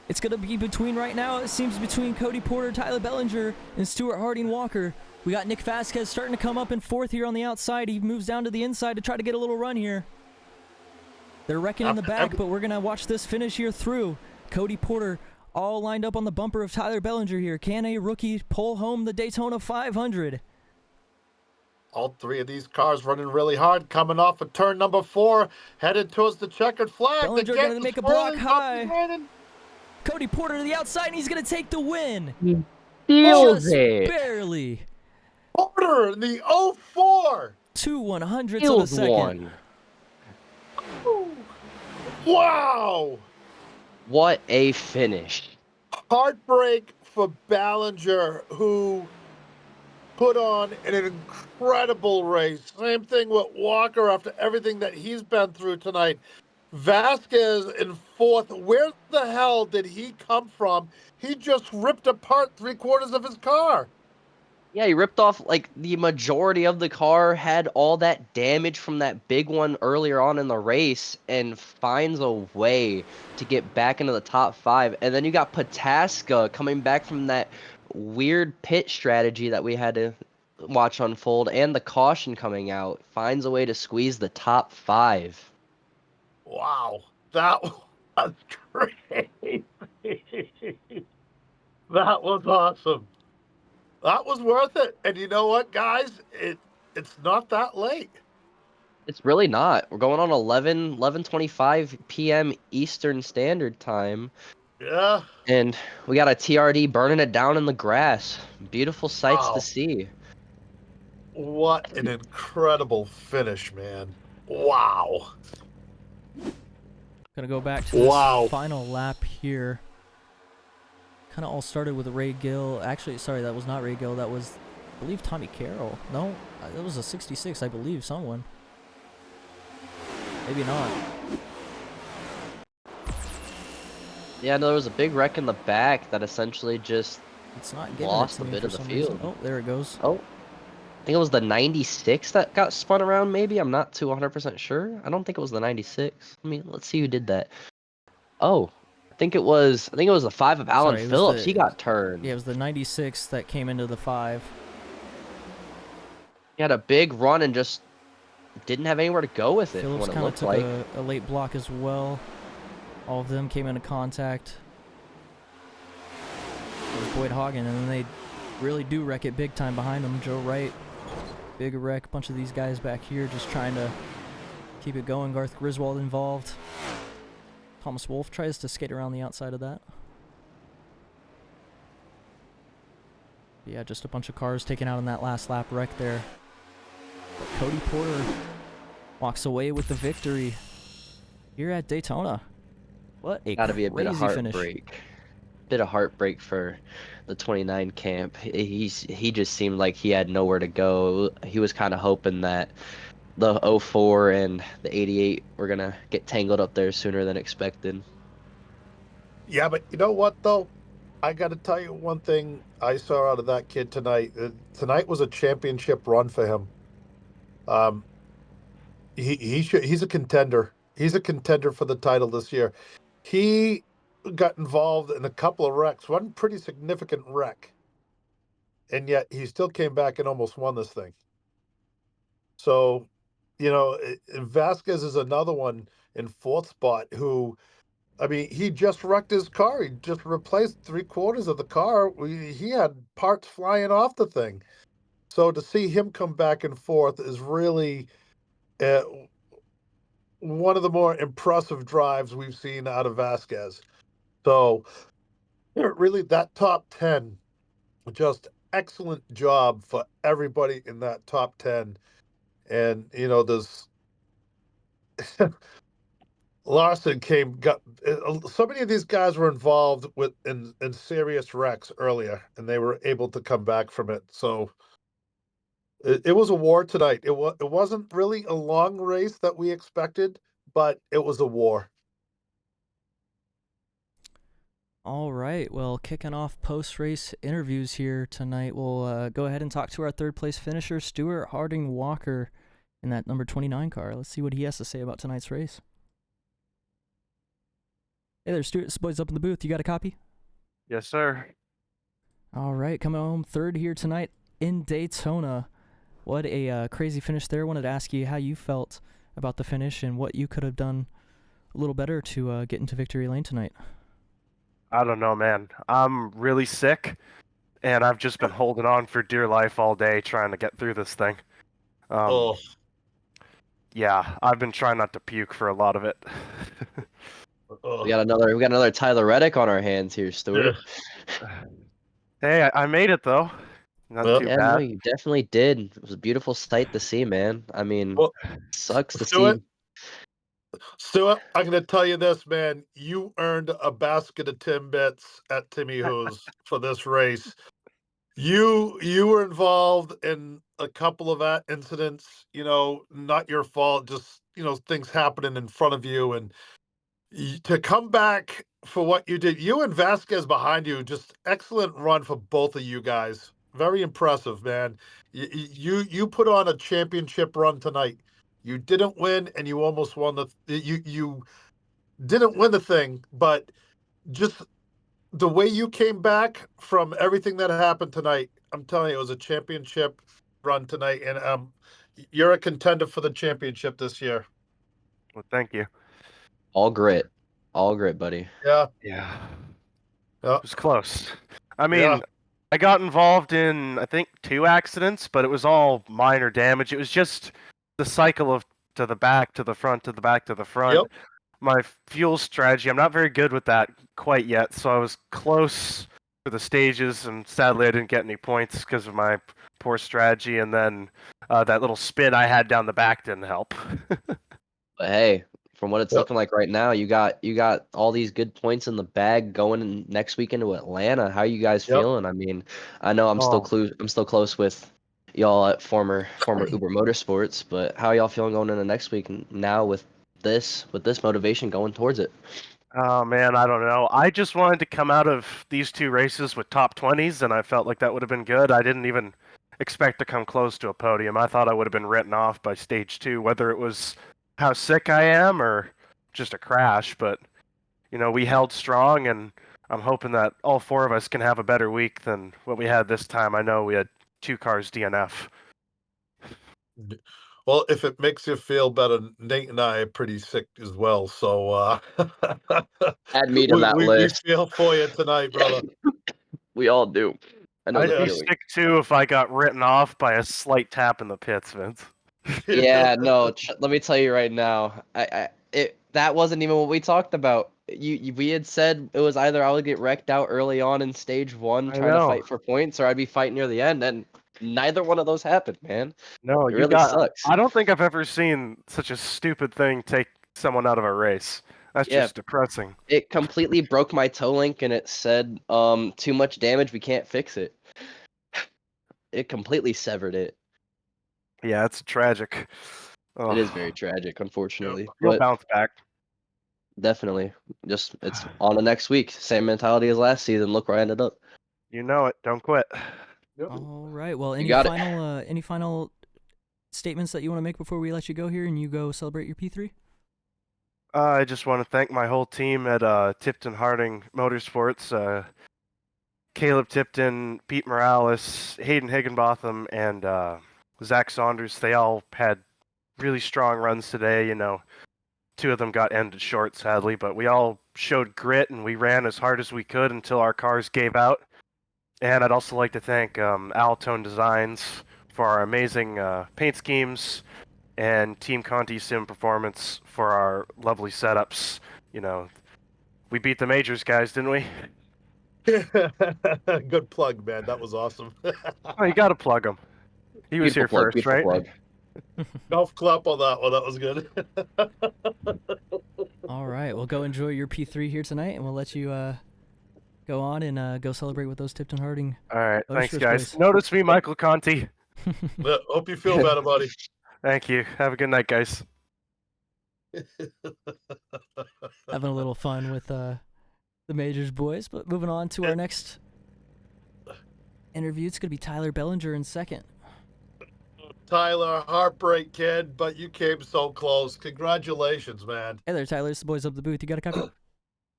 It's going to be between right now, it seems between Cody Porter, Tyler Belanger, and Stewart Harding Walker. We got Nic Vasquez starting to come up in 4th here on the outside. He moves down to the inside to try to get a little run here. They're wrecking in the back, but we're going to watch this finish here through. Cody Porter all lined up on the bumper of Tyler Belanger here. Can a rookie pull home the Daytona 500? All 3 of these cars running really hard, coming off of turn number 4, headed towards the checkered flag. Belanger going to make a block high. Cody Porter to the outside, and he's going to take the win. Just barely. Porter in the 04. 2 100ths of a second. Wow! What a finish. Heartbreak for Belanger, who put on an incredible race. Same thing with Walker after everything that he's been through tonight. Vasquez in 4th. Where the hell did he come from? He just ripped apart 3/4 of his car. Yeah, he ripped off, like, the majority of the car, had all that damage from that big one earlier on in the race, and finds a way to get back into the top 5. And then you got Pataska coming back from that weird pit strategy that we had to watch unfold, and the caution coming out, finds a way to squeeze the top 5. Wow, that was great. That was awesome. That was worth it. And you know what, guys? It's not that late. It's really not. We're going on 11:25 p.m. Eastern Standard Time, Yeah. and we got a TRD burning it down in the grass. Beautiful sights to Wow. see. What an incredible finish, man. Wow. Gonna go back to this Wow. final lap here. Kind of all started with Ray Gill. Actually, sorry, that was not Ray Gill. That was, I believe, Tommy Carroll. No, that was a 66, I believe, someone. Maybe not. Yeah, no, there was a big wreck in the back that essentially just It's not giving lost it a to me bit for of the some field. reason. Oh, there it goes. Oh, I think it was the 96 that got spun around, maybe? I'm not too 100% sure. I don't think it was the 96. I mean, let's see who did that. Oh, I think it was the 5 of Alan Sorry, it was Phillips. the- He got turned. Yeah, it was the 96 that came into the 5. He had a big run and just didn't have anywhere to go with it from Phillips what it kind of looked took like. a late block as well. All of them came into contact with Boyd Hagen, and then they really do wreck it big time behind them. Joe Wright, big wreck. A bunch of these guys back here just trying to keep it going. Garth Griswold involved. Thomas Wolfe tries to skate around the outside of that. Yeah, just a bunch of cars taken out in that last lap wreck there. But Cody Porter walks away with the victory here at Daytona. What a Gotta be a bit of crazy finish. heartbreak. Bit of heartbreak for the 29 camp. He just seemed like he had nowhere to go. He was kind of hoping that the 04 and the 88 were gonna get tangled up there sooner than expected. Yeah, but you know what though? I got to tell you one thing I saw out of that kid tonight. Tonight was a championship run for him. He's a contender. He's a contender for the title this year. He got involved in a couple of wrecks, one pretty significant wreck, and yet he still came back and almost won this thing. So, Vasquez is another one in fourth spot who, I mean, he just wrecked his car. He just replaced 3/4 of the car. He had parts flying off the thing. So to see him come back and forth is really uh, one of the more impressive drives we've seen out of Vasquez. So really that top 10, just excellent job for everybody in that top 10. And, there's Larson got so many of these guys were involved in serious wrecks earlier, and they were able to come back from it. So it was a war tonight. It wasn't really a long race that we expected, but it was a war. All right, well, kicking off post-race interviews here tonight, we'll go ahead and talk to our third-place finisher, Stewart Harding Walker, in that number 29 car. Let's see what he has to say about tonight's race. Hey there, Stewart. This boy's up in the booth. You got a copy? Yes, sir. All right, coming home third here tonight in Daytona. What a crazy finish there. Wanted to ask you how you felt about the finish and what you could have done a little better to get into victory lane tonight. I don't know, man. I'm really sick, and I've just been holding on for dear life all day trying to get through this thing. Yeah, I've been trying not to puke for a lot of it. We got another Tyler Reddick on our hands here, Stewart. Hey, I made it though. Not too Yeah, bad. no, you definitely did. It was a beautiful sight to see, man. I mean, sucks to see. Stuart, I'm going to tell you this, man. You earned a basket of Timbits at Timmy Who's for this race. You were involved in a couple of incidents, not your fault, just, things happening in front of you. And to come back for what you did, you and Vasquez behind you, just excellent run for both of you guys. Very impressive, man. You put on a championship run tonight. You didn't win, and you almost won you didn't win the thing, but just the way you came back from everything that happened tonight, I'm telling you, it was a championship run tonight, and you're a contender for the championship this year. Well, thank you. All grit, buddy. Yeah. Yeah. Yeah. It was close. I Yeah. mean, I got involved in, I think, 2 accidents, but it was all minor damage. It was just the cycle of to the back, to the front, to the back, to the front. Yep. My fuel strategy, I'm not very good with that quite yet, so I was close for the stages, and sadly I didn't get any points because of my poor strategy, and then that little spin I had down the back didn't help. But hey, from what it's Yep. looking like right now, you got all these good points in the bag going next week into Atlanta. How you guys Yep. feeling? I mean, I know Oh. I'm still close with y'all at former Uber Motorsports, but how y'all feeling going into next week now with this motivation going towards it? Oh man, I don't know. I just wanted to come out of these 2 races with top 20s, and I felt like that would have been good. I didn't even expect to come close to a podium. I thought I would have been written off by stage 2, whether it was how sick I am or just a crash. But we held strong, and I'm hoping that all 4 of us can have a better week than what we had this time. I know we had 2 cars DNF. Well, if it makes you feel better, Nate and I are pretty sick as well. So Add me to that we list. feel for you tonight, brother. We all do. I know the I'd be feeling. sick too if I got written off by a slight tap in the pits, Vince. Yeah, no. Let me tell you right now. That wasn't even what we talked about. We had said it was either I would get wrecked out early on in stage 1 I trying to know. fight for points, or I'd be fighting near the end, and neither one of those happened, man. No, It you really got. sucks. I don't think I've ever seen such a stupid thing take someone out of a race. That's Yeah, just depressing. it completely broke my toe link, and it said, too much damage, we can't fix it. It completely severed it. Yeah, it's tragic. It is Oh, very tragic, unfortunately, you'll but bounce back. definitely, it's on to next week. Same mentality as last season. Look where I ended up. You know it. Don't quit. All right. Well, You got it. any final statements that you want to make before we let you go here and you go celebrate your P3? I just want to thank my whole team at Tipton Harding Motorsports. Caleb Tipton, Pete Morales, Hayden Higginbotham, and Zach Saunders. They all had really strong runs today. 2 of them got ended short, sadly, but we all showed grit and we ran as hard as we could until our cars gave out. And I'd also like to thank Altone Designs for our amazing paint schemes and Team Conti Sim Performance for our lovely setups. We beat the majors, guys, didn't we? Good plug, man. That was awesome. Oh, you got to plug him. He was here first, Beautiful right? plug. Golf clap on that one. That was good. All right. Well, go enjoy your P3 here tonight, and we'll let you go on and go celebrate with those Tipton Harding. All right, thanks, Motorsports guys. boys. Notice me, Michael Conti. Hope you feel better, buddy. Thank you. Have a good night, guys. Having a little fun with the Majors boys, but moving on to our next interview. It's going to be Tyler Belanger in second. Tyler, heartbreak kid, but you came so close. Congratulations, man. Hey there, Tyler. It's the boys up the booth. You got a copy?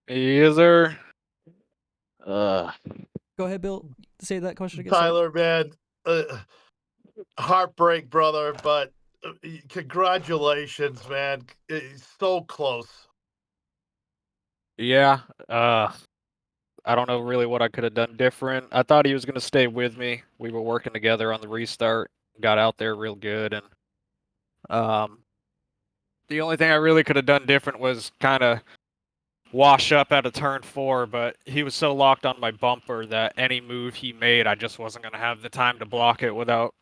Yes, sir. Uh, Go ahead, Bill. Say that question again. Sorry. Tyler, man, heartbreak, brother, but congratulations, man. It's so close. Yeah. I don't know really what I could have done different. I thought he was going to stay with me. We were working together on the restart. Got out there real good, and the only thing I really could have done different was kind of wash up out of turn 4, but he was so locked on my bumper that any move he made, I just wasn't going to have the time to block it without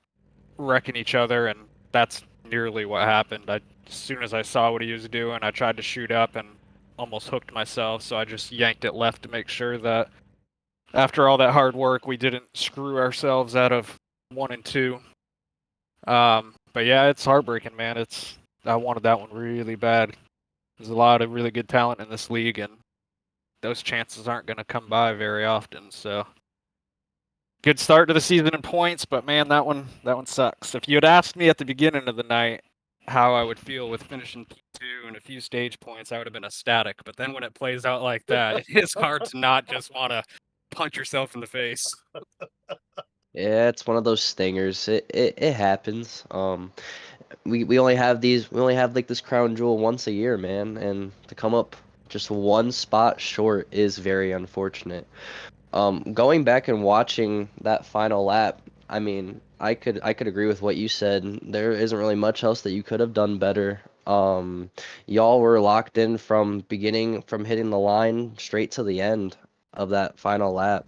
wrecking each other, and that's nearly what happened. As soon as I saw what he was doing, I tried to shoot up and almost hooked myself, so I just yanked it left to make sure that after all that hard work, we didn't screw ourselves out of 1 and 2. But yeah, it's heartbreaking, man. I wanted that one really bad. There's a lot of really good talent in this league, and those chances aren't going to come by very often. So, good start to the season in points, but man, that one sucks. If you had asked me at the beginning of the night how I would feel with finishing P2 and a few stage points, I would have been ecstatic. But then when it plays out like that, it is hard to not just want to punch yourself in the face. yeah, it's one of those stingers. It happens. We only have like this crown jewel once a year, man, and to come up just one spot short is very unfortunate. Going back and watching that final lap, I mean, I could agree with what you said. There isn't really much else that you could have done better. Y'all were locked in from hitting the line straight to the end of that final lap.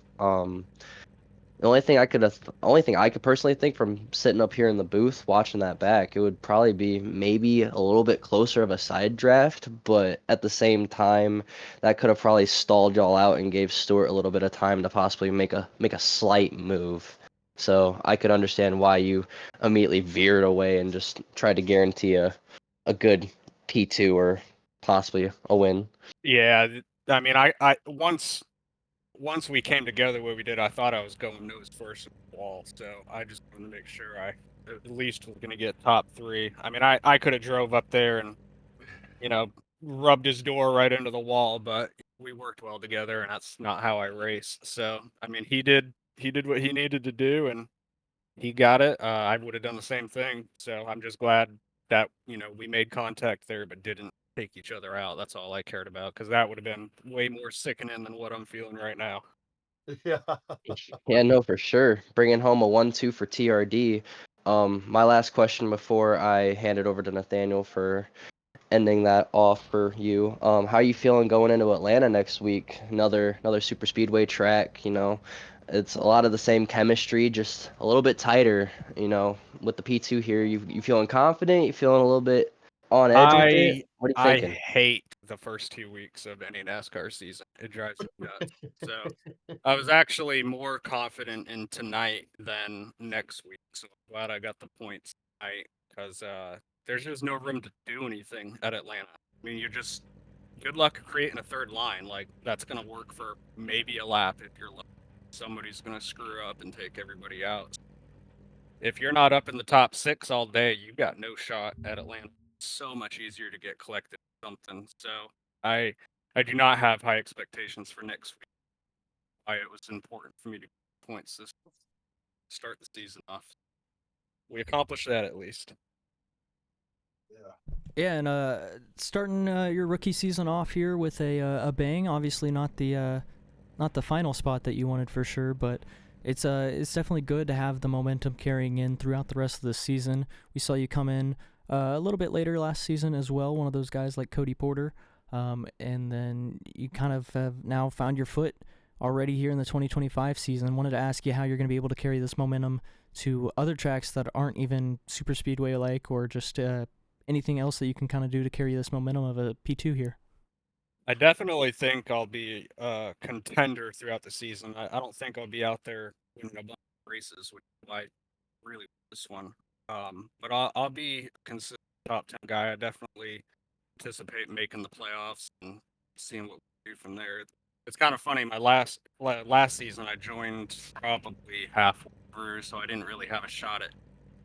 Only thing I could personally think from sitting up here in the booth watching that back, it would probably be maybe a little bit closer of a side draft, but at the same time, that could have probably stalled y'all out and gave Stewart a little bit of time to possibly make a slight move. So I could understand why you immediately veered away and just tried to guarantee a good P2 or possibly a win. Yeah, I mean, I once we came together where we did, I thought I was going nose first at the wall, so I just wanted to make sure I at least was going to get top 3. I mean, I could have drove up there and, you know, rubbed his door right into the wall, but we worked well together, and that's not how I race. So, I mean, he did what he needed to do, and he got it. I would have done the same thing. So I'm just glad that, we made contact there, but didn't take each other out. That's all I cared about, because that would have been way more sickening than what I'm feeling right now. Yeah. Yeah, no, for sure. Bringing home a 1-2 for TRD. My last question before I hand it over to Nathaniel for ending that off for you. How are you feeling going into Atlanta next week? Another super speedway track, It's a lot of the same chemistry, just a little bit tighter, with the P2 here. You feeling confident? You feeling a little bit on edge with it? I What are you I thinking? hate the first 2 weeks of any NASCAR season. It drives me nuts. So I was actually more confident in tonight than next week. So I'm glad I got the points tonight, because there's just no room to do anything at Atlanta. I mean, you're just good luck creating a third line. Like, that's gonna work for maybe a lap if you're lucky. Somebody's gonna screw up and take everybody out. If you're not up in the top 6 all day, you got no shot at Atlanta. It's so much easier to get collected something. So I I do not have high expectations for next week. Why it was important for me to get points this start the season off. We accomplished that at least. Yeah, and starting your rookie season off here with a bang. Obviously, not the final spot that you wanted for sure, but it's definitely good to have the momentum carrying in throughout the rest of the season. We saw you come in a little bit later last season as well, one of those guys like Cody Porter, and then you kind of have now found your foot already here in the 2025 season. Wanted to ask you how you're going to be able to carry this momentum to other tracks that aren't even super speedway like, or just anything else that you can kind of do to carry this momentum of a P2 here. I definitely think I'll be a contender throughout the season. I don't think I'll be out there winning a bunch of races, which is why I really want this one. But I'll be a consistent top 10 guy. I definitely anticipate making the playoffs and seeing what we do from there. It's kind of funny. My last season, I joined probably halfway through, so I didn't really have a shot at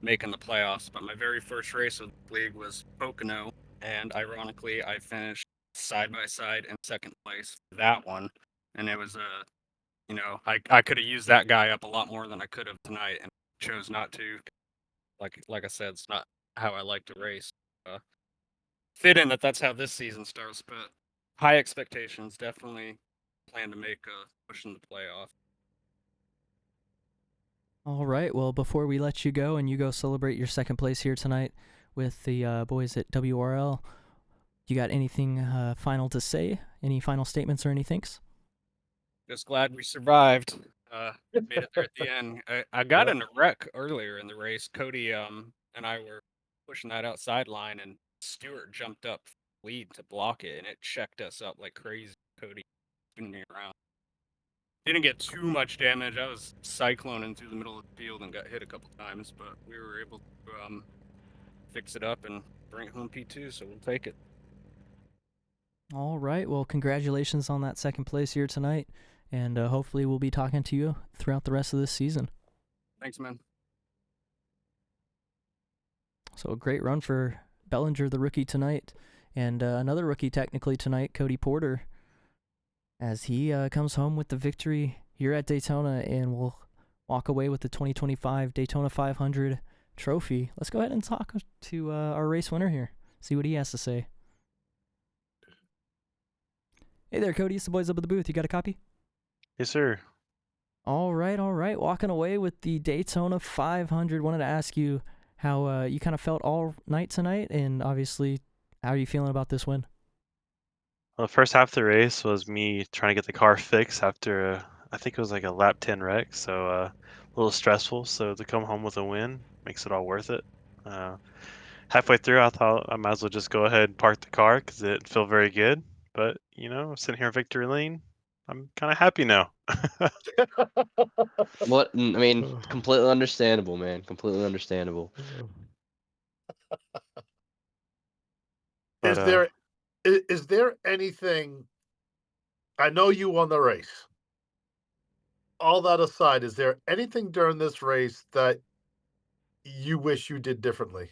making the playoffs. But my very first race of the league was Pocono, and ironically, I finished side by side in second place for that one. And it was I could have used that guy up a lot more than I could have tonight, and chose not to. Like I said, it's not how I like to race. Fit in that's how this season starts, but high expectations. Definitely plan to make a push in the playoff. All right. Well, before we let you go and you go celebrate your second place here tonight with the boys at WRL, you got anything final to say? Any final statements or anythings? Just glad we survived. Made it there at the end. I got in a wreck earlier in the race. Cody and I were pushing that outside line, and Stewart jumped up lead to block it, and it checked us up like crazy. Cody spinning me around. Didn't get too much damage. I was cycloning through the middle of the field and got hit a couple times, but we were able to fix it up and bring it home P2, so we'll take it. All right. Well, congratulations on that second place here tonight, and hopefully we'll be talking to you throughout the rest of this season. Thanks, man. So a great run for Belanger, the rookie, tonight, and another rookie technically tonight, Cody Porter, as he comes home with the victory here at Daytona and will walk away with the 2025 Daytona 500 trophy. Let's go ahead and talk to our race winner here, see what he has to say. Hey there, Cody. It's the boys up at the booth. You got a copy? Yes, sir. All right, all right. Walking away with the Daytona 500. Wanted to ask you how you kind of felt all night tonight, and obviously, how are you feeling about this win? Well, the first half of the race was me trying to get the car fixed after I think it was like a lap 10 wreck, so a little stressful. So to come home with a win makes it all worth it. Halfway through, I thought I might as well just go ahead and park the car because it didn't feel very good. But sitting here in victory lane, I'm kind of happy now. What? I mean, completely understandable, man. Completely understandable. But Is there anything? I know you won the race. All that aside, is there anything during this race that you wish you did differently?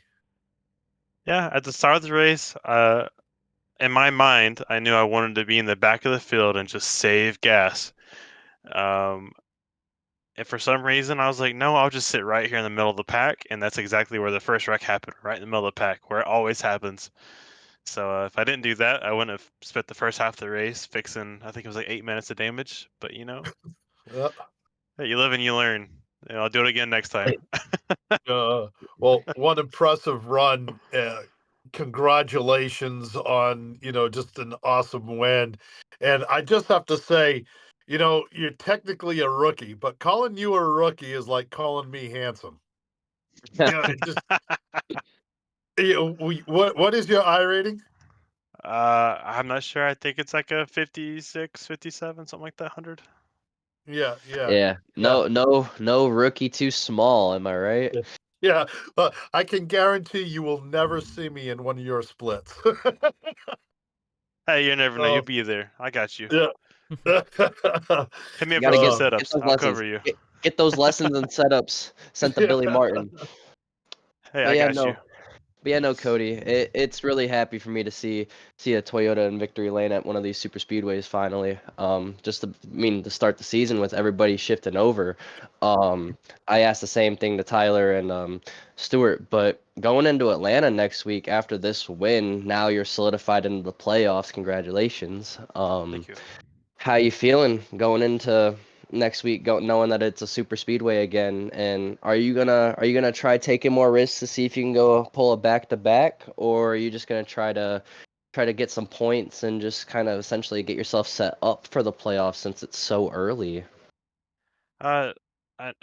yeah, at the start of the race, in my mind, I knew I wanted to be in the back of the field and just save gas. And for some reason, I was like, no, I'll just sit right here in the middle of the pack. And that's exactly where the first wreck happened, right in the middle of the pack, where it always happens. So if I didn't do that, I wouldn't have spent the first half of the race fixing, I think it was like 8 minutes of damage. But, Yeah. hey, you live and you learn. I'll do it again next time. Well, one impressive run. Congratulations on, just an awesome win. And I just have to say, you're technically a rookie, but calling you a rookie is like calling me handsome. It just, what is your I rating? I'm not sure. I think it's like a 56, 57, something like that, 100. Yeah. Yeah. No rookie too small. Am I right? Yeah, I can guarantee you will never see me in one of your splits. Hey, you never know. You'll Oh, be there. I got you. yeah. Hit me You up got for to some get setups. those I'll lessons. cover you. Get those lessons and setups sent to Billy Martin. Hey, But I yeah, got you. no. But yeah, no, Cody. It's really happy for me to see a Toyota in victory lane at one of these super speedways finally. To start the season with everybody shifting over. I asked the same thing to Tyler and Stewart, but going into Atlanta next week after this win, now you're solidified into the playoffs. Congratulations. Thank you. How you feeling going into next week, knowing that it's a super speedway again? And are you gonna try taking more risks to see if you can go pull a back to back, or are you just gonna try to get some points and just kind of essentially get yourself set up for the playoffs since it's so early? Uh,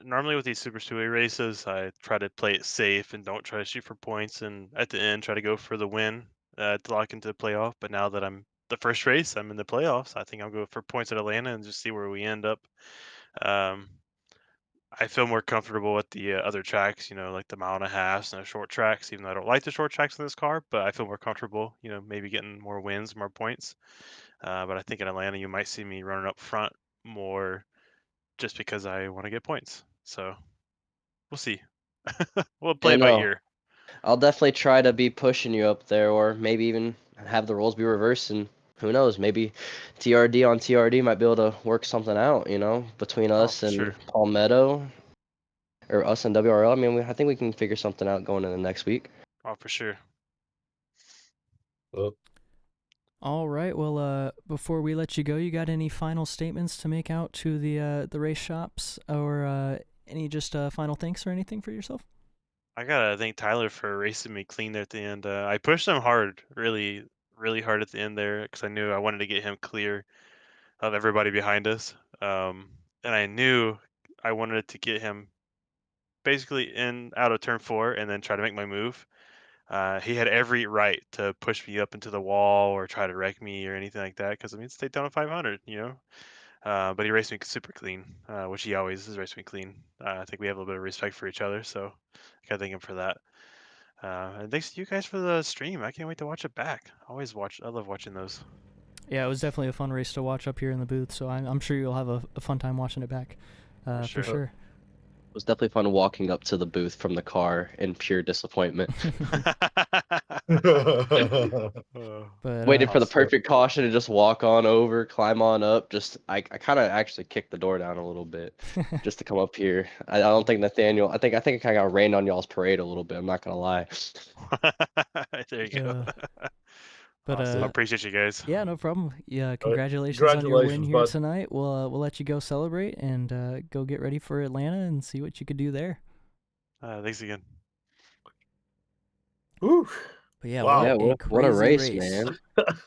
normally with these super speedway races, I try to play it safe and don't try to shoot for points, and at the end try to go for the win to lock into the playoff. But now that I'm the first race, I'm in the playoffs. I think I'll go for points at Atlanta and just see where we end up. Um, I feel more comfortable with the other tracks, like the mile and a half and the short tracks. Even though I don't like the short tracks in this car, but I feel more comfortable, maybe getting more wins, more points. But I think in Atlanta, you might see me running up front more just because I want to get points. So we'll see. We'll play Yeah, it by no. ear. I'll definitely try to be pushing you up there, or maybe even have the roles be reversed, and who knows, maybe TRD on TRD might be able to work something out, between Oh, us for and sure. Palmetto, or us and WRL. I mean, I think we can figure something out going into next week. Oh, for sure. All right. Well, before we let you go, you got any final statements to make out to the race shops, or any just final thanks or anything for yourself? I gotta thank Tyler for racing me clean there at the end. I pushed him hard, really, really hard at the end there because I knew I wanted to get him clear of everybody behind us. And I knew I wanted to get him basically in out of turn 4 and then try to make my move. He had every right to push me up into the wall or try to wreck me or anything like that because it's Daytona 500. But he raced me super clean, which he always is raced me clean. I think we have a little bit of respect for each other, so I gotta thank him for that. And thanks to you guys for the stream. I can't wait to watch it back. I love watching those. Yeah, it was definitely a fun race to watch up here in the booth, so I'm sure you'll have a fun time watching it back, for sure. It was definitely fun walking up to the booth from the car in pure disappointment. But Waited for the perfect caution to just walk on over, climb on up. I kind of actually kicked the door down a little bit just to come up here. I don't think Nathaniel. I think I kind of got rained on y'all's parade a little bit. I'm not gonna lie. There you go. But I appreciate you guys. yeah, no problem. Yeah, All right. congratulations on your win Congratulations, here bud. tonight. We'll let you go celebrate and go get ready for Atlanta and see what you could do there. Thanks again. Whew. But yeah, Wow. Yeah, what a what a crazy race, race. man.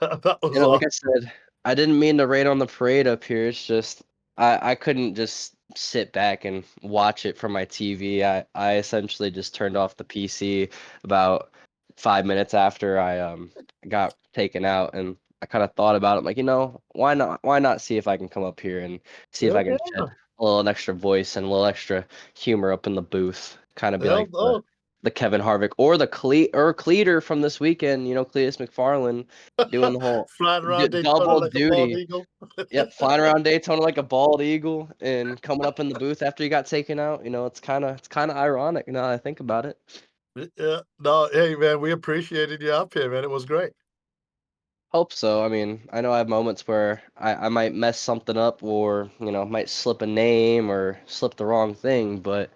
That was You know, like I awesome. said, I didn't mean to rain on the parade up here. It's just I couldn't just sit back and watch it from my TV. I essentially just turned off the PC about 5 minutes after I got taken out, and I kind of thought about it. I'm like, why not see if I can come up here and see if Yeah, I can shed a little extra voice and a little extra humor up in the booth. Kind of be like no. the Kevin Harvick or the Cleater from this weekend. Cletus McFarland doing the whole Flying around Daytona double like a bald duty. eagle. Yep, flying around Daytona like a bald eagle and coming up in the booth after he got taken out. It's kind of ironic now that I think about it. Yeah. No, hey man, we appreciated you up here, man. It was great. Hope so. I mean, I know I have moments where I might mess something up or, might slip a name or slip the wrong thing, but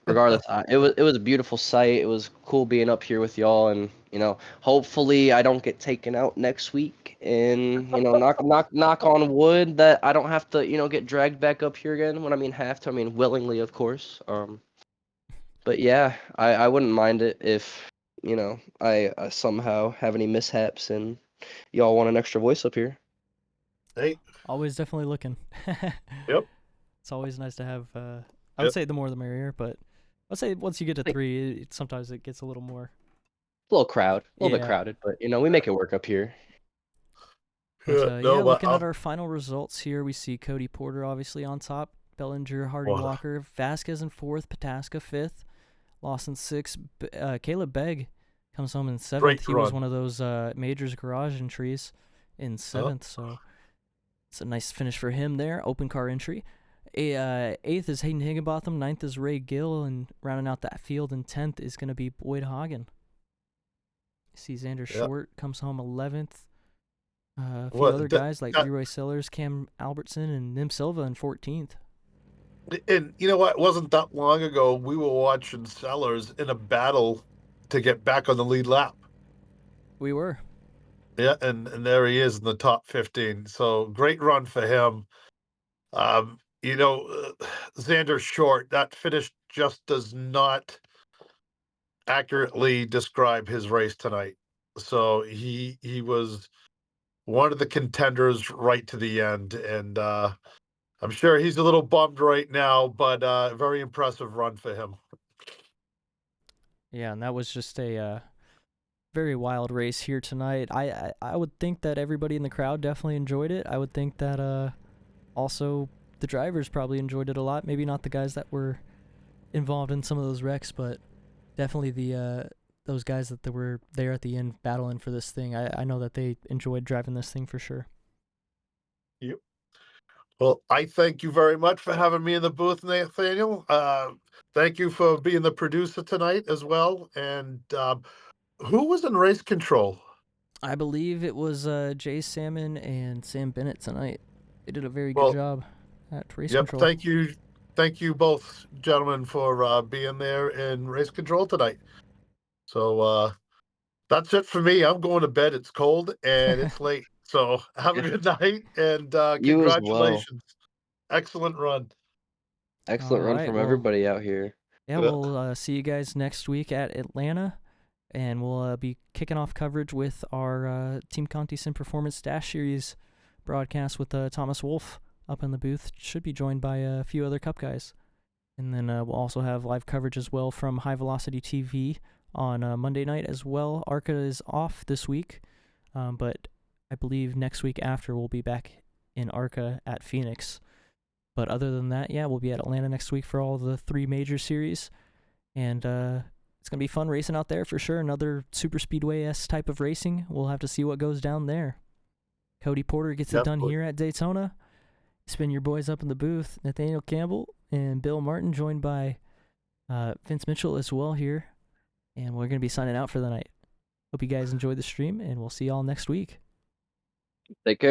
regardless, it was a beautiful sight. It was cool being up here with y'all, and hopefully I don't get taken out next week, and knock on wood that I don't have to get dragged back up here again. When I mean have to, I mean willingly, of course. But yeah, I wouldn't mind it if I somehow have any mishaps and y'all want an extra voice up here. Hey. Always definitely looking. Yep. It's always nice to have. I would say the more the merrier, but I'd say once you get to 3, sometimes it gets a little more. A little bit Yeah. crowded, but we make it work up here. But, No, but looking at our final results here, we see Cody Porter obviously on top, Belanger, Harding, Wow. Walker, Vasquez in 4th, Pataska 5th, Lawson 6th. Caleb Begg comes home in 7th. Great He was run. one of those majors garage entries in 7th, so it's a nice finish for him there. Open car entry. 8th is Hayden Higginbotham, 9th is Ray Gill, and rounding out that field in 10th is going to be Boyd Hagen. See Xander Short comes home 11th. A few other guys like Leroy Sellers, Cam Albertson, and Nim Silva in 14th. And you know what? It wasn't that long ago we were watching Sellers in a battle to get back on the lead lap. We were. Yeah, and there he is in the top 15. So great run for him. Xander Short, that finish just does not accurately describe his race tonight. So he was one of the contenders right to the end, and I'm sure he's a little bummed right now, but very impressive run for him. Yeah, and that was just a very wild race here tonight. I would think that everybody in the crowd definitely enjoyed it. I would think that also the drivers probably enjoyed it a lot. Maybe not the guys that were involved in some of those wrecks, but definitely the those guys that were there at the end battling for this thing. I know that they enjoyed driving this thing for sure. Yep. Well, I thank you very much for having me in the booth, Nathaniel. Thank you for being the producer tonight as well. And who was in race control? I believe it was Jay Salmon and Sam Bennett tonight. They did a very good job at race control. Thank you both, gentlemen, for being there in race control tonight. So that's it for me. I'm going to bed. It's cold and it's late. So have a good night and You as well. congratulations. Excellent run. Excellent run from everybody out here. Yeah, we'll see you guys next week at Atlanta, and we'll be kicking off coverage with our Team Conti Sim Performance Dash Series broadcast with Thomas Wolf up in the booth. Should be joined by a few other Cup guys. And then we'll also have live coverage as well from High Velocity TV on Monday night as well. ARCA is off this week, but I believe next week after we'll be back in ARCA at Phoenix. But other than that, yeah, we'll be at Atlanta next week for all the 3 major series. And it's going to be fun racing out there for sure. Another super speedway-esque type of racing. We'll have to see what goes down there. Cody Porter gets it done here at Daytona. It's been your boys up in the booth, Nathaniel Campbell and Bill Martin, joined by Vince Mitchell as well here. And we're going to be signing out for the night. Hope you guys enjoyed the stream, and we'll see y'all next week. Take care.